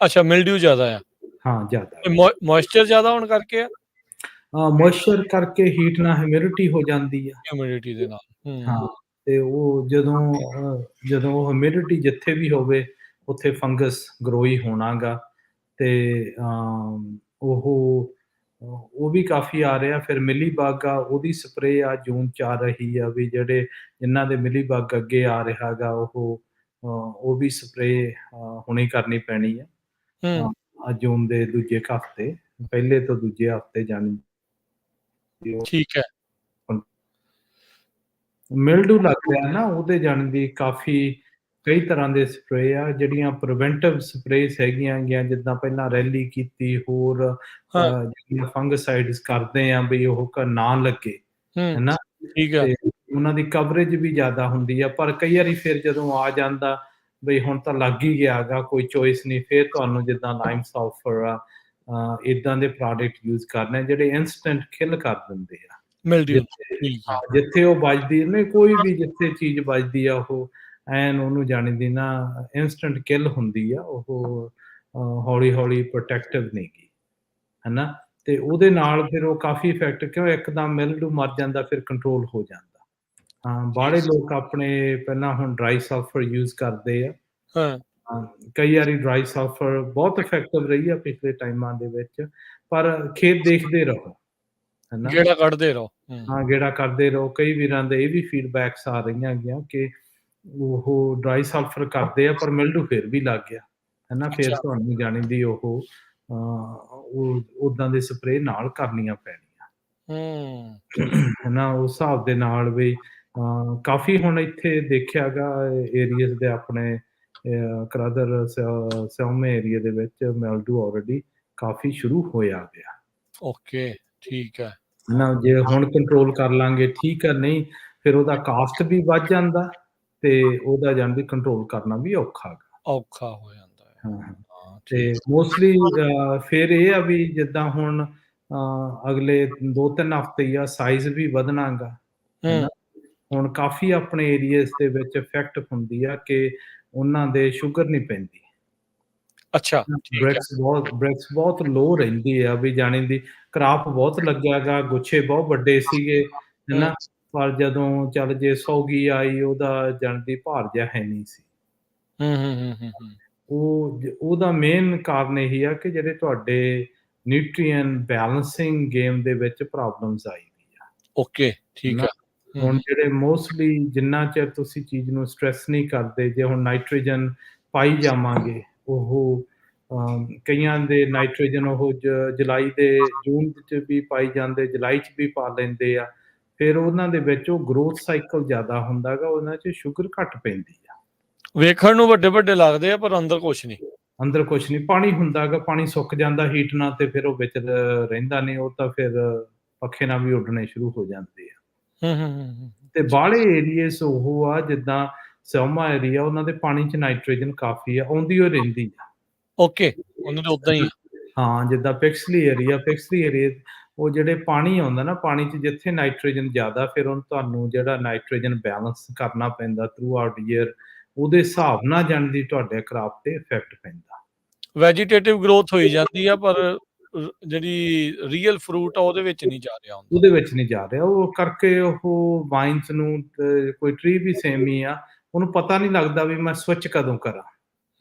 ਅੱਛਾ, ਮਿਲਡਿਊ ਜ਼ਿਆਦਾ ਆ। ਹਾਂ, ਜ਼ਿਆਦਾ। ਮੋਇਸਚਰ ਜ਼ਿਆਦਾ ਹੋਣ ਕਰਕੇ ਆ? ਮੋਇਸਚਰ ਕਰਕੇ ਹੀਟ ਨਾਲ ਹਿਊਮਿਡਿਟੀ ਹੋ ਜਾਂਦੀ ਆ। ਹਿਊਮਿਡਿਟੀ ਦੇ ਨਾਲ। ਹਾਂ, ਹੂੰ, ਤੇ ਉਹ ਜਦੋਂ ਹਿਊਮਿਡਿਟੀ ਜਿੱਥੇ ਵੀ ਹੋਵੇ, ਉੱਥੇ ਫੰਗਸ ਗਰੋ ਹੀ ਹੋਣਾ ਗਾ। ਤੇ ਉਹ ਉਹ ਵੀ ਕਾਫੀ ਆ ਰਿਹਾ। ਫਿਰ ਮਿਲੀ ਬਗ ਆ, ਉਹਦੀ ਸਪਰੇ ਆ ਜੂਨ 'ਚ ਆ ਰਹੀ ਆ, ਵੀ ਜਿਹੜੇ ਜਿਨ੍ਹਾਂ ਦੇ ਮਿਲੀ ਬਗ ਅੱਗੇ ਆ ਰਿਹਾ ਗਾ ਉਹ ਵੀ ਸਪਰੇ ਹੁਣੇ ਕਰਨੀ ਪੈਣੀ ਆ। ਜੂਨ ਦੇ ਦੂਜੇ ਹਫ਼ਤੇ, ਪਹਿਲੇ ਤੋਂ ਦੂਜੇ ਹਫ਼ਤੇ ਜਾਣੀ ਠੀਕ ਹੈ। ਮਿਲਡੂ ਲੱਗ ਰਿਹਾ ਨਾ, ਉਹਦੇ ਜਾਣੀ ਦੀ ਕਾਫੀ ਕਈ ਤਰ੍ਹਾਂ ਦੇ ਸਪਰੇ ਆ, ਜਿਹੜੀਆਂ ਪ੍ਰੀਵੈਂਟਿਵ ਸਪਰੇਜ਼ ਹੈਗੀਆਂ ਗੀਆਂ, ਜਿੱਦਾਂ ਪਹਿਲਾਂ ਰੈਲੀ ਕੀਤੀ, ਹੋਰ ਜਿਹੜੀਆਂ ਫੰਗਸਾਈਡਸ ਕਰਦੇ ਆ ਵੀ ਉਹ ਨਾ ਲੱਗੇ, ਹੈਨਾ। ਠੀਕ ਹੈ। ਤੇ ਉਹਨਾਂ ਦੀ ਕਵਰੇਜ ਵੀ ਜ਼ਿਆਦਾ ਹੁੰਦੀ ਆ, ਪਰ ਕਈ ਵਾਰੀ ਫਿਰ ਜਦੋਂ ਆ ਜਾਂਦਾ ਬਈ ਹੁਣ ਤਾਂ ਲੱਗ ਹੀ ਗਿਆ ਗਾ, ਕੋਈ ਚੋਇਸ ਨਹੀਂ, ਫਿਰ ਤੁਹਾਨੂੰ ਜਿੱਦਾਂ ਲਾਈਮ ਸਲਫਰ ਆ, ਇੱਦਾਂ ਦੇ ਪ੍ਰੋਡਕਟ ਯੂਜ਼ ਕਰਨੇ ਜਿਹੜੇ ਇਨਸਟੈਂਟ ਕਿਲ ਕਰ ਦਿੰਦੇ ਆ। ਜਿੱਥੇ ਉਹ ਵੱਜਦੀ ਨਹੀਂ, ਕੋਈ ਵੀ ਜਿੱਥੇ ਚੀਜ਼ ਵੱਜਦੀ ਆ ਉਹ ਐਨ ਉਹਨੂੰ ਜਾਣੀ ਦੀ ਨਾ ਇਨਸਟੈਂਟ ਕਿਲ ਹੁੰਦੀ ਆ, ਉਹ ਹੌਲੀ ਹੌਲੀ ਪ੍ਰੋਟੈਕਟਿਵ ਨਹੀਂ ਗੀ, ਹੈਨਾ। ਤੇ ਉਹਦੇ ਨਾਲ ਫਿਰ ਉਹ ਕਾਫੀ ਇਫੈਕਟ, ਕਿਉਂ ਇੱਕਦਮ ਮਿਲਡੂ ਮਰ ਜਾਂਦਾ, ਫਿਰ ਕੰਟਰੋਲ ਹੋ ਜਾਂਦਾ। ਬਾਹਲੇ ਲੋਕ ਆਪਣੇ ਪਹਿਲਾਂ ਹੁਣ ਡਰਾਈ ਸਲਫਰ ਯੂਜ਼ ਕਰਦੇ ਆ। ਕਈ ਵਾਰੀ ਡਰਾਈ ਸਲਫਰ ਬਹੁਤ ਇਫੈਕਟਿਵ ਰਹੀ ਆ ਪਿਛਲੇ ਟਾਈਮਾਂ ਦੇ ਵਿੱਚ, ਪਰ ਖੇਤ ਦੇਖਦੇ ਰਹੋ, ਹੈਨਾ, ਗੇੜਾ ਕੱਢਦੇ ਰਹੋ। ਗੇੜਾ ਕਰਦੇ ਰਹੋ। ਕਈ ਵੀਰਾਂ ਦੇ ਇਹ ਵੀ ਫੀਡਬੈਕਸ ਆ ਰਹੀਆਂ ਹੈਗੀਆਂ ਕਿ ਉਹ ਡਰਾਈ ਸਲਫਰ ਕਰਦੇ ਆ ਪਰ ਮਿਲਡੂ ਫਿਰ ਵੀ ਲੱਗ ਗਿਆ, ਹੈਨਾ। ਫਿਰ ਤੁਹਾਨੂੰ ਜਾਣੀ ਦੀ ਉਹ ਉਦਾਂ ਦੇ ਸਪਰੇ ਨਾਲ ਕਰਨੀਆਂ ਪੈਣੀਆਂ, ਹੈਨਾ। ਉਸ ਹਿਸਾਬ ਦੇ ਨਾਲ ਵੀ ਕਾਫੀ ਹੁਣ ਇੱਥੇ ਦੇਖਿਆ ਗਾ ਏਰੀਅਸ ਦੇ ਆਪਣੇ ਕਰਾਦਰ ਸਿਓਮੇ ਏਰੀਆ ਦੇ ਵਿੱਚ ਮਿਲਡੂ ਆਲਰੇਡੀ ਕਾਫੀ ਸ਼ੁਰੂ ਹੋਇਆ ਗਿਆ। ਓਕੇ, ਠੀਕ ਹੈ ਨਾ, ਜੇ ਹੁਣ ਕੰਟਰੋਲ ਕਰ ਲਾਂਗੇ ਠੀਕ ਆ, ਨਹੀਂ ਫਿਰ ਉਹਦਾ ਕਾਸਟ ਵੀ ਵੱਧ ਜਾਂਦਾ ਤੇ ਉਹਦਾ ਜਾਣੀ ਕੰਟਰੋਲ ਕਰਨਾ ਵੀ ਔਖਾ ਹੋ ਜਾਂਦਾ ਹੈ। ਤੇ ਮੋਸਟਲੀ ਫਿਰ ਇਹ ਆ ਵੀ ਜਿੱਦਾਂ ਹੁਣ ਅਗਲੇ 2-3 ਹਫ਼ਤੇ ਹੀ ਆ, ਸਾਈਜ਼ ਵੀ ਵਧਣਾ ਗਾ, ਹੈਨਾ। ਹੁਣ ਕਾਫੀ ਆਪਣੇ ਏਰੀਆਸ ਦੇ ਵਿੱਚ ਇਫੈਕਟ ਹੁੰਦੀ ਆ ਕਿ ਉਹਨਾਂ ਦੇ ਸ਼ੂਗਰ ਨਹੀਂ ਪੈਂਦੀ। ਅੱਛਾ, ਬ੍ਰੈਕਸ ਬਹੁਤ ਲੋ ਰਹਿੰਦੀ ਆ, ਵੀ ਜਾਣੀ ਦੀ ਕਰਾਪ ਬਹੁਤ ਲੱਗਿਆ ਗਾ, ਗੁੱਛੇ ਬਹੁਤ ਵੱਡੇ ਸੀਗੇ, ਹੈਨਾ। ਪਰ ਜਦੋਂ ਚੱਲ ਜੇ ਸੌਗੀ ਆਈ, ਉਹਦਾ ਜਾਣੀ ਦੀ ਭਾਰ ਜਿਹਾ ਹੈ ਨਹੀਂ ਸੀ। ਉਹਦਾ ਮੇਨ ਕਾਰਨ ਇਹੀ ਆ ਕਿ ਜਿਹੜੇ ਤੁਹਾਡੇ ਨਿਊਟ੍ਰੀਐਂਟ ਬੈਲੈਂਸਿੰਗ ਗੇਮ ਦੇ ਵਿੱਚ ਪ੍ਰੋਬਲਮਸ ਆਈ ਵੀ ਆ। ਓਕੇ, ਠੀਕ ਹੈ। ਹੁਣ ਜਿਹੜੇ ਮੋਸਟਲੀ ਜਿੰਨਾ ਚਿਰ ਤੁਸੀਂ ਚੀਜ਼ ਨੂੰ ਸਟ੍ਰੈਸ ਨਹੀਂ ਕਰਦੇ, ਜੇ ਹੁਣ ਨਾਈਟ੍ਰੋਜਨ ਪਾਈ ਜਾਵਾਂਗੇ, ਉਹ ਕਈਆਂ ਦੇ ਨਾਈਟ੍ਰੋਜਨ ਉਹ ਜੁਲਾਈ ਦੇ ਜੂਨ 'ਚ ਵੀ ਪਾਈ ਜਾਂਦੇ, ਜੁਲਾਈ 'ਚ ਵੀ ਪਾ ਲੈਂਦੇ ਆ। ਫਿਰ ਉਹਨਾਂ ਦੇ ਵਿੱਚ ਉਹ ਗਰੋਥ ਸਾਈਕਲ ਜ਼ਿਆਦਾ ਹੁੰਦਾ ਗਾ, ਉਹਨਾਂ 'ਚ ਸ਼ੂਗਰ ਘੱਟ ਪੈਂਦੀ ਆ। ਵੇਖਣ ਨੂੰ ਵੱਡੇ ਵੱਡੇ ਲੱਗਦੇ ਆ ਪਰ ਅੰਦਰ ਕੁਛ ਨਹੀਂ। ਪਾਣੀ ਹੁੰਦਾ ਗਾ, ਪਾਣੀ ਸੁੱਕ ਜਾਂਦਾ ਹੀਟ ਨਾਲ ਤੇ ਫਿਰ ਉਹ ਵਿੱਚ ਰਹਿੰਦਾ ਨਹੀਂ, ਉਹ ਤਾਂ ਫਿਰ ਪੱਖੇ ਨਾਲ ਵੀ ਉੱਡਣੇ ਸ਼ੁਰੂ ਹੋ ਜਾਂਦੇ ਆ। ਤੇ ਬਾਹਲੇ ਏਰੀਏਸ ਉਹ ਆ ਜਿੱਦਾਂ ਸਿਓਮਾ ਏਰੀਆ, ਉਹਨਾਂ ਦੇ ਪਾਣੀ 'ਚ ਨਾਈਟ੍ਰੋਜਨ ਕਾਫੀ ਆ, ਆਉਂਦੀ ਉਹ ਰਹਿੰਦੀ ਆ। ਓਕੇ, ਉਹਨਾਂ ਦੇ ਉਦਾਂ ਹੀ ਆ। ਜਿੱਦਾਂ ਪਿਕਸਲੀ ਏਰੀਆ ਉਹ ਜਿਹੜੇ ਪਾਣੀ ਆਉਂਦਾ ਨਾ, ਪਾਣੀ 'ਚ ਜਿੱਥੇ ਨਾਈਟ੍ਰੋਜਨ ਜ਼ਿਆਦਾ, ਫਿਰ ਉਹਨੂੰ ਤੁਹਾਨੂੰ ਜਿਹੜਾ ਨਾਈਟ੍ਰੋਜਨ ਬੈਲੈਂਸ ਕਰਨਾ ਪੈਂਦਾ ਥਰੂ ਆਊਟ ਈਅਰ, ਉਹਦੇ ਹਿਸਾਬ ਨਾਲ ਜਾਣੀ ਦੀ ਤੁਹਾਡੇ ਕ੍ਰਾਪ ਤੇ ਇਫੈਕਟ ਪੈਂਦਾ। ਵੈਜੀਟੇਟਿਵ ਗਰੋਥ ਹੋਈ ਜਾਂਦੀ ਆ, ਪਰ ਜਿਹੜੀ ਰੀਅਲ ਫਰੂਟ ਆ ਉਹਦੇ ਵਿੱਚ ਨਹੀਂ ਜਾ ਰਿਹਾ ਹੁੰਦਾ। ਉਹਦੇ ਵਿੱਚ ਨਹੀਂ ਜਾ ਰਿਹਾ, ਉਹ ਕਰਕੇ ਉਹ ਵਾਈਨਸ ਨੂੰ ਕੋਈ ਟਰੀ ਵੀ ਸੇਮ ਹੀ ਆ, ਉਹਨੂੰ ਪਤਾ ਨਹੀਂ ਲੱਗਦਾ ਵੀ ਮੈਂ ਸਵਿਚ ਕਦੋਂ ਕਰਾਂ,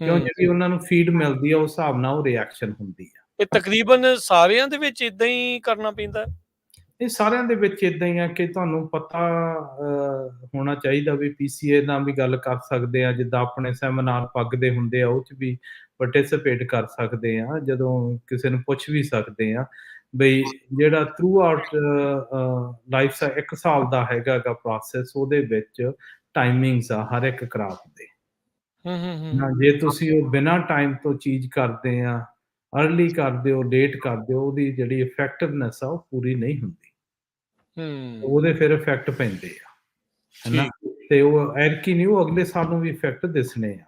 ਕਿਉਂ ਜਿਹੜੀ ਉਹਨਾਂ ਨੂੰ ਫੀਡ ਮਿਲਦੀ ਆ ਉਸ ਹਿਸਾਬ ਨਾਲ ਉਹ ਰਿਐਕਸ਼ਨ ਹੁੰਦੀ ਆ। ਇਹ ਤਕਰੀਬਨ ਸਾਰਿਆਂ ਦੇ ਵਿੱਚ ਇਦਾਂ ਹੀ ਕਰਨਾ ਪੈਂਦਾ। ਇਹ ਸਾਰਿਆਂ ਦੇ ਵਿੱਚ ਇਦਾਂ ਹੀ ਆ ਕਿ ਤੁਹਾਨੂੰ ਪਤਾ ਹੋਣਾ ਚਾਹੀਦਾ ਵੀ PCA ਨਾਲ ਵੀ ਗੱਲ ਕਰ ਸਕਦੇ ਆ, ਜਿੱਦਾਂ ਆਪਣੇ ਸੈਮੀਨਾਰ ਪੱਗ ਦੇ ਹੁੰਦੇ ਆ, ਉਹ 'ਚ ਵੀ ਪਾਰਟਿਸਿਪੇਟ ਕਰ ਸਕਦੇ ਆ, ਜਦੋਂ ਕਿਸੇ ਨੂੰ ਪੁੱਛ ਵੀ ਸਕਦੇ ਆ ਬਈ ਜਿਹੜਾ ਥਰੂ ਆਊਟ ਲਾਈਫ 1 ਸਾਲ ਦਾ ਹੈਗਾ ਗਾ ਪ੍ਰੋਸੈਸ, ਉਹਦੇ ਵਿੱਚ ਟਾਈਮਿੰਗਸ ਆ ਹਰ ਇੱਕ ਕ੍ਰਾਪ ਦੇ। ਜੇ ਤੁਸੀਂ ਉਹ ਬਿਨਾਂ ਟਾਈਮ ਤੋਂ ਚੀਜ਼ ਕਰਦੇ ਆ, ਅਰਲੀ ਕਰਦੇ ਹੋ, ਲੇਟ ਕਰਦੇ ਹੋ, ਉਹਦੀ ਜਿਹੜੀ ਇਫੈਕਟਿਵਨੈਸ ਆ ਉਹ ਪੂਰੀ ਨਹੀਂ ਹੁੰਦੀ। ਉਹਦੇ ਫਿਰ ਇਫੈਕਟ ਪੈਂਦੇ ਆ, ਹੈਨਾ। ਤੇ ਉਹ ਐਤਕੀ ਨਹੀਂ, ਉਹ ਅਗਲੇ ਸਾਲ ਨੂੰ ਵੀ ਇਫੈਕਟ ਦਿਸਣੇ ਆ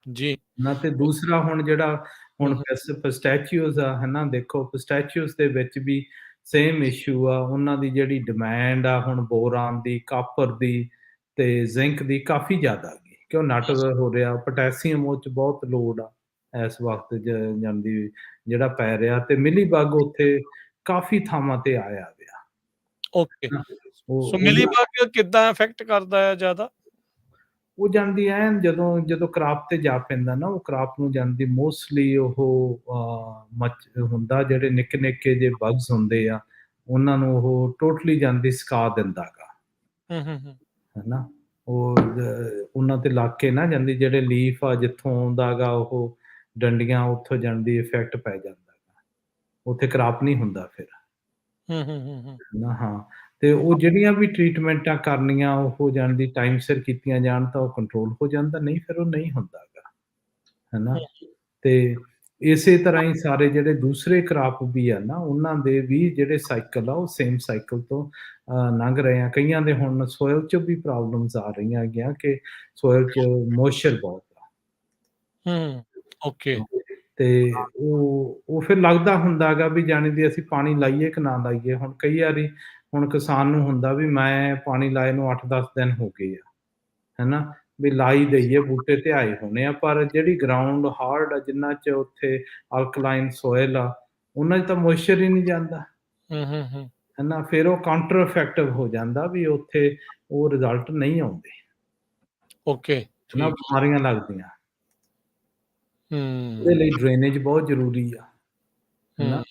ਜੀ ਨਾ। ਤੇ ਦੂਸਰਾ ਹੁਣ ਜਿਹੜਾ ਹੁਣ ਪਿਸਟੈਚੀਓਜ਼ ਆ, ਹੈਨਾ, ਦੇਖੋ ਪਿਸਟੈਚੀਓਜ਼ ਦੇ ਵਿੱਚ ਵੀ ਸੇਮ ਇਸ਼ੂ ਆ। ਉਹਨਾਂ ਦੀ ਜਿਹੜੀ ਡਿਮਾਂਡ ਆ ਹੁਣ ਬੋਰਾਨ ਦੀ, ਕਾਪਰ ਦੀ ਤੇ ਜ਼ਿੰਕ ਦੀ ਕਾਫੀ ਜ਼ਿਆਦਾ ਹੈਗੀ, ਕਿਉਂ ਨਟ ਹੋ ਰਿਹਾ। ਪੋਟੈਸੀਅਮ ਉਹ 'ਚ ਬਹੁਤ ਲੋੜ ਆ ਇਸ ਵਕਤ ਜਾਂਦੀ ਜਿਹੜਾ ਪੈ ਰਿਹਾ, ਤੇ ਮਿਲੀ ਬਗ ਉੱਥੇ ਕਾਫੀ ਥਾਵਾਂ ਤੇ ਆਇਆ ਪਿਆ। ਓਕੇ, ਸੋ ਮਿਲੀ ਬਗ ਕਿੱਦਾਂ ਇਫੈਕਟ ਕਰਦਾ ਹੈ ਜ਼ਿਆਦਾ? ਉਹ ਜਾਂਦੀ ਐਨ ਜਦੋਂ ਕ੍ਰਾਪ ਤੇ ਜਾ ਪੈਂਦਾ ਨਾ, ਉਹ ਕ੍ਰਾਪ ਨੂੰ ਜਾਂਦੀ ਮੋਸਟਲੀ ਉਹ ਮੱਚ ਹੁੰਦਾ, ਜਿਹੜੇ ਨਿੱਕੇ ਜਿਹੇ ਬਗਸ ਹੁੰਦੇ ਆ, ਉਹਨਾਂ ਨੂੰ ਉਹ ਟੋਟਲੀ ਜਾਂਦੀ ਸਕਾ ਦਿੰਦਾ ਗਾ, ਹਨਾ। ਉਹਨਾਂ ਤੇ ਲੱਗ ਕੇ ਨਾ ਜਾਂਦੀ, ਜਿਹੜੇ ਲੀਫ ਆ ਜਿੱਥੋਂ ਆਉਂਦਾ ਗਾ ਉਹ ਡੰਡੀਆਂ, ਉੱਥੋਂ ਜਾਂਦੀ ਇਫੈਕਟ ਪੈ ਜਾਂਦਾ ਗਾ, ਉੱਥੇ ਕ੍ਰਾਪ ਨਹੀਂ ਹੁੰਦਾ ਫਿਰ, ਹਨਾ। ਹਾਂ, ਤੇ ਉਹ ਜਿਹੜੀਆਂ ਵੀ ਟਰੀਟਮੈਂਟਾਂ ਕਰਨੀਆਂ ਉਹ ਜਾਂਦੀ ਟਾਈਮ ਸਿਰ ਕੀਤੀਆਂ ਜਾਣ ਤਾਂ ਉਹ ਕੰਟਰੋਲ ਹੋ ਜਾਂਦਾ, ਨਹੀਂ ਫਿਰ ਉਹ ਨਹੀਂ ਹੁੰਦਾ ਗਾ, ਹਨਾ। ਤੇ ਇਸੇ ਤਰ੍ਹਾਂ ਹੀ ਸਾਰੇ ਜਿਹੜੇ ਦੂਸਰੇ ਕ੍ਰਾਪ ਵੀ ਆ ਨਾ, ਉਹਨਾਂ ਦੇ ਵੀ ਜਿਹੜੇ ਸਾਈਕਲ ਆ ਉਹ ਸੇਮ ਸਾਈਕਲ ਤੋਂ ਲੰਘ ਰਹੇ ਆ। ਕਈਆਂ ਦੇ ਹੁਣ ਸੋਇਲ 'ਚ ਵੀ ਪ੍ਰੋਬਲਮਸ ਆ ਰਹੀਆਂ ਹੈਗੀਆਂ ਕਿ ਸੋਇਲ 'ਚ ਮੋਇਸਚਰ ਬਹੁਤ ਆ। ਓਕੇ। ਤੇ ਉਹ ਫਿਰ ਲੱਗਦਾ ਹੁੰਦਾ ਗਾ ਵੀ ਜਾਣੀ ਦੀ ਅਸੀਂ ਪਾਣੀ ਲਾਈਏ ਕਿ ਨਾ ਲਾਈਏ। ਹੁਣ ਕਈ ਵਾਰੀ ਹੁਣ ਕਿਸਾਨ ਨੂੰ ਹੁੰਦਾ ਵੀ ਮੈਂ ਪਾਣੀ ਲਾਏ ਨੂੰ 8-10 ਦਿਨ ਹੋ ਗਏ ਆ, ਹਨਾ, ਵੀ ਲਾਈ ਦੇਈਏ, ਬੂਟੇ ਤੇ ਆਏ ਹੋਣੇ ਆ, ਪਰ ਜਿਹੜੀ ਗਰਾਊਂਡ ਹਾਰਡ ਆ, ਜਿੰਨਾ 'ਚ ਉੱਥੇ ਅਲਕਲਾਈਨ ਸੋਇਲ ਆ, ਉਹਨਾਂ 'ਚ ਤਾਂ ਮੋਇਸਚਰ ਹੀ ਨਹੀਂ ਜਾਂਦਾ, ਹਨਾ। ਫਿਰ ਉਹ ਕਾਊਂਟਰ ਇਫੈਕਟਿਵ ਹੋ ਜਾਂਦਾ ਵੀ ਉੱਥੇ ਉਹ ਰਿਜ਼ਲਟ ਨਹੀਂ ਆਉਂਦੇ, ਓਕੇ, ਹਨਾ, ਠੀਕ। ਬਿਮਾਰੀਆਂ ਲੱਗਦੀਆਂ। ਉਹਦੇ ਲਈ ਡਰੇਨੇਜ ਬਹੁਤ ਜ਼ਰੂਰੀ ਆ, ਹਨਾ।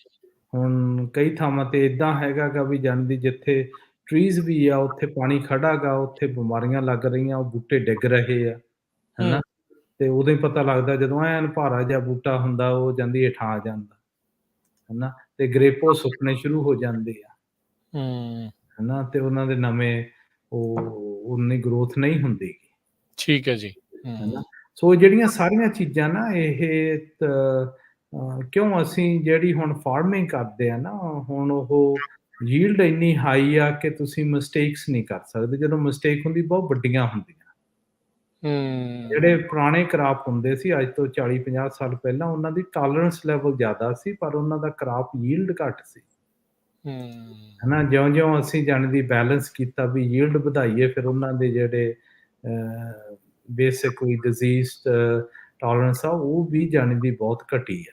ਹੁਣ ਕਈ ਥਾਵਾਂ ਤੇ ਏਦਾਂ ਹੈਗਾ ਗਾ ਵੀ ਜਾਂਦੀ ਜਿੱਥੇ ਟਰੀਜ਼ ਵੀ ਆ, ਉੱਥੇ ਪਾਣੀ ਖੜਾ ਗਾ, ਉੱਥੇ ਬਿਮਾਰੀਆਂ ਲੱਗ ਰਹੀਆਂ, ਉਹ ਬੂਟੇ ਡਿੱਗ ਰਹੇ ਆ, ਹਨਾ। ਤੇ ਉਦੋਂ ਹੀ ਪਤਾ ਲੱਗਦਾ ਜਦੋਂ ਐਨ ਭਾਰਾ ਜਿਹਾ ਬੂਟਾ ਹੁੰਦਾ, ਉਹ ਜਾਂਦੀ ਹੇਠਾਂ ਆ ਜਾਂਦਾ, ਹਨਾ, ਤੇ ਗ੍ਰੇਪੋ ਸੁੱਕਣੇ ਸ਼ੁਰੂ ਹੋ ਜਾਂਦੇ ਆ, ਹਨਾ, ਤੇ ਉਹਨਾਂ ਦੇ ਨਵੇਂ ਉਨੀ ਗਰੋਥ ਨਹੀਂ ਹੁੰਦੀ ਗੀ, ਠੀਕ ਹੈ ਜੀ। ਹਨਾ। ਸੋ ਜਿਹੜੀਆਂ ਸਾਰੀਆਂ ਚੀਜ਼ਾਂ ਨਾ ਇਹ ਕਿਉਂ ਅਸੀਂ ਜਿਹੜੀ ਹੁਣ ਫਾਰਮਿੰਗ ਕਰਦੇ ਆ ਨਾ, ਹੁਣ ਉਹ ਯੀਲਡ ਇੰਨੀ ਹਾਈ ਆ ਕਿ ਤੁਸੀਂ ਮਿਸਟੇਕਸ ਨਹੀਂ ਕਰ ਸਕਦੇ। ਜਦੋਂ ਮਿਸਟੇਕ ਹੁੰਦੀ ਬਹੁਤ ਵੱਡੀਆਂ ਹੁੰਦੀਆਂ। ਜਿਹੜੇ ਪੁਰਾਣੇ ਕ੍ਰਾਪ ਹੁੰਦੇ ਸੀ ਅੱਜ ਤੋਂ 40-50 ਸਾਲ ਪਹਿਲਾਂ, ਉਹਨਾਂ ਦੀ ਟੋਲਰੈਂਸ ਲੈਵਲ ਜ਼ਿਆਦਾ ਸੀ, ਪਰ ਉਹਨਾਂ ਦਾ ਕ੍ਰਾਪ ਯੀਲਡ ਘੱਟ ਸੀ, ਹਨਾ। ਜਿਉਂ-ਜਿਉਂ ਅਸੀਂ ਜਾਣੀ ਦੀ ਬੈਲੈਂਸ ਕੀਤਾ ਵੀ ਯੀਲਡ ਵਧਾਈਏ, ਫਿਰ ਉਹਨਾਂ ਦੇ ਜਿਹੜੇ ਬੇਸਿਕ ਕੋਈ ਡਿਜ਼ੀਜ਼ ਟੋਲਰੈਂਸ ਆ, ਉਹ ਵੀ ਜਾਣੀ ਦੀ ਬਹੁਤ ਘਟੀ ਆ।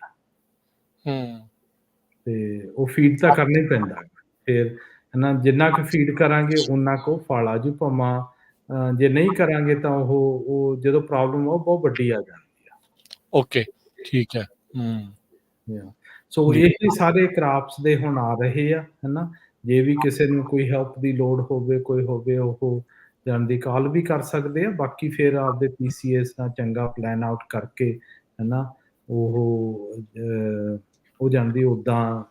ਤੇ ਉਹ ਫੀਡ ਤਾਂ ਕਰਨਾ ਹੀ ਪੈਂਦਾ ਫਿਰ, ਹਨਾ। ਜਿੰਨਾ ਕੁ ਫੀਡ ਕਰਾਂਗੇ ਉਨਾ ਕੁ ਫਲ ਆ ਜੂ, ਭਾਵਾਂ ਜੇ ਨਹੀਂ ਕਰਾਂਗੇ ਤਾਂ ਉਹ ਜਦੋਂ ਪ੍ਰੋਬਲਮ ਆ ਉਹ ਬਹੁਤ ਵੱਡੀ ਆ ਜਾਂਦੀ ਆ। ਓਕੇ, ਠੀਕ ਹੈ। ਸੋ ਇਹੀ ਸਾਰੇ ਕ੍ਰਾਪਸ ਦੇ ਹੁਣ ਆ ਰਹੇ ਆ, ਹਨਾ। ਜੇ ਵੀ ਕਿਸੇ ਨੂੰ ਕੋਈ ਹੈਲਪ ਦੀ ਲੋੜ ਹੋਵੇ, ਕੋਈ ਹੋਵੇ, ਉਹ ਜਾਣ ਦੀ ਕਾਲ ਵੀ ਕਰ ਸਕਦੇ ਆ। ਬਾਕੀ ਫਿਰ ਆਪਦੇ PCS ਨਾਲ ਚੰਗਾ ਪਲਾਨ ਆਊਟ ਕਰਕੇ, ਹਨਾ, ਉਹ ਜਾਂਦੀ ਉੱਦਾਂ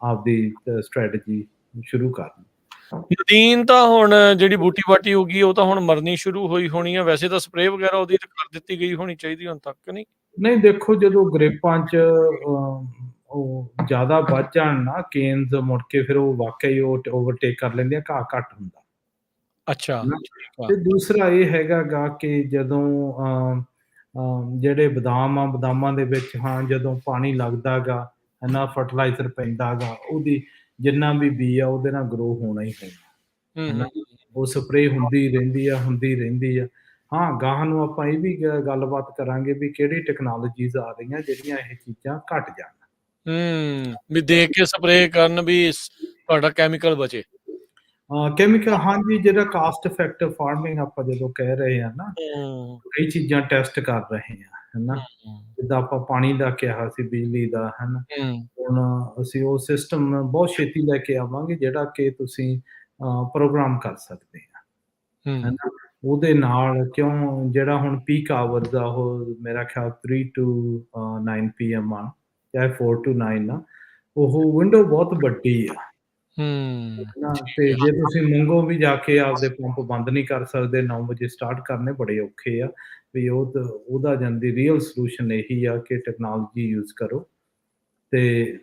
ਆਪਦੀ ਸਟ੍ਰੈਟਜੀ ਸ਼ੁਰੂ ਕਰਨ। ਨਦੀਨ ਤਾਂ ਹੁਣ ਜਿਹੜੀ ਬੂਟੀ ਬਾਟੀ ਹੋ ਗਈ, ਉਹ ਤਾਂ ਹੁਣ ਮਰਨੀ ਸ਼ੁਰੂ ਹੋਈ ਹੋਣੀ ਆ। ਵੈਸੇ ਤਾਂ ਸਪਰੇਅ ਵਗੈਰਾ ਉਹਦੀ ਤਾਂ ਕਰ ਦਿੱਤੀ ਗਈ ਹੋਣੀ ਚਾਹੀਦੀ ਹੁਣ ਤੱਕ, ਨਹੀਂ? ਨਹੀਂ, ਦੇਖੋ ਜਦੋਂ ਗਰੇਪਾਂ 'ਚ ਉਹ ਜ਼ਿਆਦਾ ਵੱਧ ਜਾਣ ਨਾ ਕੇਨਸ, ਮੁੜ ਕੇ ਫਿਰ ਉਹ ਵਾਕਿਆ ਹੀ ਉਹ ਓਵਰਟੇਕ ਕਰ ਲੈਂਦੇ ਆ, ਘਾਹ ਘੱਟ ਹੁੰਦਾ। ਅੱਛਾ, ਹਨਾ। ਠੀਕ ਆ। ਤੇ ਦੂਸਰਾ ਇਹ ਹੈਗਾ ਗਾ ਕਿ ਜਦੋਂ ਜਿਹੜੇ ਬਦਾਮ ਆ, ਬਦਾਮਾਂ ਦੇ ਵਿੱਚ ਜਦੋਂ ਪਾਣੀ ਲੱਗਦਾ ਗਾ, ਹਨਾ, ਫਰਟੀਲਾਈਜ਼ਰ ਪੈਂਦਾ ਗਾ, ਉਹਦੀ ਜਿੰਨਾ ਵੀ ਬੀ ਆ ਉਹਦੇ ਨਾਲ ਗਰੋ ਹੋਣਾ ਹੀ ਹੋਣਾ, ਹਨਾ। ਉਹ ਸਪਰੇਅ ਹੁੰਦੀ ਰਹਿੰਦੀ ਆ। ਹਾਂ, ਗਾਹਾਂ ਨੂੰ ਆਪਾਂ ਇਹ ਵੀ ਗੱਲਬਾਤ ਕਰਾਂਗੇ ਵੀ ਕਿਹੜੀ ਟੈਕਨੋਲੋਜੀਜ਼ ਆ ਰਹੀਆਂ ਜਿਹੜੀਆਂ ਇਹ ਚੀਜ਼ਾਂ ਘੱਟ ਜਾਣ। ਵੀ ਦੇਖ ਕੇ ਸਪਰੇਅ ਕਰਨ ਵੀ ਤੁਹਾਡਾ ਕੈਮੀਕਲ ਬਚੇ। ਕੈਮੀਕਲ, ਹਾਂਜੀ, ਜਿਹੜਾ ਕਾਸਟ ਇਫੈਕਟਿਵ ਫਾਰਮਿੰਗ ਆਪਾਂ ਜਦੋਂ ਕਹਿ ਰਹੇ ਆ ਨਾ, ਕਈ ਚੀਜ਼ਾਂ ਟੈਸਟ ਕਰ ਰਹੇ ਆ, ਹਨਾ। ਜਿੱਦਾਂ ਆਪਾਂ ਪਾਣੀ ਦਾ ਕਿਹਾ ਸੀ, ਬਿਜਲੀ ਦਾ, ਹਨਾ। ਹੁਣ ਅਸੀਂ ਉਹ ਸਿਸਟਮ ਬਹੁਤ ਛੇਤੀ ਲੈ ਕੇ ਆਵਾਂਗੇ ਜਿਹੜਾ ਕਿ ਤੁਸੀਂ ਪ੍ਰੋਗਰਾਮ ਕਰ ਸਕਦੇ ਆ, ਹਨਾ। ਉਹਦੇ ਨਾਲ ਕਿਉਂ ਜਿਹੜਾ ਹੁਣ ਪੀਕ ਆਵਰਸ ਆ, ਉਹ ਮੇਰਾ ਖਿਆਲ 3 to 9 PM ਆ, ਚਾਹੇ 4 to 9 ਆ, ਉਹ ਵਿੰਡੋ ਬਹੁਤ ਵੱਡੀ ਆ, ਹਨਾ। ਤੇ ਜੇ ਤੁਸੀਂ ਮੰਗੋ ਵੀ ਜਾ ਕੇ ਆਪਦੇ ਪੰਪ ਬੰਦ ਨਹੀਂ ਕਰ ਸਕਦੇ, 9 ਵਜੇ ਸਟਾਰਟ ਕਰਨੇ ਬੜੇ ਔਖੇ ਆ, ਵੀ ਉਹਦਾ ਜਾਂਦੀ ਰੀਅਲ ਸੋਲੂਸ਼ਨ ਇਹੀ ਆ ਕਿ ਟੈਕਨੋਲੋਜੀ ਯੂਜ਼ ਕਰੋ ਤੇ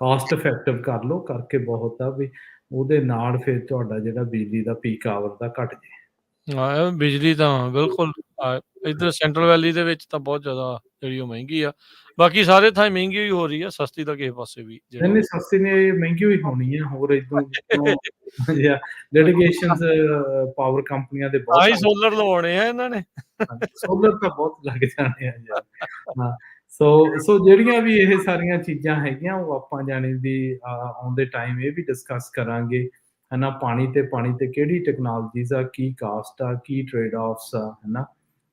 ਕਾਸਟ ਇਫੈਕਟਿਵ ਕਰ ਲਓ, ਕਰਕੇ ਬਹੁਤ ਆ ਵੀ ਉਹਦੇ ਨਾਲ ਫਿਰ ਤੁਹਾਡਾ ਜਿਹੜਾ ਬਿਜਲੀ ਦਾ ਪੀਕ ਆਵਰ ਦਾ ਘਟ ਜੇ। ਬਿਜਲੀ ਤਾਂ ਬਿਲਕੁਲ ਇੱਧਰ ਸੈਂਟਰਲ ਵੈਲੀ ਦੇ ਵਿੱਚ ਤਾਂ ਬਹੁਤ ਜ਼ਿਆਦਾ ਜਿਹੜੀ ਉਹ ਮਹਿੰਗੀ ਆ। ਬਾਕੀ ਸਾਰੇ ਥਾਂ ਮਹਿੰਗੀ ਹੀ ਹੋ ਰਹੀ ਆ, ਸਸਤੀ ਤਾਂ ਕਿਸੇ ਪਾਸੇ ਵੀ ਨਹੀਂ, ਸਸਤੀ ਨੇ ਮਹਿੰਗੀ ਹੋਈ ਹੋਣੀ ਆ, ਹੋਰ ਇਦੋਂ ਲਿਟੀਗੇਸ਼ਨਸ ਪਾਵਰ ਕੰਪਨੀਆਂ ਦੇ ਬਹੁਤ ਆਹੀ ਸੋਲਰ ਲਵਾਉਣੇ ਆ ਇਹਨਾਂ ਨੇ। ਸੋਲਰ ਤਾਂ ਬਹੁਤ ਲੱਗ ਜਾਣੇ ਆ ਯਾਰ। ਹਾਂ, ਸੋ ਜਿਹੜੀਆਂ ਵੀ ਇਹ ਸਾਰੀਆਂ ਚੀਜ਼ਾਂ ਹੈਗੀਆਂ, ਉਹ ਆਪਾਂ ਜਾਣੀ ਦੀ ਆਉਂਦੇ ਟਾਈਮ ਇਹ ਵੀ ਡਿਸਕਸ ਕਰਾਂਗੇ, ਹਨਾ। ਪਾਣੀ ਤੇ ਕਿਹੜੀ ਟੈਕਨੋਲੋਜੀਜ਼ ਆ, ਕੀ ਕਾਸਟ ਆ, ਕੀ ਟ੍ਰੇਡ ਆਫਸ ਆ, ਹਨਾ।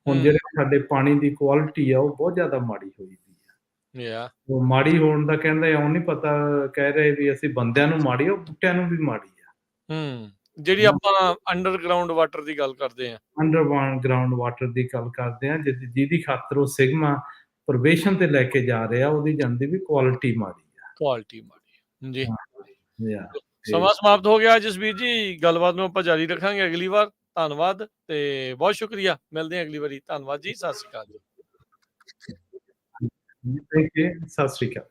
ਹੁਣ ਜਿਹੜੇ ਸਾਡੇ ਪਾਣੀ ਦੀ ਕੁਆਲਿਟੀ ਆ ਉਹ ਬਹੁਤ ਜ਼ਿਆਦਾ ਮਾੜੀ ਹੋਈ ਦੀ ਆ। ਉਹ ਮਾੜੀ ਹੋਣ ਦਾ ਕਹਿੰਦੇ ਇਉਂ ਨਹੀਂ ਪਤਾ, ਕਹਿ ਰਹੇ ਵੀ ਅਸੀਂ ਬੰਦਿਆਂ ਨੂੰ ਮਾੜੀ, ਉਹ ਬੂਟਿਆਂ ਨੂੰ ਵੀ ਮਾੜੀ ਆ। ਜਿਹੜੀ ਆਪਾਂ ਅੰਡਰਗਰਾਉਂਡ ਵਾਟਰ ਦੀ ਗੱਲ ਕਰਦੇ ਆ, ਅੰਡਰਗਰਾਉਂਡ ਵਾਟਰ ਦੀ ਗੱਲ ਕਰਦੇ ਆ, ਜਿਹਦੀ ਖਾਤਰ ਉਹ ਸਿਗਮਾ ਪ੍ਰੋਬੇਸ਼ਨ ਤੇ ਲੈ ਕੇ ਜਾ ਰਿਹਾ, ਉਹਦੀ ਜਾਂਦੀ ਵੀ ਕੁਆਲਿਟੀ ਮਾੜੀ ਆ। ਜੀ ਸਮਾਂ ਸਮਾਪਤ ਹੋ ਗਿਆ ਜਸਵੀਰ ਜੀ, ਗੱਲਬਾਤ ਨੂੰ ਆਪਾਂ ਜਾਰੀ ਰੱਖਾਂਗੇ ਅਗਲੀ ਵਾਰ। ਧੰਨਵਾਦ ਤੇ ਬਹੁਤ ਸ਼ੁਕਰੀਆ, ਮਿਲਦੇ ਹਾਂ ਅਗਲੀ ਵਾਰੀ। ਧੰਨਵਾਦ ਜੀ, ਸਤਿ ਸ਼੍ਰੀ ਅਕਾਲ ਜੀ। ਸਤਿ ਸ਼੍ਰੀ ਅਕਾਲ।